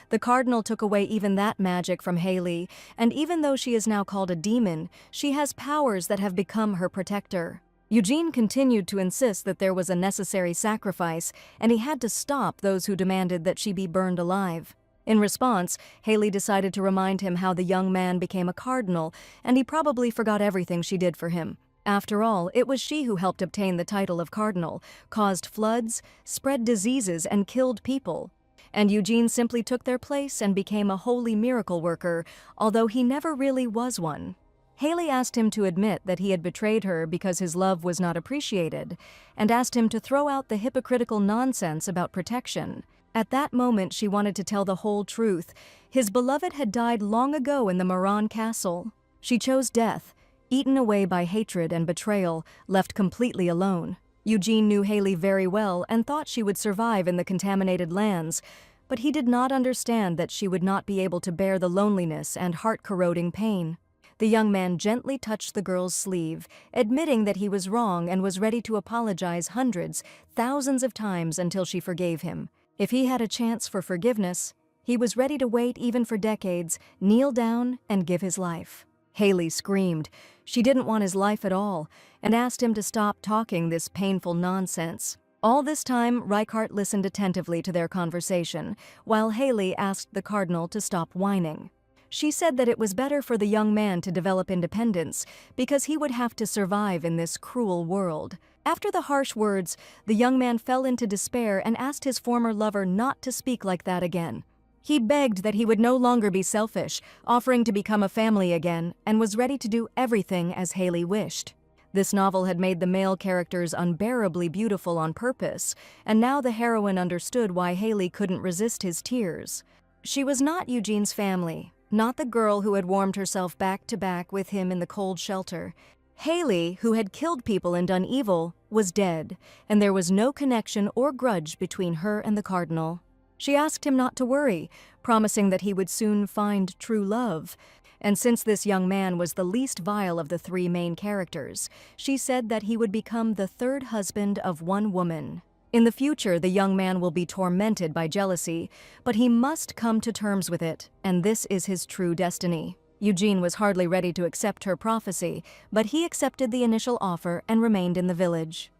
The cardinal took away even that magic from Haley, and even though she is now called a demon, she has powers that have become her protector. Eugene continued to insist that there was a necessary sacrifice, and he had to stop those who demanded that she be burned alive. In response, Haley decided to remind him how the young man became a cardinal, and he probably forgot everything she did for him. After all, it was she who helped obtain the title of cardinal, caused floods, spread diseases, and killed people. And Eugene simply took their place and became a holy miracle worker, although he never really was one. Haley asked him to admit that he had betrayed her because his love was not appreciated, and asked him to throw out the hypocritical nonsense about protection. At that moment, she wanted to tell the whole truth. His beloved had died long ago in the Maran castle. She chose death, eaten away by hatred and betrayal, left completely alone. Eugene knew Haley very well and thought she would survive in the contaminated lands, but he did not understand that she would not be able to bear the loneliness and heart-corroding pain. The young man gently touched the girl's sleeve, admitting that he was wrong and was ready to apologize hundreds, thousands of times until she forgave him. If he had a chance for forgiveness, he was ready to wait even for decades, kneel down, and give his life. Haley screamed. She didn't want his life at all, and asked him to stop talking this painful nonsense. All this time, Reichardt listened attentively to their conversation, while Haley asked the cardinal to stop whining. She said that it was better for the young man to develop independence, because he would have to survive in this cruel world. After the harsh words, the young man fell into despair and asked his former lover not to speak like that again. He begged that he would no longer be selfish, offering to become a family again, and was ready to do everything as Haley wished. This novel had made the male characters unbearably beautiful on purpose, and now the heroine understood why Haley couldn't resist his tears. She was not Eugene's family, not the girl who had warmed herself back to back with him in the cold shelter. Haley, who had killed people and done evil, was dead, and there was no connection or grudge between her and the cardinal. She asked him not to worry, promising that he would soon find true love. And since this young man was the least vile of the three main characters, she said that he would become the third husband of one woman. In the future, the young man will be tormented by jealousy, but he must come to terms with it, and this is his true destiny. Eugene was hardly ready to accept her prophecy, but he accepted the initial offer and remained in the village.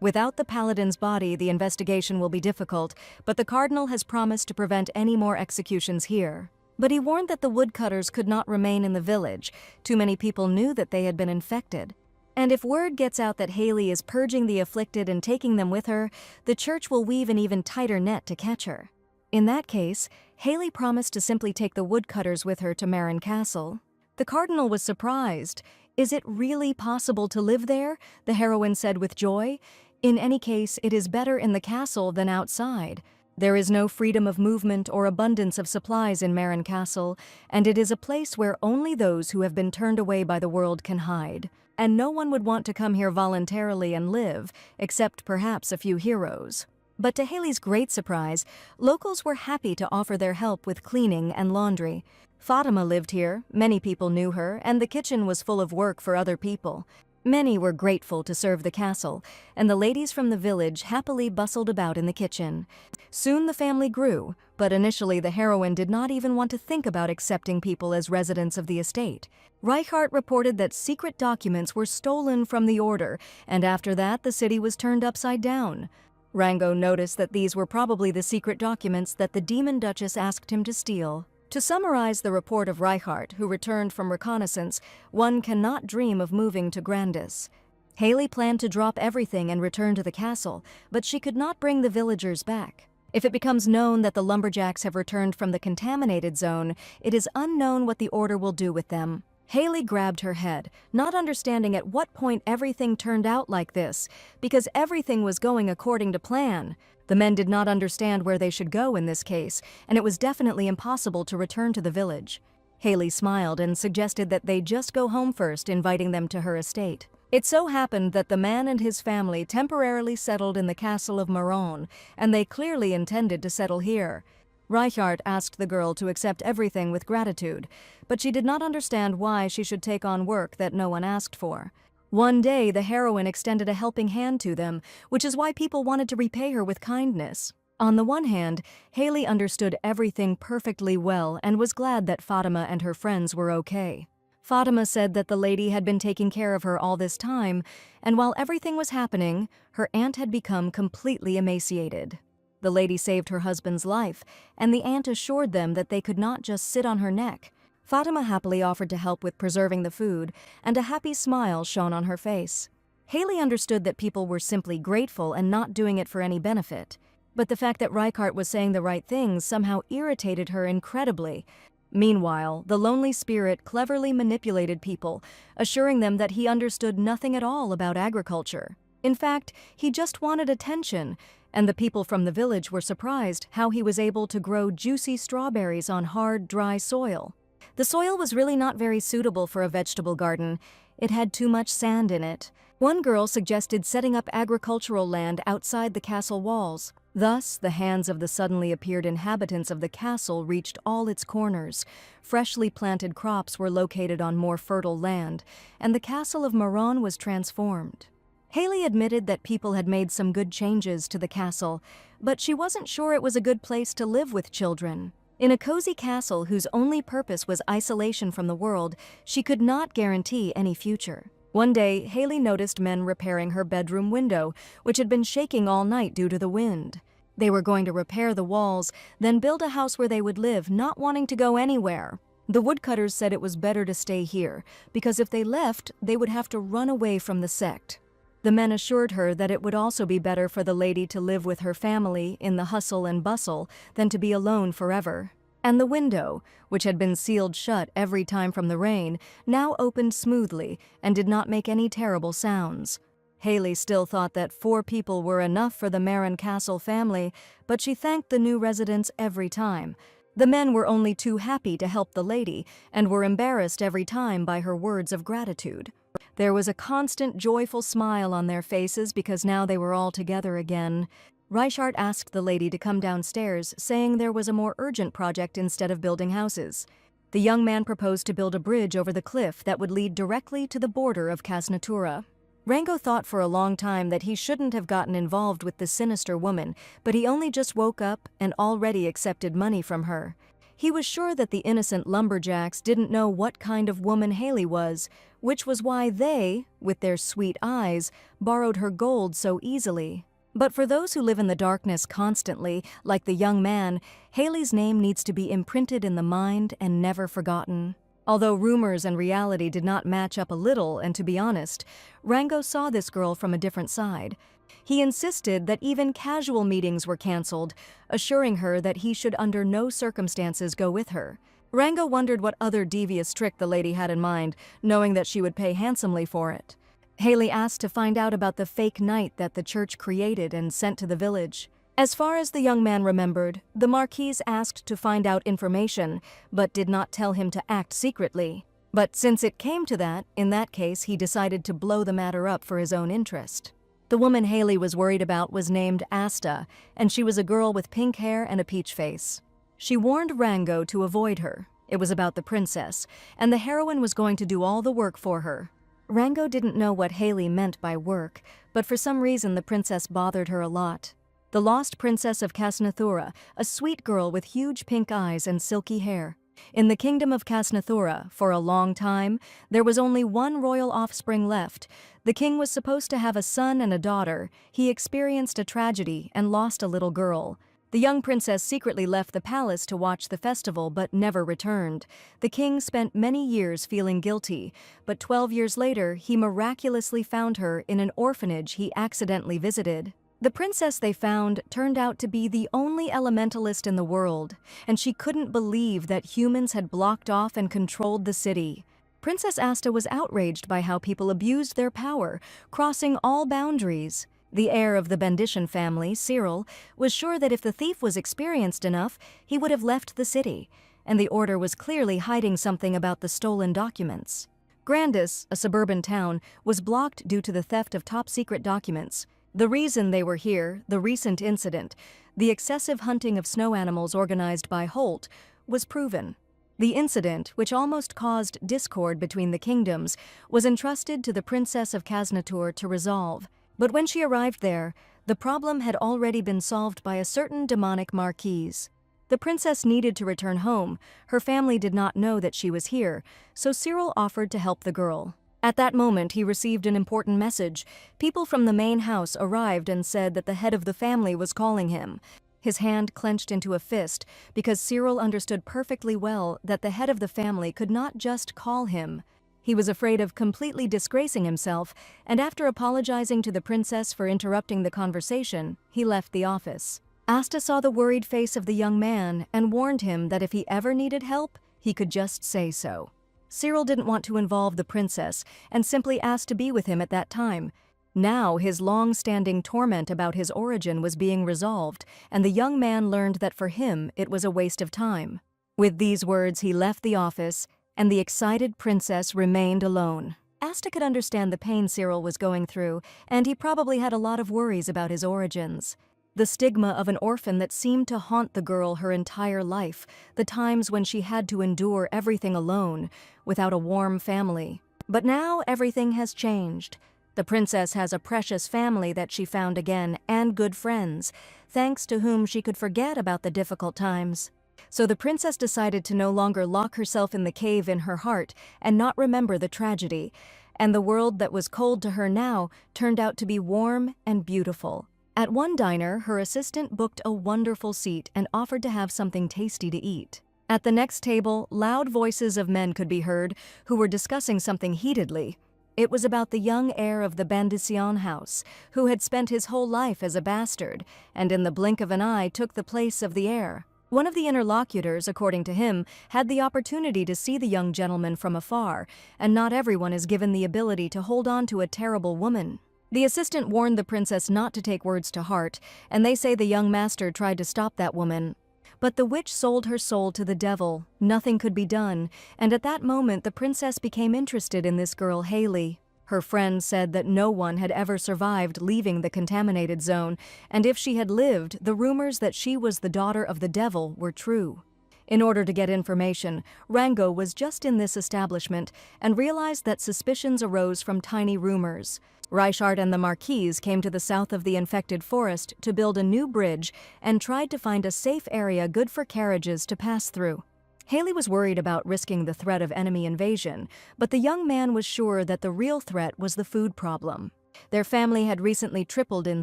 Without the paladin's body, the investigation will be difficult, but the cardinal has promised to prevent any more executions here. But he warned that the woodcutters could not remain in the village. Too many people knew that they had been infected. And if word gets out that Haley is purging the afflicted and taking them with her, the church will weave an even tighter net to catch her. In that case, Haley promised to simply take the woodcutters with her to Marin Castle. The cardinal was surprised. "Is it really possible to live there?" the heroine said with joy. "In any case, it is better in the castle than outside. There is no freedom of movement or abundance of supplies in Marin Castle, and it is a place where only those who have been turned away by the world can hide. And no one would want to come here voluntarily and live, except perhaps a few heroes." But to Haley's great surprise, locals were happy to offer their help with cleaning and laundry. Fatima lived here, many people knew her, and the kitchen was full of work for other people. Many were grateful to serve the castle, and the ladies from the village happily bustled about in the kitchen. Soon the family grew, but initially the heroine did not even want to think about accepting people as residents of the estate. Reichardt reported that secret documents were stolen from the order, and after that the city was turned upside down. Rango noticed that these were probably the secret documents that the Demon Duchess asked him to steal. To summarize the report of Reichardt, who returned from reconnaissance, one cannot dream of moving to Grandis. Haley planned to drop everything and return to the castle, but she could not bring the villagers back. If it becomes known that the lumberjacks have returned from the contaminated zone, it is unknown what the order will do with them. Haley grabbed her head, not understanding at what point everything turned out like this, because everything was going according to plan. The men did not understand where they should go in this case, and it was definitely impossible to return to the village. Haley smiled and suggested that they just go home first, inviting them to her estate. It so happened that the man and his family temporarily settled in the castle of Maron, and they clearly intended to settle here. Reichardt asked the girl to accept everything with gratitude, but she did not understand why she should take on work that no one asked for. One day, the heroine extended a helping hand to them, which is why people wanted to repay her with kindness. On the one hand, Haley understood everything perfectly well and was glad that Fatima and her friends were okay. Fatima said that the lady had been taking care of her all this time, and while everything was happening, her aunt had become completely emaciated. The lady saved her husband's life, and the aunt assured them that they could not just sit on her neck. Fatima happily offered to help with preserving the food, and a happy smile shone on her face. Haley understood that people were simply grateful and not doing it for any benefit. But the fact that Reichardt was saying the right things somehow irritated her incredibly. Meanwhile, the lonely spirit cleverly manipulated people, assuring them that he understood nothing at all about agriculture. In fact, he just wanted attention, and the people from the village were surprised how he was able to grow juicy strawberries on hard, dry soil. The soil was really not very suitable for a vegetable garden. It had too much sand in it. One girl suggested setting up agricultural land outside the castle walls. Thus, the hands of the suddenly appeared inhabitants of the castle reached all its corners. Freshly planted crops were located on more fertile land, and the castle of Maron was transformed. Haley admitted that people had made some good changes to the castle, but she wasn't sure it was a good place to live with children. In a cozy castle whose only purpose was isolation from the world, she could not guarantee any future. One day, Haley noticed men repairing her bedroom window, which had been shaking all night due to the wind. They were going to repair the walls, then build a house where they would live, not wanting to go anywhere. The woodcutters said it was better to stay here, because if they left, they would have to run away from the sect. The men assured her that it would also be better for the lady to live with her family in the hustle and bustle than to be alone forever. And the window, which had been sealed shut every time from the rain, now opened smoothly and did not make any terrible sounds. Haley still thought that 4 people were enough for the Marin Castle family, but she thanked the new residents every time. The men were only too happy to help the lady and were embarrassed every time by her words of gratitude. There was a constant joyful smile on their faces because now they were all together again. Reichardt asked the lady to come downstairs, saying there was a more urgent project instead of building houses. The young man proposed to build a bridge over the cliff that would lead directly to the border of Casnatura. Rango thought for a long time that he shouldn't have gotten involved with the sinister woman, but he only just woke up and already accepted money from her. He was sure that the innocent lumberjacks didn't know what kind of woman Haley was, which was why they, with their sweet eyes, borrowed her gold so easily. But for those who live in the darkness constantly, like the young man, Haley's name needs to be imprinted in the mind and never forgotten. Although rumors and reality did not match up a little, and to be honest, Rango saw this girl from a different side. He insisted that even casual meetings were canceled, assuring her that he should under no circumstances go with her. Rango wondered what other devious trick the lady had in mind, knowing that she would pay handsomely for it. Haley asked to find out about the fake knight that the church created and sent to the village. As far as the young man remembered, the Marquise asked to find out information, but did not tell him to act secretly. But since it came to that, in that case he decided to blow the matter up for his own interest. The woman Haley was worried about was named Asta, and she was a girl with pink hair and a peach face. She warned Rango to avoid her. It was about the princess, and the heroine was going to do all the work for her. Rango didn't know what Haley meant by work, but for some reason the princess bothered her a lot. The lost princess of Casnathura, a sweet girl with huge pink eyes and silky hair. In the kingdom of Casnathura, for a long time, there was only one royal offspring left. The king was supposed to have a son and a daughter. He experienced a tragedy and lost a little girl. The young princess secretly left the palace to watch the festival but never returned. The king spent many years feeling guilty, but 12 years later he miraculously found her in an orphanage he accidentally visited. The princess they found turned out to be the only elementalist in the world, and she couldn't believe that humans had blocked off and controlled the city. Princess Asta was outraged by how people abused their power, crossing all boundaries. The heir of the Benditian family, Cyril, was sure that if the thief was experienced enough, he would have left the city, and the order was clearly hiding something about the stolen documents. Grandis, a suburban town, was blocked due to the theft of top-secret documents. The reason they were here, the recent incident, the excessive hunting of snow animals organized by Holt, was proven. The incident, which almost caused discord between the kingdoms, was entrusted to the Princess of Casnatur to resolve. But when she arrived there, the problem had already been solved by a certain demonic marquise. The princess needed to return home. Her family did not know that she was here, so Cyril offered to help the girl. At that moment, he received an important message. People from the main house arrived and said that the head of the family was calling him. His hand clenched into a fist because Cyril understood perfectly well that the head of the family could not just call him. He was afraid of completely disgracing himself, and after apologizing to the princess for interrupting the conversation, he left the office. Asta saw the worried face of the young man and warned him that if he ever needed help, he could just say so. Cyril didn't want to involve the princess and simply asked to be with him at that time. Now his long-standing torment about his origin was being resolved, and the young man learned that for him it was a waste of time. With these words he left the office, and the excited princess remained alone. Asta could understand the pain Cyril was going through, and he probably had a lot of worries about his origins. The stigma of an orphan that seemed to haunt the girl her entire life, the times when she had to endure everything alone, without a warm family. But now everything has changed. The princess has a precious family that she found again, and good friends, thanks to whom she could forget about the difficult times. So the princess decided to no longer lock herself in the cave in her heart and not remember the tragedy, and the world that was cold to her now turned out to be warm and beautiful. At one diner, her assistant booked a wonderful seat and offered to have something tasty to eat. At the next table, loud voices of men could be heard who were discussing something heatedly. It was about the young heir of the Benditian house, who had spent his whole life as a bastard, and in the blink of an eye took the place of the heir. One of the interlocutors, according to him, had the opportunity to see the young gentleman from afar, and not everyone is given the ability to hold on to a terrible woman. The assistant warned the princess not to take words to heart, and they say the young master tried to stop that woman. But the witch sold her soul to the devil. Nothing could be done, and at that moment the princess became interested in this girl Haley. Her friend said that no one had ever survived leaving the contaminated zone, and if she had lived, the rumors that she was the daughter of the devil were true. In order to get information, Rango was just in this establishment and realized that suspicions arose from tiny rumors. Reichard and the Marquise came to the south of the infected forest to build a new bridge and tried to find a safe area good for carriages to pass through. Haley was worried about risking the threat of enemy invasion, but the young man was sure that the real threat was the food problem. Their family had recently tripled in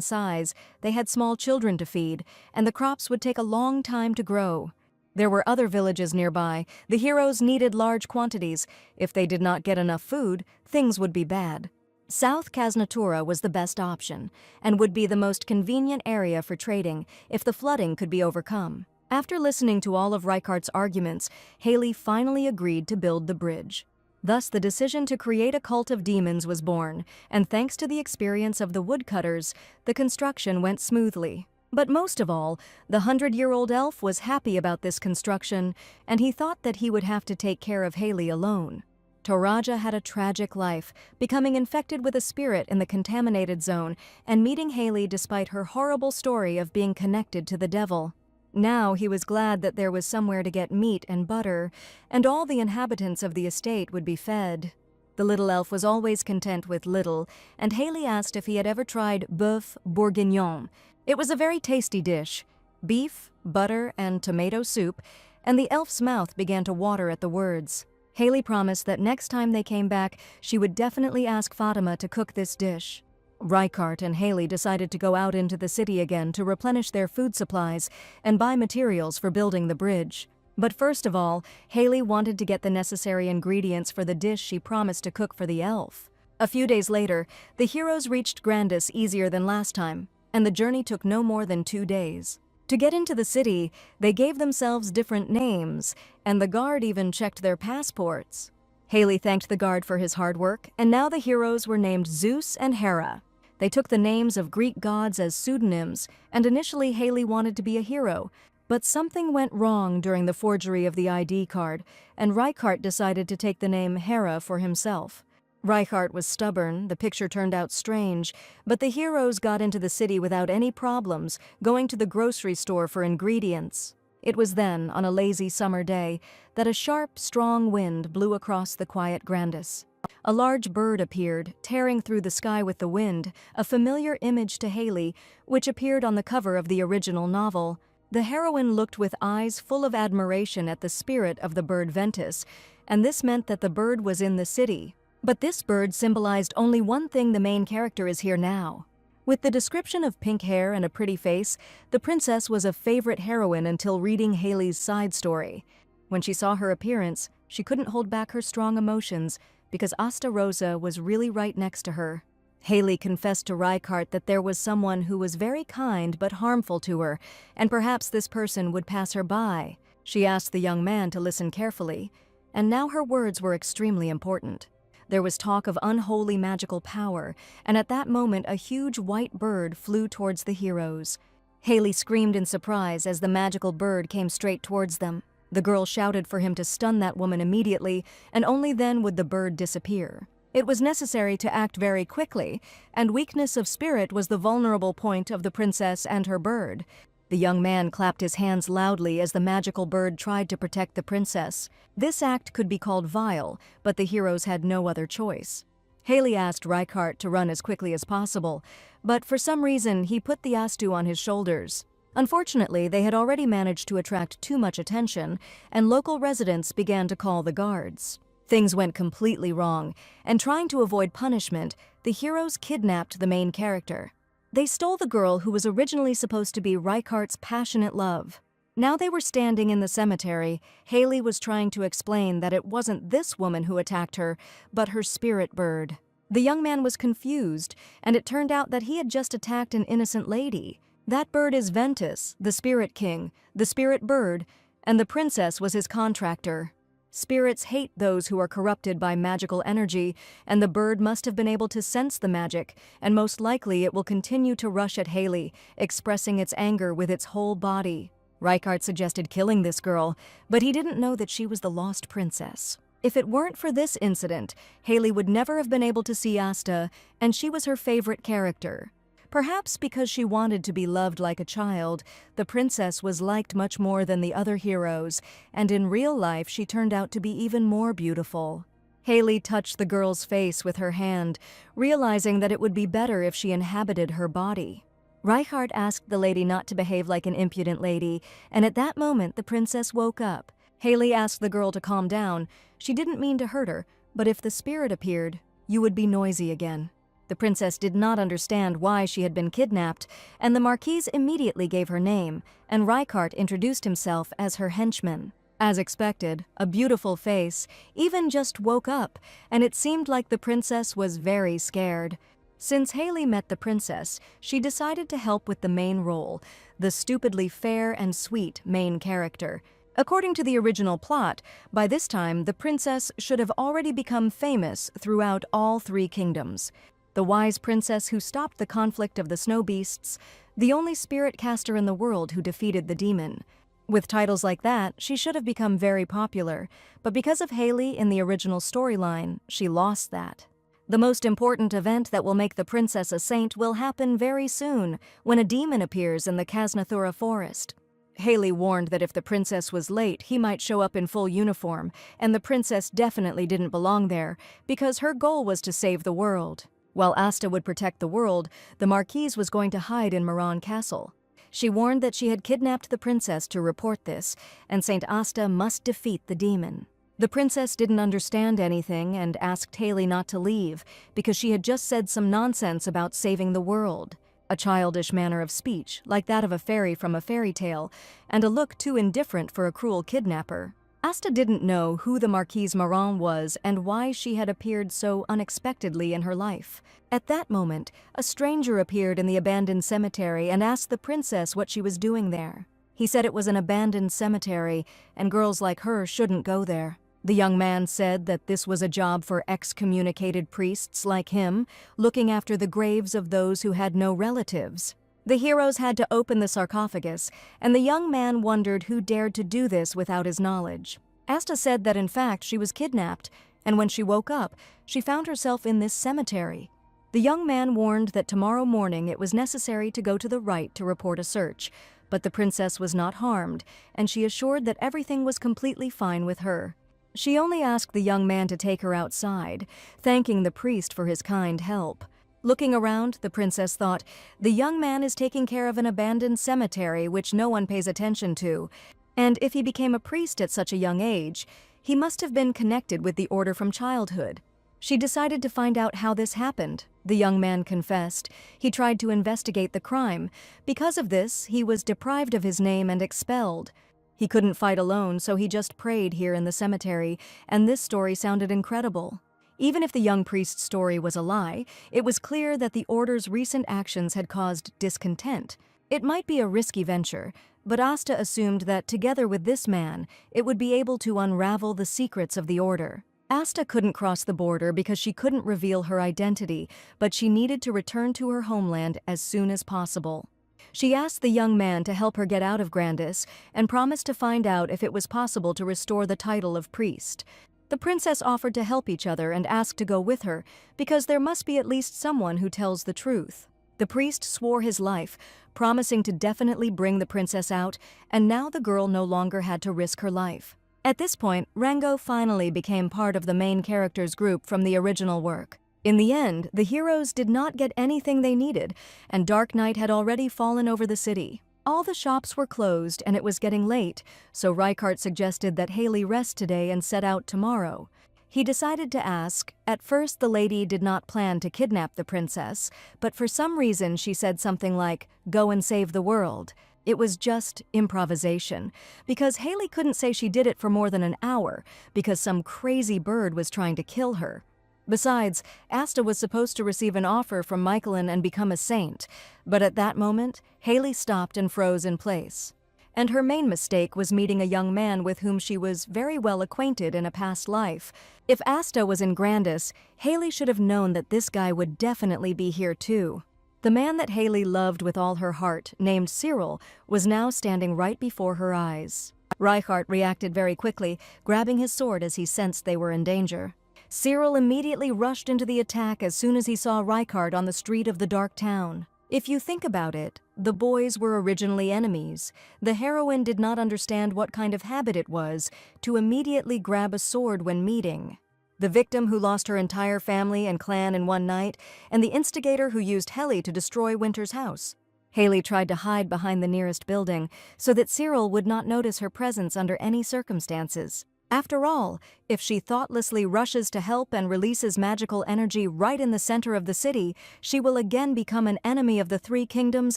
size, they had small children to feed, and the crops would take a long time to grow. There were other villages nearby. The heroes needed large quantities. If they did not get enough food, things would be bad. South Kasnatura was the best option, and would be the most convenient area for trading if the flooding could be overcome. After listening to all of Reichardt's arguments, Haley finally agreed to build the bridge. Thus, the decision to create a cult of demons was born, and thanks to the experience of the woodcutters, the construction went smoothly. But most of all, the 100-year-old elf was happy about this construction, and he thought that he would have to take care of Haley alone. Toraja had a tragic life, becoming infected with a spirit in the contaminated zone and meeting Haley despite her horrible story of being connected to the devil. Now he was glad that there was somewhere to get meat and butter, and all the inhabitants of the estate would be fed. The little elf was always content with little, and Haley asked if he had ever tried bœuf bourguignon. It was a very tasty dish, beef, butter, and tomato soup, and the elf's mouth began to water at the words. Haley promised that next time they came back, she would definitely ask Fatima to cook this dish. Reichard and Haley decided to go out into the city again to replenish their food supplies and buy materials for building the bridge. But first of all, Haley wanted to get the necessary ingredients for the dish she promised to cook for the elf. A few days later, the heroes reached Grandis easier than last time, and the journey took no more than 2 days. To get into the city, they gave themselves different names, and the guard even checked their passports. Haley thanked the guard for his hard work, and now the heroes were named Zeus and Hera. They took the names of Greek gods as pseudonyms, and initially Haley wanted to be a hero, but something went wrong during the forgery of the ID card, and Reichard decided to take the name Hera for himself. Reichard was stubborn, the picture turned out strange, but the heroes got into the city without any problems, going to the grocery store for ingredients. It was then, on a lazy summer day, that a sharp, strong wind blew across the quiet Grandis. A large bird appeared, tearing through the sky with the wind, a familiar image to Haley, which appeared on the cover of the original novel. The heroine looked with eyes full of admiration at the spirit of the bird Ventus, and this meant that the bird was in the city. But this bird symbolized only one thing: the main character is here now. With the description of pink hair and a pretty face, the princess was a favorite heroine until reading Haley's side story. When she saw her appearance, she couldn't hold back her strong emotions because Asta Rosa was really right next to her. Haley confessed to Reichard that there was someone who was very kind but harmful to her, and perhaps this person would pass her by. She asked the young man to listen carefully, and now her words were extremely important. There was talk of unholy magical power, and at that moment a huge white bird flew towards the heroes. Haley screamed in surprise as the magical bird came straight towards them. The girl shouted for him to stun that woman immediately, and only then would the bird disappear. It was necessary to act very quickly, and weakness of spirit was the vulnerable point of the princess and her bird. The young man clapped his hands loudly as the magical bird tried to protect the princess. This act could be called vile, but the heroes had no other choice. Haley asked Reichard to run as quickly as possible, but for some reason he put the Astu on his shoulders. Unfortunately, they had already managed to attract too much attention, and local residents began to call the guards. Things went completely wrong, and trying to avoid punishment, the heroes kidnapped the main character. They stole the girl who was originally supposed to be Reichardt's passionate love. Now they were standing in the cemetery. Haley was trying to explain that it wasn't this woman who attacked her, but her spirit bird. The young man was confused, and it turned out that he had just attacked an innocent lady. That bird is Ventus, the spirit king, the spirit bird, and the princess was his contractor. Spirits hate those who are corrupted by magical energy, and the bird must have been able to sense the magic, and most likely it will continue to rush at Haley, expressing its anger with its whole body. Reichard suggested killing this girl, but he didn't know that she was the lost princess. If it weren't for this incident, Haley would never have been able to see Asta, and she was her favorite character. Perhaps because she wanted to be loved like a child, the princess was liked much more than the other heroes, and in real life she turned out to be even more beautiful. Haley touched the girl's face with her hand, realizing that it would be better if she inhabited her body. Reichardt asked the lady not to behave like an impudent lady, and at that moment the princess woke up. Haley asked the girl to calm down. She didn't mean to hurt her, but if the spirit appeared, you would be noisy again. The princess did not understand why she had been kidnapped, and the Marquise immediately gave her name, and Reichardt introduced himself as her henchman. As expected, a beautiful face even just woke up, and it seemed like the princess was very scared. Since Haley met the princess, she decided to help with the main role, the stupidly fair and sweet main character. According to the original plot, by this time the princess should have already become famous throughout all 3 kingdoms. The wise princess who stopped the conflict of the snow beasts, the only spirit caster in the world who defeated the demon. With titles like that, she should have become very popular, but because of Haley in the original storyline, she lost that. The most important event that will make the princess a saint will happen very soon, when a demon appears in the Kasnathura forest. Haley warned that if the princess was late, he might show up in full uniform, and the princess definitely didn't belong there, because her goal was to save the world. While Asta would protect the world, the Marquise was going to hide in Moran Castle. She warned that she had kidnapped the princess to report this, and Saint Asta must defeat the demon. The princess didn't understand anything and asked Haley not to leave, because she had just said some nonsense about saving the world. A childish manner of speech, like that of a fairy from a fairy tale, and a look too indifferent for a cruel kidnapper. Asta didn't know who the Marquise Moran was and why she had appeared so unexpectedly in her life. At that moment, a stranger appeared in the abandoned cemetery and asked the princess what she was doing there. He said it was an abandoned cemetery, and girls like her shouldn't go there. The young man said that this was a job for excommunicated priests like him, looking after the graves of those who had no relatives. The heroes had to open the sarcophagus, and the young man wondered who dared to do this without his knowledge. Asta said that in fact she was kidnapped, and when she woke up, she found herself in this cemetery. The young man warned that tomorrow morning it was necessary to go to the right to report a search, but the princess was not harmed, and she assured that everything was completely fine with her. She only asked the young man to take her outside, thanking the priest for his kind help. Looking around, the princess thought, the young man is taking care of an abandoned cemetery which no one pays attention to, and if he became a priest at such a young age, he must have been connected with the order from childhood. She decided to find out how this happened. The young man confessed. He tried to investigate the crime. Because of this, he was deprived of his name and expelled. He couldn't fight alone, so he just prayed here in the cemetery, and this story sounded incredible. Even if the young priest's story was a lie, it was clear that the Order's recent actions had caused discontent. It might be a risky venture, but Asta assumed that together with this man, it would be able to unravel the secrets of the Order. Asta couldn't cross the border because she couldn't reveal her identity, but she needed to return to her homeland as soon as possible. She asked the young man to help her get out of Grandis and promised to find out if it was possible to restore the title of priest. The princess offered to help each other and asked to go with her, because there must be at least someone who tells the truth. The priest swore his life, promising to definitely bring the princess out, and now the girl no longer had to risk her life. At this point, Rango finally became part of the main characters group from the original work. In the end, the heroes did not get anything they needed, and dark night had already fallen over the city. All the shops were closed and it was getting late, so Reichardt suggested that Haley rest today and set out tomorrow. He decided to ask. At first, the lady did not plan to kidnap the princess, but for some reason she said something like, "Go and save the world." It was just improvisation, because Haley couldn't say she did it for more than an hour, because some crazy bird was trying to kill her. Besides, Asta was supposed to receive an offer from Michaelin and become a saint, but at that moment, Haley stopped and froze in place. And her main mistake was meeting a young man with whom she was very well acquainted in a past life. If Asta was in Grandis, Haley should have known that this guy would definitely be here too. The man that Haley loved with all her heart, named Cyril, was now standing right before her eyes. Reichardt reacted very quickly, grabbing his sword as he sensed they were in danger. Cyril immediately rushed into the attack as soon as he saw Reichardt on the street of the dark town. If you think about it, the boys were originally enemies. The heroine did not understand what kind of habit it was to immediately grab a sword when meeting. The victim who lost her entire family and clan in one night, and the instigator who used Helly to destroy Winter's house. Haley tried to hide behind the nearest building so that Cyril would not notice her presence under any circumstances. After all, if she thoughtlessly rushes to help and releases magical energy right in the center of the city, she will again become an enemy of the Three Kingdoms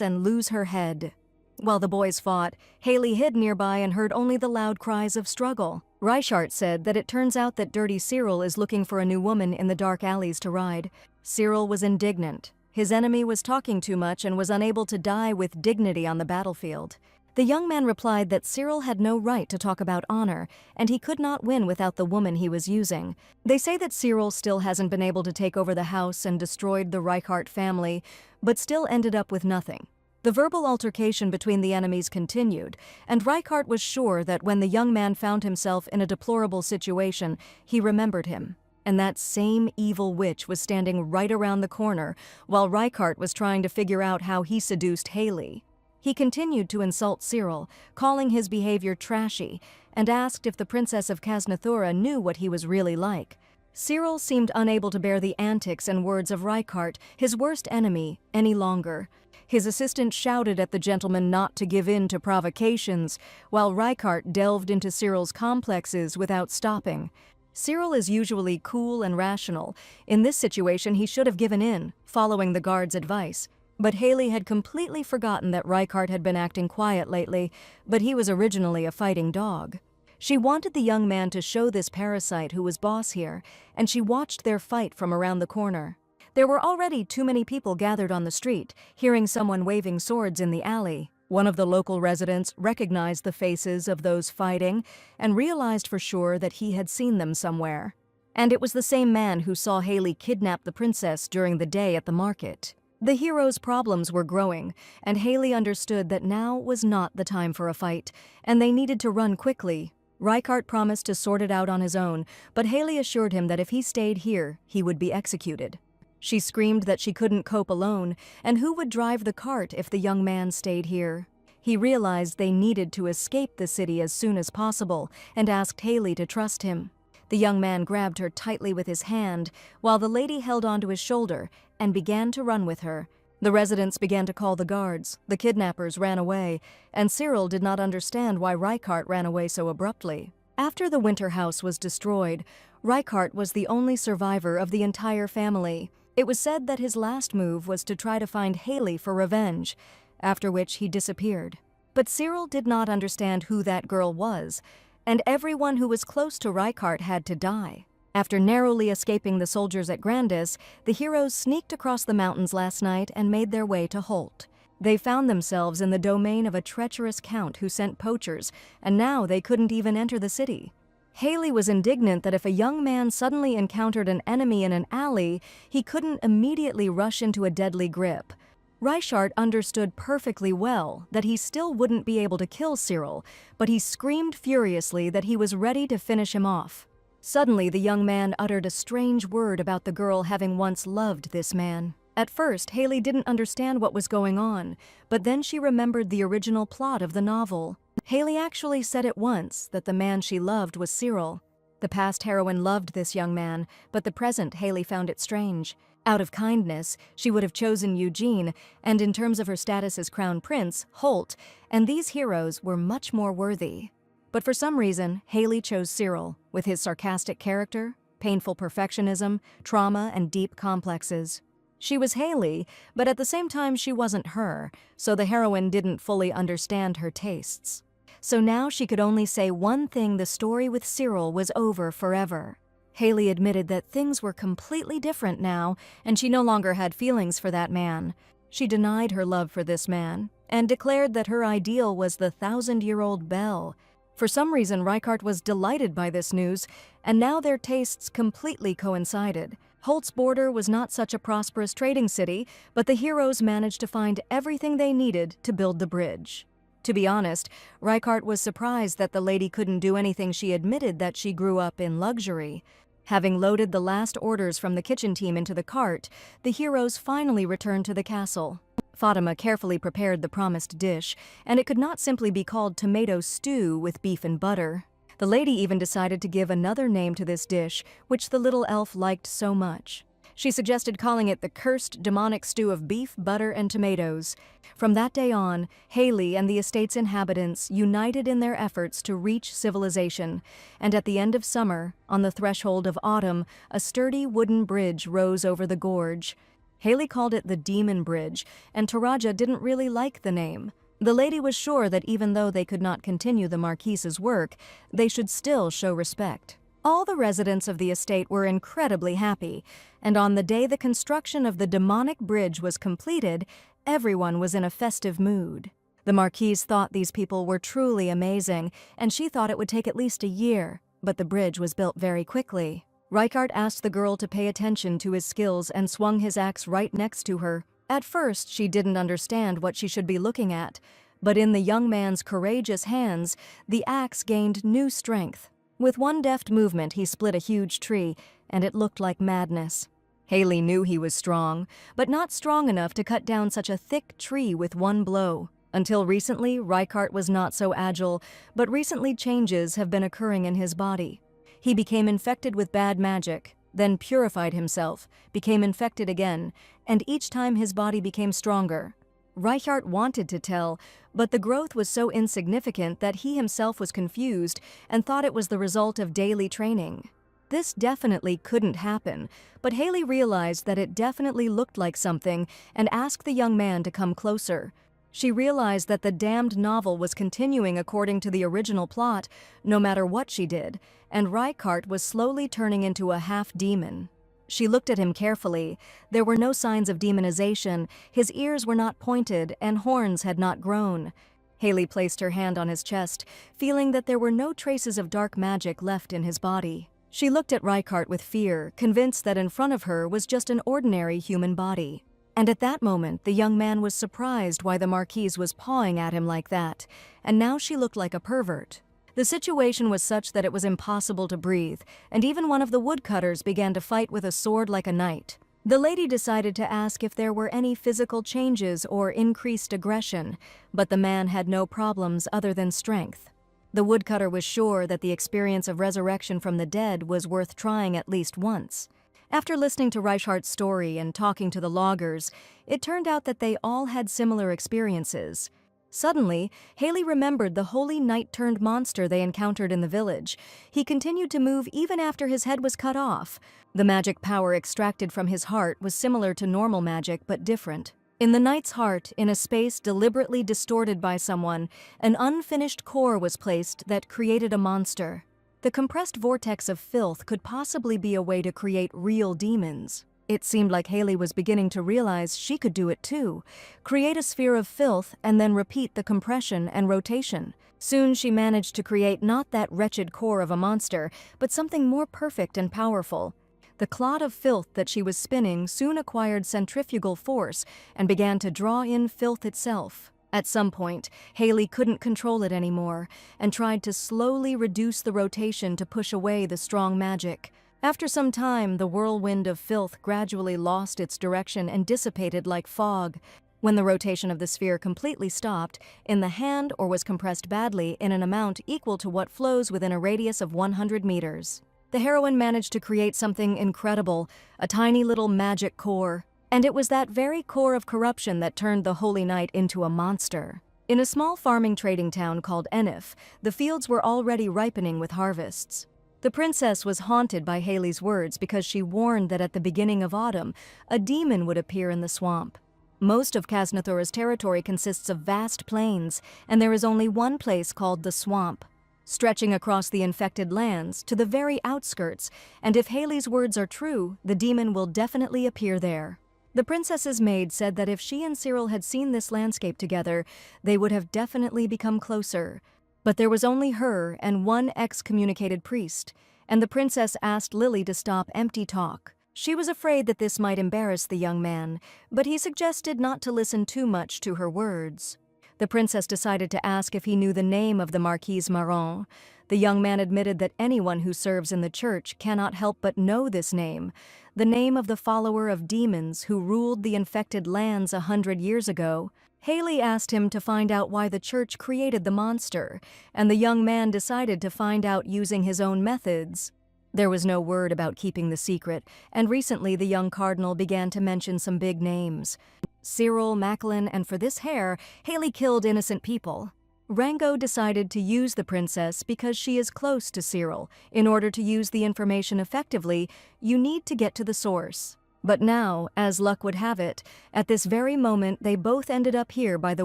and lose her head. While the boys fought, Haley hid nearby and heard only the loud cries of struggle. Reichart said that it turns out that Dirty Cyril is looking for a new woman in the dark alleys to ride. Cyril was indignant. His enemy was talking too much and was unable to die with dignity on the battlefield. The young man replied that Cyril had no right to talk about honor, and he could not win without the woman he was using. They say that Cyril still hasn't been able to take over the house and destroyed the Reichart family, but still ended up with nothing. The verbal altercation between the enemies continued, and Reichart was sure that when the young man found himself in a deplorable situation, he remembered him. And that same evil witch was standing right around the corner, while Reichart was trying to figure out how he seduced Haley. He continued to insult Cyril, calling his behavior trashy, and asked if the Princess of Kasnathura knew what he was really like. Cyril seemed unable to bear the antics and words of Reichart, his worst enemy, any longer. His assistant shouted at the gentleman not to give in to provocations, while Reichart delved into Cyril's complexes without stopping. Cyril is usually cool and rational. In this situation, he should have given in, following the guard's advice. But Haley had completely forgotten that Reichart had been acting quiet lately, but he was originally a fighting dog. She wanted the young man to show this parasite who was boss here, and she watched their fight from around the corner. There were already too many people gathered on the street, hearing someone waving swords in the alley. One of the local residents recognized the faces of those fighting and realized for sure that he had seen them somewhere. And it was the same man who saw Haley kidnap the princess during the day at the market. The hero's problems were growing, and Haley understood that now was not the time for a fight, and they needed to run quickly. Reichart promised to sort it out on his own, but Haley assured him that if he stayed here, he would be executed. She screamed that she couldn't cope alone, and who would drive the cart if the young man stayed here? He realized they needed to escape the city as soon as possible, and asked Haley to trust him. The young man grabbed her tightly with his hand, while the lady held onto his shoulder and began to run with her. The residents began to call the guards, the kidnappers ran away, and Cyril did not understand why Reichart ran away so abruptly. After the winter house was destroyed, Reichart was the only survivor of the entire family. It was said that his last move was to try to find Haley for revenge, after which he disappeared. But Cyril did not understand who that girl was, and everyone who was close to Reichart had to die. After narrowly escaping the soldiers at Grandis, the heroes sneaked across the mountains last night and made their way to Holt. They found themselves in the domain of a treacherous count who sent poachers, and now they couldn't even enter the city. Haley was indignant that if a young man suddenly encountered an enemy in an alley, he couldn't immediately rush into a deadly grip. Reichart understood perfectly well that he still wouldn't be able to kill Cyril, but he screamed furiously that he was ready to finish him off. Suddenly, the young man uttered a strange word about the girl having once loved this man. At first, Haley didn't understand what was going on, but then she remembered the original plot of the novel. Haley actually said at once that the man she loved was Cyril. The past heroine loved this young man, but the present Haley found it strange. Out of kindness, she would have chosen Eugene, and in terms of her status as crown prince, Holt, and these heroes were much more worthy. But for some reason, Haley chose Cyril, with his sarcastic character, painful perfectionism, trauma, and deep complexes. She was Haley, but at the same time she wasn't her, so the heroine didn't fully understand her tastes. So now she could only say one thing: the story with Cyril was over forever. Haley admitted that things were completely different now, and she no longer had feelings for that man. She denied her love for this man, and declared that her ideal was the 1,000-year-old Belle. For some reason, Reichart was delighted by this news, and now their tastes completely coincided. Holt's border was not such a prosperous trading city, but the heroes managed to find everything they needed to build the bridge. To be honest, Reichart was surprised that the lady couldn't do anything. She admitted that she grew up in luxury. Having loaded the last orders from the kitchen team into the cart, the heroes finally returned to the castle. Fatima carefully prepared the promised dish, and it could not simply be called tomato stew with beef and butter. The lady even decided to give another name to this dish, which the little elf liked so much. She suggested calling it the cursed demonic stew of beef, butter, and tomatoes. From that day on, Haley and the estate's inhabitants united in their efforts to reach civilization, and at the end of summer, on the threshold of autumn, a sturdy wooden bridge rose over the gorge. Haley called it the Demon Bridge, and Taraja didn't really like the name. The lady was sure that even though they could not continue the Marquise's work, they should still show respect. All the residents of the estate were incredibly happy, and on the day the construction of the demonic bridge was completed, everyone was in a festive mood. The Marquise thought these people were truly amazing, and she thought it would take at least a year, but the bridge was built very quickly. Reichardt asked the girl to pay attention to his skills and swung his axe right next to her. At first, she didn't understand what she should be looking at, but in the young man's courageous hands, the axe gained new strength. With one deft movement, he split a huge tree, and it looked like madness. Haley knew he was strong, but not strong enough to cut down such a thick tree with one blow. Until recently, Reichardt was not so agile, but recently changes have been occurring in his body. He became infected with bad magic, then purified himself, became infected again, and each time his body became stronger. Reichardt wanted to tell, but the growth was so insignificant that he himself was confused and thought it was the result of daily training. This definitely couldn't happen, but Haley realized that it definitely looked like something and asked the young man to come closer. She realized that the damned novel was continuing according to the original plot, no matter what she did, and Reichardt was slowly turning into a half-demon. She looked at him carefully. There were no signs of demonization, his ears were not pointed, and horns had not grown. Haley placed her hand on his chest, feeling that there were no traces of dark magic left in his body. She looked at Reichardt with fear, convinced that in front of her was just an ordinary human body. And at that moment, the young man was surprised why the Marquise was pawing at him like that, and now she looked like a pervert. The situation was such that it was impossible to breathe, and even one of the woodcutters began to fight with a sword like a knight. The lady decided to ask if there were any physical changes or increased aggression, but the man had no problems other than strength. The woodcutter was sure that the experience of resurrection from the dead was worth trying at least once. After listening to Reichardt's story and talking to the loggers, it turned out that they all had similar experiences. Suddenly, Haley remembered the holy knight-turned monster they encountered in the village. He continued to move even after his head was cut off. The magic power extracted from his heart was similar to normal magic, but different. In the knight's heart, in a space deliberately distorted by someone, an unfinished core was placed that created a monster. The compressed vortex of filth could possibly be a way to create real demons. It seemed like Haley was beginning to realize she could do it too. Create a sphere of filth and then repeat the compression and rotation. Soon she managed to create not that wretched core of a monster, but something more perfect and powerful. The clod of filth that she was spinning soon acquired centrifugal force and began to draw in filth itself. At some point, Haley couldn't control it anymore and tried to slowly reduce the rotation to push away the strong magic. After some time, the whirlwind of filth gradually lost its direction and dissipated like fog. When the rotation of the sphere completely stopped, in the hand or was compressed badly in an amount equal to what flows within a radius of 100 meters. The heroine managed to create something incredible, a tiny little magic core. And it was that very core of corruption that turned the Holy Knight into a monster. In a small farming trading town called Enif, the fields were already ripening with harvests. The princess was haunted by Haley's words because she warned that at the beginning of autumn, a demon would appear in the swamp. Most of Kasnathura's territory consists of vast plains, and there is only one place called the swamp, stretching across the infected lands to the very outskirts, and if Haley's words are true, the demon will definitely appear there. The princess's maid said that if she and Cyril had seen this landscape together, they would have definitely become closer. But there was only her and one excommunicated priest, and the princess asked Lily to stop empty talk. She was afraid that this might embarrass the young man, but he suggested not to listen too much to her words. The princess decided to ask if he knew the name of the Marquise Marron. The young man admitted that anyone who serves in the church cannot help but know this name. the name of the follower of demons who ruled the infected lands 100 years ago. Haley asked him to find out why the church created the monster, and the young man decided to find out using his own methods. There was no word about keeping the secret, and recently the young cardinal began to mention some big names. Cyril, Macklin, and for this hair, Haley killed innocent people. Rango decided to use the princess because she is close to Cyril. In order to use the information effectively, you need to get to the source. But now, as luck would have it, at this very moment they both ended up here by the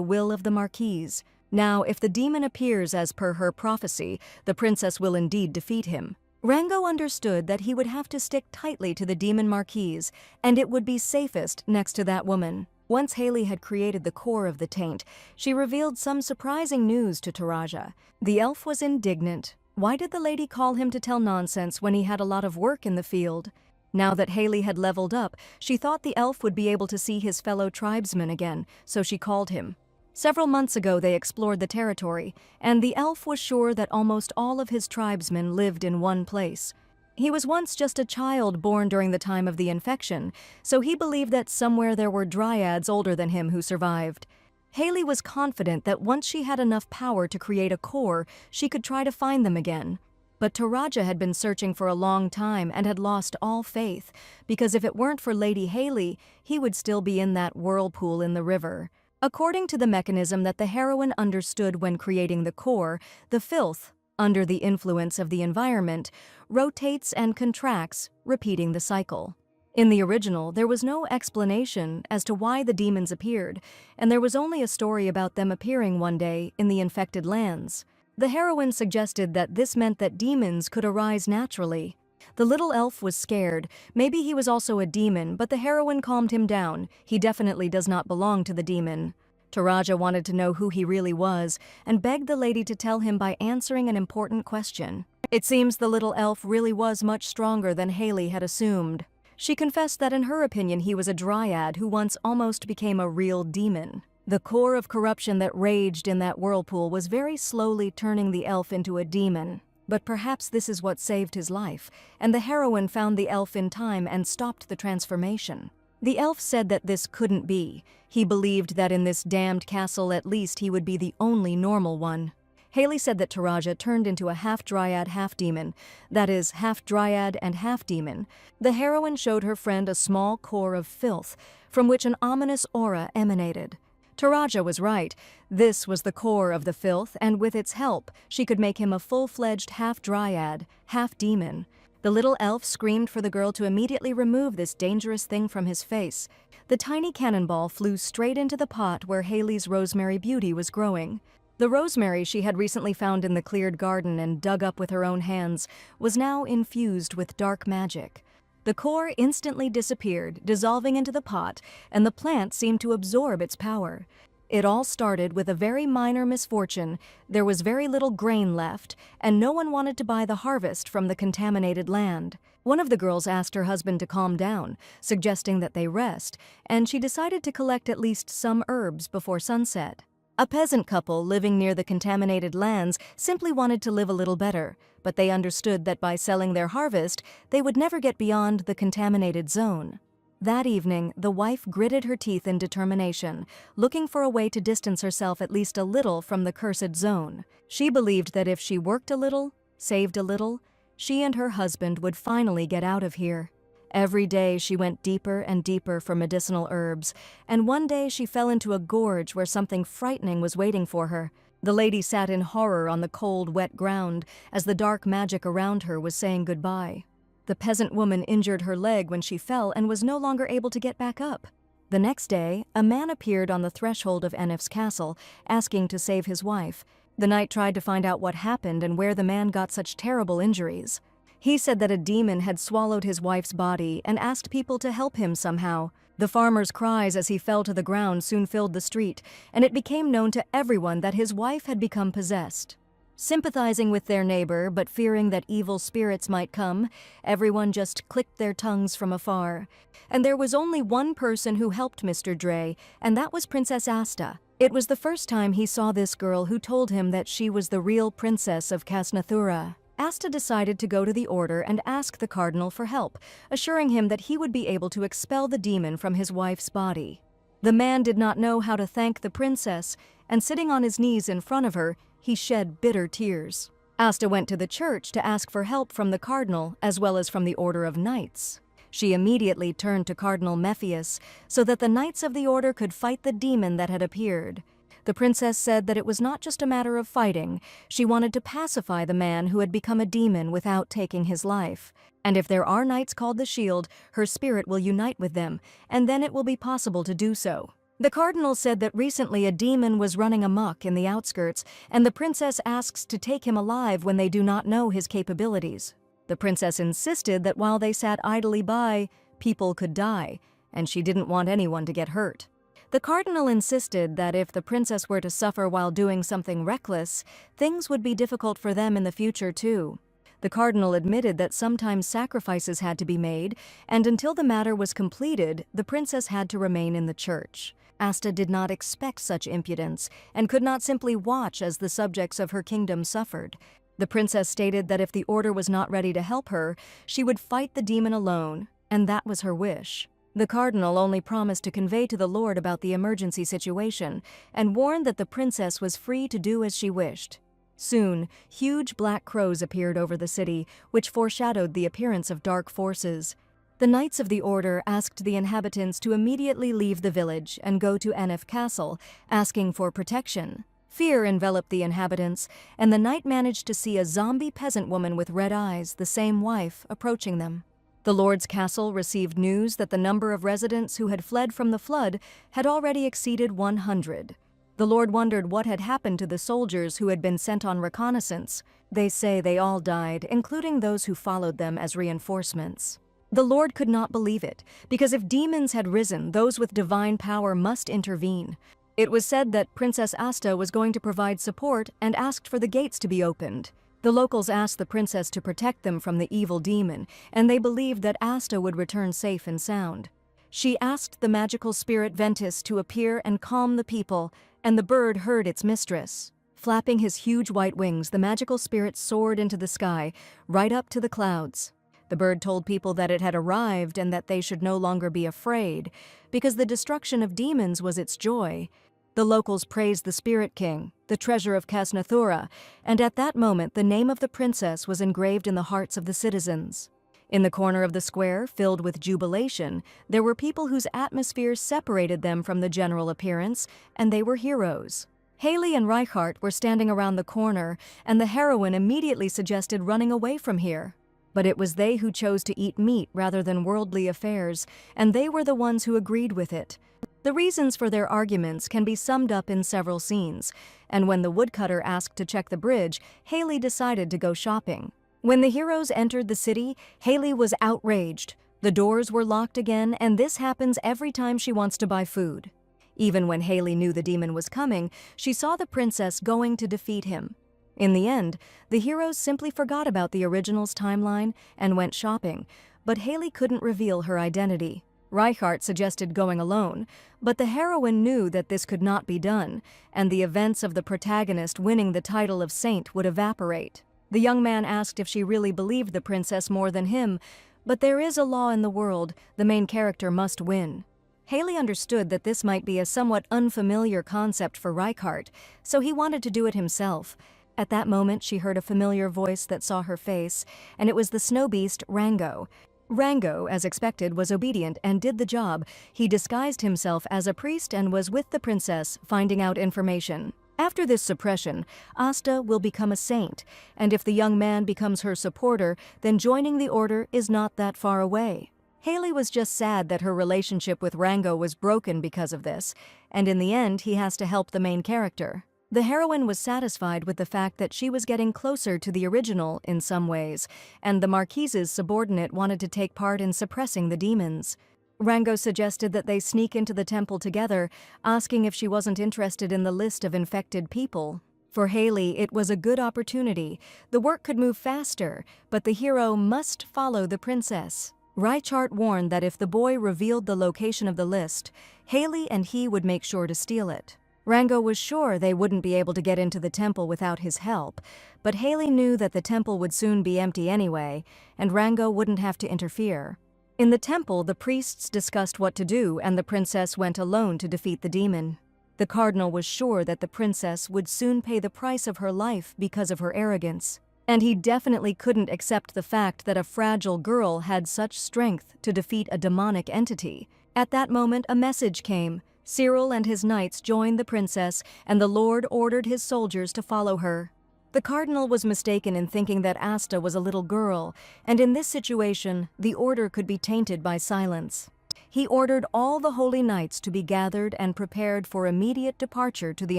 will of the Marquise. Now, if the demon appears as per her prophecy, the princess will indeed defeat him. Rango understood that he would have to stick tightly to the demon Marquise, and it would be safest next to that woman. Once Haley had created the core of the taint, she revealed some surprising news to Taraja. The elf was indignant. Why did the lady call him to tell nonsense when he had a lot of work in the field? Now that Haley had leveled up, she thought the elf would be able to see his fellow tribesmen again, so she called him. Several months ago they explored the territory, and the elf was sure that almost all of his tribesmen lived in one place. He was once just a child born during the time of the infection, so he believed that somewhere there were dryads older than him who survived. Haley was confident that once she had enough power to create a core, she could try to find them again. But Taraja had been searching for a long time and had lost all faith, because if it weren't for Lady Haley, he would still be in that whirlpool in the river. According to the mechanism that the heroine understood when creating the core, the filth, under the influence of the environment, rotates and contracts, repeating the cycle. In the original, there was no explanation as to why the demons appeared, and there was only a story about them appearing one day in the infected lands. The heroine suggested that this meant that demons could arise naturally. The little elf was scared. Maybe he was also a demon, but the heroine calmed him down. He definitely does not belong to the demon. Taraja wanted to know who he really was, and begged the lady to tell him by answering an important question. It seems the little elf really was much stronger than Haley had assumed. She confessed that in her opinion he was a dryad who once almost became a real demon. The core of corruption that raged in that whirlpool was very slowly turning the elf into a demon. But perhaps this is what saved his life, and the heroine found the elf in time and stopped the transformation. The elf said that this couldn't be. He believed that in this damned castle at least he would be the only normal one. Haley said that Taraja turned into a half-dryad, half-demon. That is, half-dryad and half-demon. The heroine showed her friend a small core of filth, from which an ominous aura emanated. Taraja was right. This was the core of the filth, and with its help, she could make him a full-fledged half-dryad, half-demon. The little elf screamed for the girl to immediately remove this dangerous thing from his face. The tiny cannonball flew straight into the pot where Haley's rosemary beauty was growing. The rosemary she had recently found in the cleared garden and dug up with her own hands was now infused with dark magic. The core instantly disappeared, dissolving into the pot, and the plant seemed to absorb its power. It all started with a very minor misfortune. There was very little grain left, and no one wanted to buy the harvest from the contaminated land. One of the girls asked her husband to calm down, suggesting that they rest, and she decided to collect at least some herbs before sunset. A peasant couple living near the contaminated lands simply wanted to live a little better, but they understood that by selling their harvest, they would never get beyond the contaminated zone. That evening, the wife gritted her teeth in determination, looking for a way to distance herself at least a little from the cursed zone. She believed that if she worked a little, saved a little, she and her husband would finally get out of here. Every day she went deeper and deeper for medicinal herbs, and one day she fell into a gorge where something frightening was waiting for her. The lady sat in horror on the cold, wet ground as the dark magic around her was saying goodbye. The peasant woman injured her leg when she fell and was no longer able to get back up. The next day, a man appeared on the threshold of Enif's castle, asking to save his wife. The knight tried to find out what happened and where the man got such terrible injuries. He said that a demon had swallowed his wife's body and asked people to help him somehow. The farmer's cries as he fell to the ground soon filled the street, and it became known to everyone that his wife had become possessed. Sympathizing with their neighbor, but fearing that evil spirits might come, everyone just clicked their tongues from afar. And there was only one person who helped Mr. Dre, and that was Princess Asta. It was the first time he saw this girl who told him that she was the real princess of Casnathura. Asta decided to go to the order and ask the cardinal for help, assuring him that he would be able to expel the demon from his wife's body. The man did not know how to thank the princess, and sitting on his knees in front of her, he shed bitter tears. Asta went to the church to ask for help from the cardinal as well as from the Order of Knights. She immediately turned to Cardinal Mephius so that the Knights of the Order could fight the demon that had appeared. The princess said that it was not just a matter of fighting. She wanted to pacify the man who had become a demon without taking his life. And if there are knights called the Shield, her spirit will unite with them, and then it will be possible to do so. The cardinal said that recently a demon was running amok in the outskirts, and the princess asks to take him alive when they do not know his capabilities. The princess insisted that while they sat idly by, people could die, and she didn't want anyone to get hurt. The cardinal insisted that if the princess were to suffer while doing something reckless, things would be difficult for them in the future too. The cardinal admitted that sometimes sacrifices had to be made, and until the matter was completed, the princess had to remain in the church. Asta did not expect such impudence, and could not simply watch as the subjects of her kingdom suffered. The princess stated that if the order was not ready to help her, she would fight the demon alone, and that was her wish. The cardinal only promised to convey to the Lord about the emergency situation, and warned that the princess was free to do as she wished. Soon, huge black crows appeared over the city, which foreshadowed the appearance of dark forces. The Knights of the Order asked the inhabitants to immediately leave the village and go to Enif Castle, asking for protection. Fear enveloped the inhabitants, and the knight managed to see a zombie peasant woman with red eyes, the same wife, approaching them. The Lord's castle received news that the number of residents who had fled from the flood had already exceeded 100. The Lord wondered what had happened to the soldiers who had been sent on reconnaissance. They say they all died, including those who followed them as reinforcements. The Lord could not believe it, because if demons had risen, those with divine power must intervene. It was said that Princess Asta was going to provide support and asked for the gates to be opened. The locals asked the princess to protect them from the evil demon, and they believed that Asta would return safe and sound. She asked the magical spirit Ventus to appear and calm the people, and the bird heard its mistress. Flapping his huge white wings, the magical spirit soared into the sky, right up to the clouds. The bird told people that it had arrived and that they should no longer be afraid, because the destruction of demons was its joy. The locals praised the Spirit King, the treasure of Casnathura, and at that moment the name of the princess was engraved in the hearts of the citizens. In the corner of the square, filled with jubilation, there were people whose atmosphere separated them from the general appearance, and they were heroes. Haley and Reichardt were standing around the corner, and the heroine immediately suggested running away from here. But it was they who chose to eat meat rather than worldly affairs, and they were the ones who agreed with it. The reasons for their arguments can be summed up in several scenes, and when the woodcutter asked to check the bridge, Haley decided to go shopping. When the heroes entered the city, Haley was outraged. The doors were locked again, and this happens every time she wants to buy food. Even when Haley knew the demon was coming, she saw the princess going to defeat him. In the end, the heroes simply forgot about the original's timeline and went shopping, but Haley couldn't reveal her identity. Reichardt suggested going alone, but the heroine knew that this could not be done, and the events of the protagonist winning the title of saint would evaporate. The young man asked if she really believed the princess more than him, but there is a law in the world: the main character must win. Haley understood that this might be a somewhat unfamiliar concept for Reichardt, so he wanted to do it himself. At that moment, she heard a familiar voice that saw her face, and it was the snow beast, Rango. Rango, as expected, was obedient and did the job. He disguised himself as a priest and was with the princess, finding out information. After this suppression, Asta will become a saint, and if the young man becomes her supporter, then joining the order is not that far away. Haley was just sad that her relationship with Rango was broken because of this, and in the end he has to help the main character. The heroine was satisfied with the fact that she was getting closer to the original in some ways, and the Marquise's subordinate wanted to take part in suppressing the demons. Rango suggested that they sneak into the temple together, asking if she wasn't interested in the list of infected people. For Haley, it was a good opportunity. The work could move faster, but the hero must follow the princess. Reichardt warned that if the boy revealed the location of the list, Haley and he would make sure to steal it. Rango was sure they wouldn't be able to get into the temple without his help, but Haley knew that the temple would soon be empty anyway, and Rango wouldn't have to interfere. In the temple, the priests discussed what to do, and the princess went alone to defeat the demon. The cardinal was sure that the princess would soon pay the price of her life because of her arrogance, and he definitely couldn't accept the fact that a fragile girl had such strength to defeat a demonic entity. At that moment, a message came. Cyril and his knights joined the princess, and the Lord ordered his soldiers to follow her. The cardinal was mistaken in thinking that Asta was a little girl, and in this situation, the order could be tainted by silence. He ordered all the holy knights to be gathered and prepared for immediate departure to the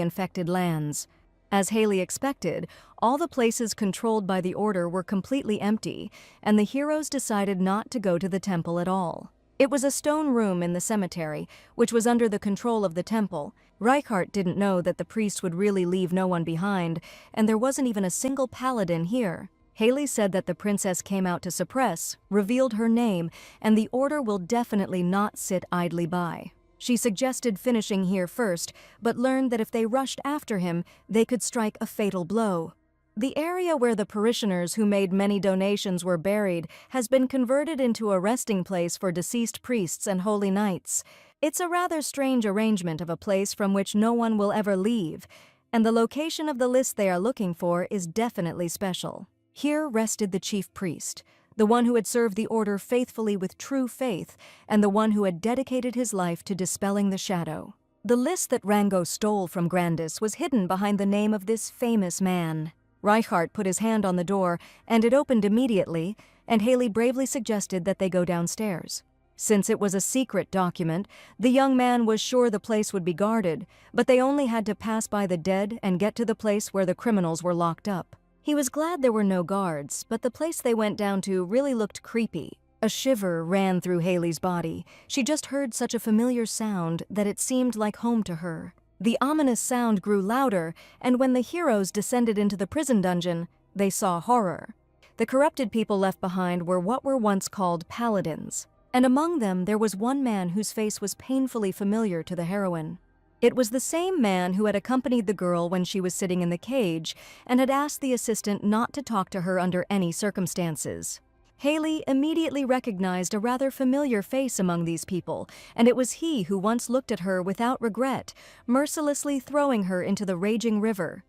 infected lands. As Haley expected, all the places controlled by the order were completely empty, and the heroes decided not to go to the temple at all. It was a stone room in the cemetery, which was under the control of the temple. Reichardt didn't know that the priest would really leave no one behind, and there wasn't even a single paladin here. Haley said that the princess came out to suppress, revealed her name, and the order will definitely not sit idly by. She suggested finishing here first, but learned that if they rushed after him, they could strike a fatal blow. The area where the parishioners who made many donations were buried has been converted into a resting place for deceased priests and holy knights. It's a rather strange arrangement of a place from which no one will ever leave, and the location of the list they are looking for is definitely special. Here rested the chief priest, the one who had served the order faithfully with true faith, and the one who had dedicated his life to dispelling the shadow. The list that Rango stole from Grandis was hidden behind the name of this famous man. Reichardt put his hand on the door, and it opened immediately, and Haley bravely suggested that they go downstairs. Since it was a secret document, the young man was sure the place would be guarded, but they only had to pass by the dead and get to the place where the criminals were locked up. He was glad there were no guards, but the place they went down to really looked creepy. A shiver ran through Haley's body. She just heard such a familiar sound that it seemed like home to her. The ominous sound grew louder, and when the heroes descended into the prison dungeon, they saw horror. The corrupted people left behind were what were once called paladins, and among them there was one man whose face was painfully familiar to the heroine. It was the same man who had accompanied the girl when she was sitting in the cage and had asked the assistant not to talk to her under any circumstances. Haley immediately recognized a rather familiar face among these people, and it was he who once looked at her without regret, mercilessly throwing her into the raging river.